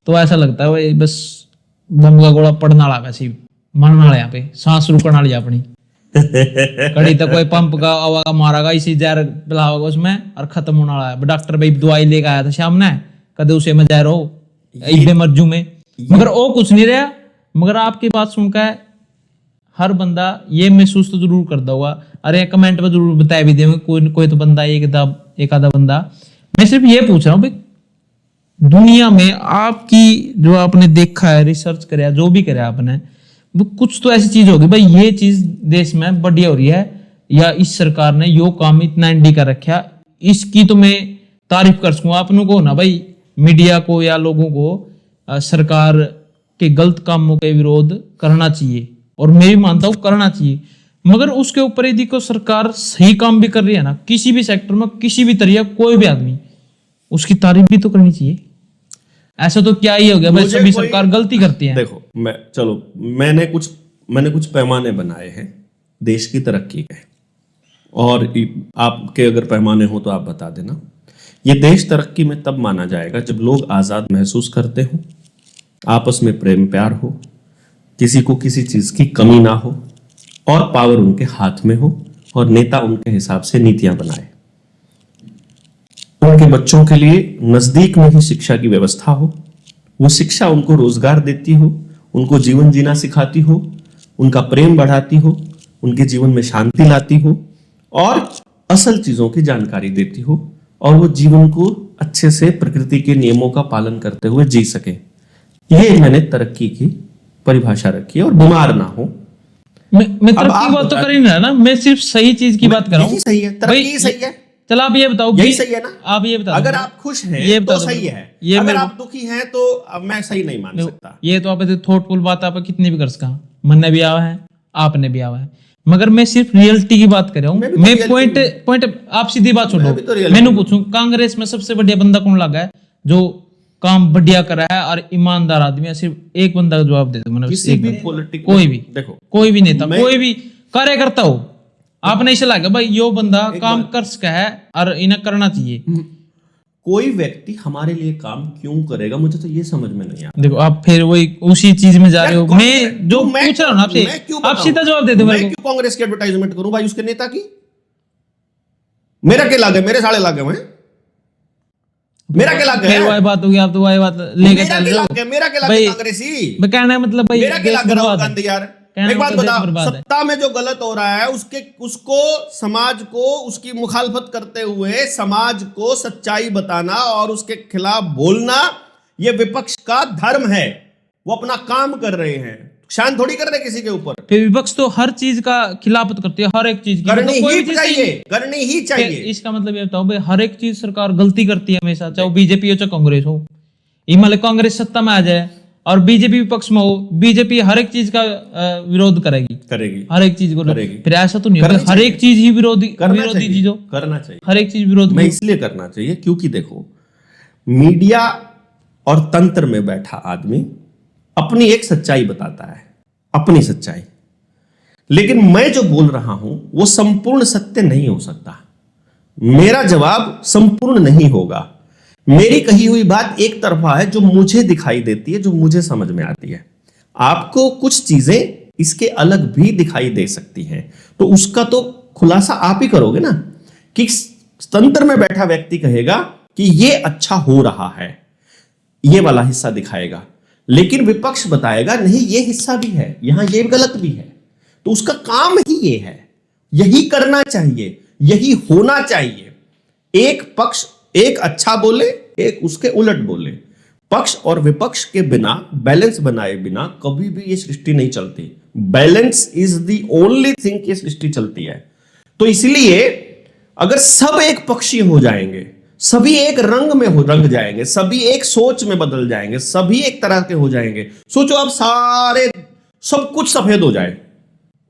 तो ऐसा लगता है भाई बस बम का गोला पड़ने वाला, वैसे ही मरने वाला, यहाँ पे सांस रुकने वाली अपनी कड़ी तक कोई पंप का आवागा मारागा, इसी जहर पिलाओगा उसमें और खत्म होने वाला है। डॉक्टर भाई दवाई लेकर आया था शाम ने, कदे उसे में जहर हो इबे मर्जू में, मगर वो कुछ नहीं रहा। मगर आपकी बात सुनकर हर बंदा ये महसूस तो जरूर करता होगा, अरे कमेंट में जरूर बताया भी देंगे कोई तो बंदा, एक आधा बंदा। मैं सिर्फ ये पूछ रहा हूँ भाई, दुनिया में आपकी जो आपने देखा है, रिसर्च कराया, जो भी कराया आपने, वो कुछ तो ऐसी चीज होगी भाई, ये चीज देश में बढ़िया हो रही है, या इस सरकार ने यो काम इतना एंडी कर रखा, इसकी तो मैं तारीफ कर सकूं। आपनों को ना भाई मीडिया को या लोगों को सरकार के गलत कामों के विरोध करना चाहिए, और मैं भी मानता हूँ करना चाहिए, मगर उसके ऊपर यदि को सरकार सही काम भी कर रही है ना, किसी भी सेक्टर में, किसी भी तरीका, कोई भी आदमी, उसकी तारीफ भी तो करनी चाहिए। ऐसा तो क्या ही हो गया भाई, सभी सरकार गलती करती है। देखो मैंने कुछ पैमाने बनाए हैं देश की तरक्की के, और आपके अगर पैमाने हो तो आप बता देना। ये देश तरक्की में तब माना जाएगा जब लोग आजाद महसूस करते हो, आपस में प्रेम प्यार हो, किसी को किसी चीज की कमी ना हो, और पावर उनके हाथ में हो, और नेता उनके हिसाब से नीतियां बनाए। उनके बच्चों के लिए नजदीक में ही शिक्षा की व्यवस्था हो, वो शिक्षा उनको रोजगार देती हो, उनको जीवन जीना सिखाती हो, उनका प्रेम बढ़ाती हो, उनके जीवन में शांति लाती हो, और असल चीजों की जानकारी देती हो, और वो जीवन को अच्छे से प्रकृति के नियमों का पालन करते हुए जी सके। ये मैंने तरक्की की परिभाषा रखी है, और बीमार ना हो। मैं तरक्की की बात तो कर ही नहीं रहा ना, मैं सिर्फ सही चीज की बात कर रहा हूँ। सही है, तरक्की सही है। चलो आप ये बताओ, यही सही है ना? आप ये बताओ, अगर आप खुश हैं ये तो सही है, ये अगर आप दुखी हैं तो अब मैं सही नहीं मान सकता। ये तो आप थॉटफुल बात आप कितनी भी कर सका, मन ने भी आवा है, आपने भी आवा है, मगर मैं सिर्फ रियलिटी की बात कर रहा हूँ। मैं पॉइंट आप सीधी बात छोड़ो, मैंने पूछूं कांग्रेस में सबसे बढ़िया बंदा कौन लगा है जो काम बढ़िया करा है और ईमानदार आदमी है? सिर्फ एक बंदा का जवाब दे दो। मैंने किसी भी पॉलिटिक्स, कोई भी, देखो कोई भी नेता, कोई भी कार्यकर्ता हो, आपने इसे लगा भाई यो बंदा काम कर सका है और इन्हें करना चाहिए। कोई व्यक्ति हमारे लिए काम क्यों करेगा, मुझे तो ये समझ में नहीं आता। देखो आप फिर वही उसी चीज में जा रहे हो। मैं जो पूछ रहा हूँ आपसे, आप सीधा जवाब दे दो। मैं क्यों कांग्रेस की एडवर्टाइजमेंट करूं भाई उसके नेता की? मेरा क्या लागे, मेरे साले लागे हुए, मेरा क्या लागे है? वही बात होगी, आप तो वही बात लेके चल रहे हो। मेरा क्या लागे कांग्रेसी? मैं कहना है मतलब भाई मेरा क्या लागे राहुल गांधी यार? एक बात बता, बर्बाद है। सत्ता में जो गलत हो रहा है उसको समाज को उसकी मुखालफत करते हुए समाज को सच्चाई बताना और उसके खिलाफ बोलना, यह विपक्ष का धर्म है। वो अपना काम कर रहे हैं। शान थोड़ी कर रहे किसी के ऊपर। फिर विपक्ष तो हर चीज का खिलाफत करती है, हर एक चीज की, करनी मतलब कोई ही भी चीज चाहिए, नहीं। करनी ही चाहिए। इसका मतलब ये बताओ भाई, हर एक चीज सरकार गलती करती है हमेशा, चाहे वो बीजेपी हो चाहे कांग्रेस हो। हिमालय कांग्रेस सत्ता में आ जाए और बीजेपी विपक्ष में हो, बीजेपी हर एक चीज का विरोध करेगी, हर एक चीज को करेगी। फिर ऐसा तो नहीं है हर एक चीज ही विरोधी चीज हो, करना चाहिए, हर एक चीज विरोध मैं इसलिए करना चाहिए क्योंकि देखो, मीडिया और तंत्र में बैठा आदमी अपनी एक सच्चाई बताता है, अपनी सच्चाई, लेकिन मैं जो बोल रहा हूं वो संपूर्ण सत्य नहीं हो सकता। मेरा जवाब संपूर्ण नहीं होगा। मेरी कही हुई बात एक तरफा है, जो मुझे दिखाई देती है, जो मुझे समझ में आती है। आपको कुछ चीजें इसके अलग भी दिखाई दे सकती हैं, तो उसका तो खुलासा आप ही करोगे ना, कि तंत्र में बैठा व्यक्ति कहेगा कि ये अच्छा हो रहा है, ये वाला हिस्सा दिखाएगा, लेकिन विपक्ष बताएगा नहीं ये हिस्सा भी है, यहां ये गलत भी है। तो उसका काम ही ये है, यही करना चाहिए, यही होना चाहिए। एक पक्ष एक अच्छा बोले, एक उसके उलट बोले। पक्ष और विपक्ष के बिना, बैलेंस बनाए बिना कभी भी ये सृष्टि नहीं चलती। Balance is the only thing ये सृष्टि चलती है। तो इसलिए अगर सब एक पक्षीय हो जाएंगे, सभी एक रंग में रंग जाएंगे, सभी एक सोच में बदल जाएंगे, सभी एक तरह के हो जाएंगे, सोचो आप सारे सब कुछ सफेद हो जाए,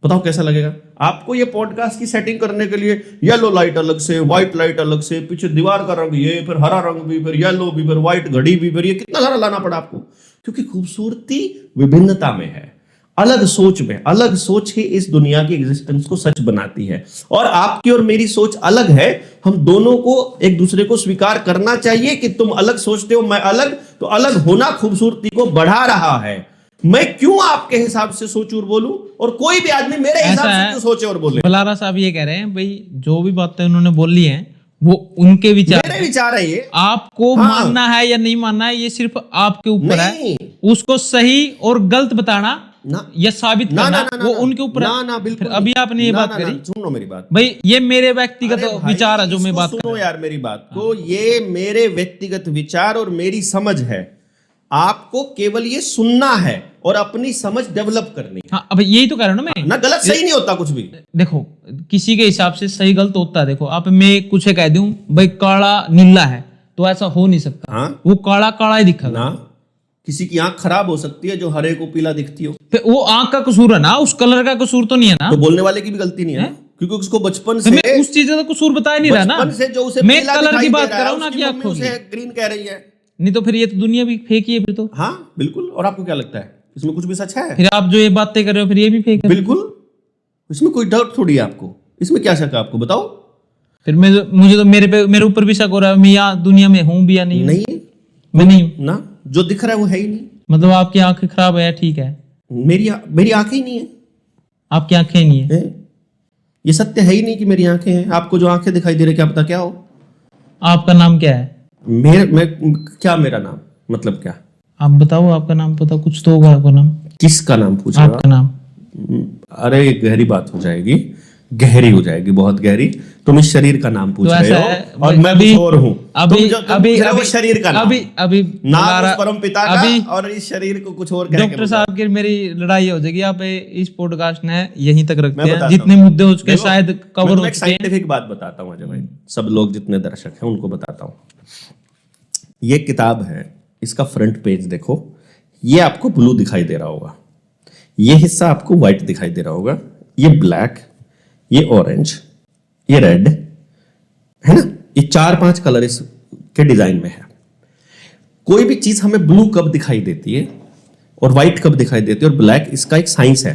बताओ कैसा लगेगा? आपको ये पॉडकास्ट की सेटिंग करने के लिए येलो लाइट अलग से, व्हाइट लाइट अलग से, पीछे दीवार का रंग ये, फिर हरा रंग भी, फिर येलो भी, फिर व्हाइट घड़ी भी, फिर ये कितना सारा लाना पड़ा आपको, क्योंकि खूबसूरती विभिन्नता में है, अलग सोच में। अलग सोच ही इस दुनिया की एग्जिस्टेंस को सच बनाती है। और आपकी और मेरी सोच अलग है, हम दोनों को एक दूसरे को स्वीकार करना चाहिए कि तुम अलग सोचते हो, मैं अलग, तो अलग होना खूबसूरती को बढ़ा रहा है। मैं क्यों आपके हिसाब से सोचूं और बोलूं, और कोई भी आदमी मेरे हिसाब से क्यों सोचे और बोले? बलारा साहब ये कह रहे हैं भाई, जो भी बातें उन्होंने बोली हैं वो उनके विचार, मेरे विचार है ये। आपको मानना है या नहीं मानना है ये सिर्फ आपके ऊपर है। उसको सही और गलत बताना या साबित करना वो उनके ऊपर है। बिल्कुल। अभी आपने ये बात करी, सुनो मेरी बात भाई, ये मेरे व्यक्तिगत विचार है जो मैं बात कर सुनो यार मेरी बात को, ये मेरे व्यक्तिगत विचार और मेरी समझ है। आपको केवल ये सुनना है और अपनी समझ डेवलप करनी है। हाँ, अब यही तो कह रहा हूं ना मैं, ना गलत सही नहीं होता कुछ भी। देखो किसी के हिसाब से सही गलत होता है। देखो आप, मैं कुछ कह दूं भाई काला नीला है, तो ऐसा हो नहीं सकता। हाँ? वो काला काला ही दिखेगा ना। किसी की आंख खराब हो सकती है जो हरे को पीला दिखती हो, फिर वो आंख का कसूर है ना, उस कलर का कसूर तो नहीं है ना। तो बोलने वाले की भी गलती नहीं है, क्योंकि उसको बचपन से मैं उस चीज का कसूर बताया नहीं रहा ना, बचपन से जो उसे मैं पीला कलर दिखाई की दे बात रहा कर है, रहा हूँ ना उसकी कि मम्मी उसे ग्रीन कह रही है। नहीं तो फिर ये तो दुनिया भी फेक ही है फिर तो। हाँ बिल्कुल। और आपको क्या लगता है इसमें कुछ भी सच है? फिर आप जो ये बातें कर रहे हो फिर ये भी फेक है। बिल्कुल, इसमें कोई डाउट थोड़ी है आपको। इसमें क्या शक है आपको, बताओ? फिर मुझे तो मेरे ऊपर भी शक हो रहा है, मैं यहाँ दुनिया में हूँ भी या नहीं? नहीं, मैं नहीं हूँ ना। जो दिख रहा है वो है ही नहीं। मतलब आपकी आंखें खराब है, ठीक है, मेरी आंखें ही नहीं है। आपकी आंखें नहीं है, ये सत्य है ही नहीं कि मेरी आंखें हैं। आपको जो आंखें दिखाई दे रही, क्या पता क्या हो? आपका नाम क्या है? क्या मेरा नाम मतलब क्या? आप बताओ, आपका नाम बताओ, कुछ तो होगा आपका नाम। किसका नाम पूछ रहे हो? आपका नाम। अरे गहरी बात हो जाएगी, गहरी हो जाएगी, बहुत गहरी। तुम इस शरीर का नाम पूछ रहे हो और मैं कुछ और हूँ। अभी शरीर का नाम, अभी नाम उस परम पिता का, और इस शरीर को कुछ और। डॉक्टर साहब की मेरी लड़ाई हो जाएगी। आप इस पॉडकास्ट ने यहीं तक रखते हैं, जितने मुद्दे हो चुके शायद कवर हो चुके हैं। साइंटिफिक बात बताता हूँ अजय भाई, सब लोग जितने दर्शक हैं उनको बताता हूँ। ये किताब है, इसका फ्रंट पेज देखो, ये आपको ब्लू दिखाई दे रहा होगा, ये हिस्सा आपको व्हाइट दिखाई दे रहा होगा, ये ब्लैक, ये ऑरेंज, ये रेड है ना। ये 4-5 कलर इसके डिजाइन में है। कोई भी चीज हमें ब्लू कब दिखाई देती है और व्हाइट कब दिखाई देती है और ब्लैक, इसका एक साइंस है।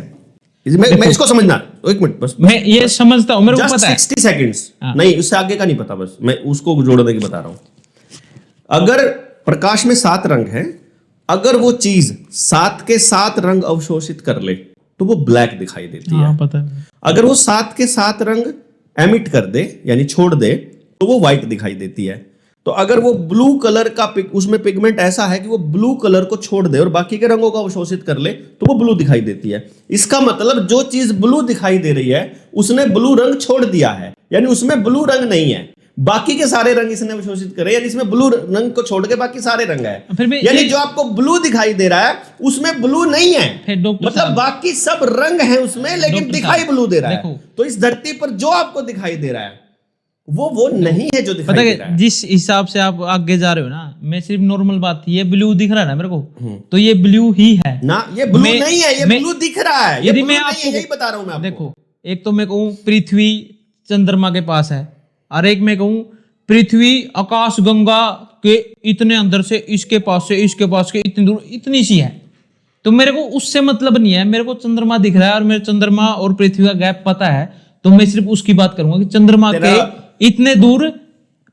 मैं इसको समझना, एक मिनट बस, मैं ये समझता हूं, मेरे को पता है। 60 सेकंड्स नहीं, उससे आगे का नहीं पता, बस मैं उसको जोड़ने की बता रहा हूं। अगर प्रकाश में 7 रंग है, अगर वो चीज 7 के 7 रंग अवशोषित कर ले तो वो ब्लैक दिखाई देती है। पता है। अगर वो 7 के 7 रंग एमिट कर दे, यानी छोड़ दे, तो वो व्हाइट दिखाई देती है। तो अगर वो ब्लू कलर का उसमें पिगमेंट ऐसा है कि वो ब्लू कलर को छोड़ दे और बाकी के रंगों को अवशोषित कर ले, तो वो ब्लू दिखाई देती है। इसका मतलब जो चीज ब्लू दिखाई दे रही है उसने ब्लू रंग छोड़ दिया है, यानी उसमें ब्लू रंग नहीं है। बाकी के सारे रंग इसने अवशोषित करे, यानी इसमें ब्लू रंग को छोड़ के बाकी सारे रंग है। फिर भी यानी जो आपको ब्लू दिखाई दे रहा है उसमें ब्लू नहीं है, फिर डॉक्टर मतलब साहब, बाकी सब रंग है उसमें, लेकिन डॉक्टर दिखाई साहब, ब्लू दे रहा है। देखो। तो इस धरती पर जो आपको दिखाई दे रहा है वो नहीं है जो दिखाई पता दे रहा है है। जिस हिसाब से आप आगे जा रहे हो ना, मैं सिर्फ नॉर्मल बात, ये ब्लू दिख रहा है ना मेरे को, तो ये ब्लू ही है ना, ये ब्लू मैं- नहीं है, ये मैं- ब्लू दिख रहा है, ये यदि ब्लू मैं नहीं है, आपको यही बता रहा हूं मैं आपको। देखो, एक तो मैं कहूँ पृथ्वी चंद्रमा के पास है, और एक मैं कहूँ पृथ्वी आकाश गंगा के इतने अंदर से इसके पास के इतनी दूर इतनी सी है, तो मेरे को उससे मतलब नहीं है। मेरे को चंद्रमा दिख रहा है और मेरे चंद्रमा और पृथ्वी का गैप पता है, तो मैं सिर्फ उसकी बात करूंगा कि चंद्रमा के इतने दूर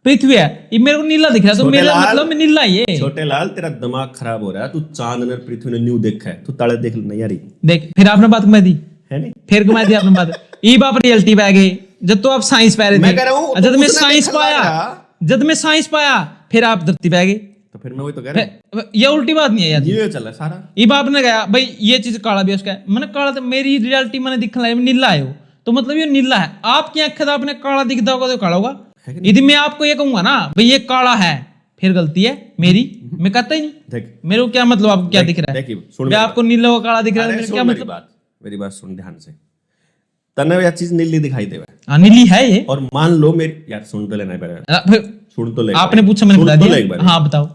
पृथ्वी है, ये मेरे को नीला दिख रहा है, तो छोटे मेरा लाल- मतलब में नीला ही है। छोटे लाल, तेरा दिमाग खराब हो रहा है, तू चांद ने पृथ्वी ने न्यू देखा है, तू ताले देख नहीं यारी देख, फिर आपने बात घुमा दी, है नहीं। फिर घुमा दी आपने बात। ई बाप रियलिटी पे आ गए, जब तो आप साइंस पा रहे थे, मैं कह रहा हूं, जब मैं उसने साइंस देखा पाया, लगा। जब मैं साइंस पाया फिर आप धरती पे आ गए। तो फिर मैं वही तो कह रहा हूं, ये उल्टी बात नहीं है यार। ये चला सारा। ये बाप ने कहा भाई ये चीज काला भी है उसका है, मैंने काला तो मेरी रियलिटी मैंने दिखने लगा नीला है वो, तो मतलब ये नीला है। आपकी आंखें तो आपने काला दिखता होगा तो काला होगा। यदि मैं आपको ये कहूंगा ना भाई ये काला है, फिर गलती है मेरी, मैं कहता ही नहीं। देख, मेरे को क्या मतलब आपको क्या दिख रहा है? देखिए, सुन मैं आपको नीला व काला दिख रहा है, अरे मेरे सुन क्या मेरी मतलब? बात, मेरी बात सुन ध्यान से। तने यह चीज नीली दिखाई देवे, हाँ, नीली है ये। और मान लो मेरी, यार सुन तो लेना पड़ेगा, फिर सुन तो ले, आपने पूछा मैंने बता सुन तो ले एक दिया। बार। हाँ बताओ।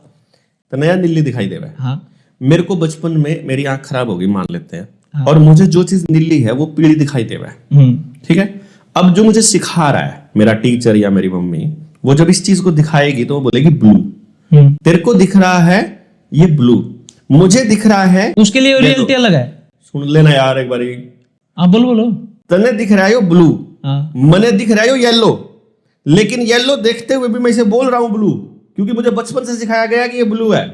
तने यह नीली दिखाई देवे, हाँ मेरे को बचपन में मेरी आंख खराब होगी मान लेते हैं, और मुझे जो चीज नीली है वो पीली दिखाई देवे, ठीक है। अब जो मुझे सिखा रहा है मेरा टीचर या मेरी मम्मी, वो जब इस चीज को दिखाएगी तो वो बोलेगी ब्लू। तेरे को दिख रहा है ये ब्लू, मुझे दिख रहा है, उसके लिए रियलिटी अलग है। सुन लेना यार एक बारी। हाँ बोलो बोलो। तने दिख रहा है यो ब्लू, हाँ मने दिख रहा है यो येलो, लेकिन येलो देखते हुए भी मैं इसे बोल रहा हूं ब्लू, क्योंकि मुझे बचपन से सिखाया गया कि ये ब्लू है।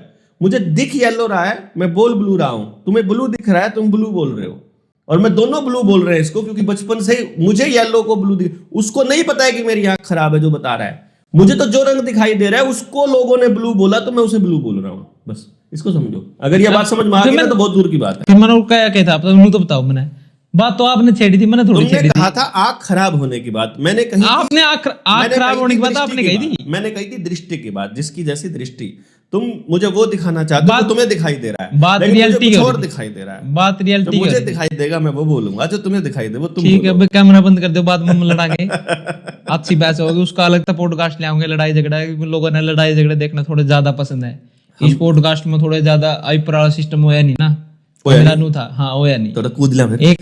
मुझे दिख येलो रहा है, मैं बोल ब्लू रहा हूं, तुम्हें ब्लू दिख रहा है, तुम ब्लू बोल रहे हो, और मैं दोनों ब्लू बोल रहे हैं इसको, क्योंकि बचपन से ही मुझे येलो को ब्लू दिख, उसको नहीं पता है कि मेरी आंख खराब है जो बता रहा है। मुझे तो जो रंग दिखाई दे रहा है उसको लोगों ने ब्लू बोला, तो मैं उसे ब्लू बोल रहा हूं, बस इसको समझो। अगर ये बात समझ में आ गई ना तो बहुत दूर की बात है। फिर मैंने क्या कहता आप तो बताओ। मैंने बात तो आपने छेड़ी थी, मैंने थोड़ी तुमने छेड़ी थी। कहा था आंख खराब होने की बात, मैंने कही थी- आपने आंख मैंने खराब कही होने थी की बात दृष्टि आपने की कही बात। थी। मैंने कही थी दृष्टि की बात, जिसकी जैसी दृष्टि, तुम मुझे वो दिखाना चाहते हो जो तुम्हें दिखाई दे रहा है, बात लेकिन मुझे रियलिटी कुछ की और होती है। दिखाई दे रहा है। बात जो रियलिटी मुझे दिखाई देगा मैं वो बोलूंगा, जो तुम्हें दिखाई दे वो तुम ठीक है। बोलो। भाई कैमरा बंद कर दो, बाद में लड़ा के अच्छी बहस होगी, उसका अलग था पॉडकास्ट ले आऊंगे। लड़ाई झगड़ा, क्योंकि लोगों ने लड़ाई झगड़े देखना थोड़े ज्यादा पसंद है। इस पॉडकास्ट में थोड़े ज्यादा अभिप्राय सिस्टम होया नहीं ना, होया नहीं था। हाँ होया नहीं। तो कूद लिया फिर।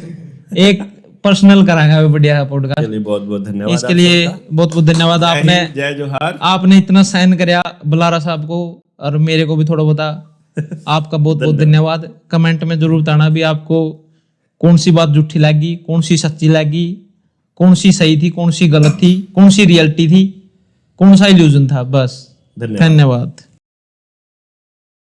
एक पर्सनल कराएंगे बढ़िया पॉडकास्ट। चलिए बहुत बहुत धन्यवाद इसके लिए बहुत बहुत धन्यवाद। आपने जय जोहार। आपने इतना साइन कराया बलारा साहब को, और मेरे को भी थोड़ा बता। आपका बहुत बहुत धन्यवाद। कमेंट में जरूर बताना भी आपको कौन सी बात झूठी लगी, कौन सी सच्ची लगी, कौन सी सही थी, कौन सी गलत थी, कौन सी रियलिटी थी, कौन सा इल्यूजन था। बस धन्यवाद। धन्यवाद।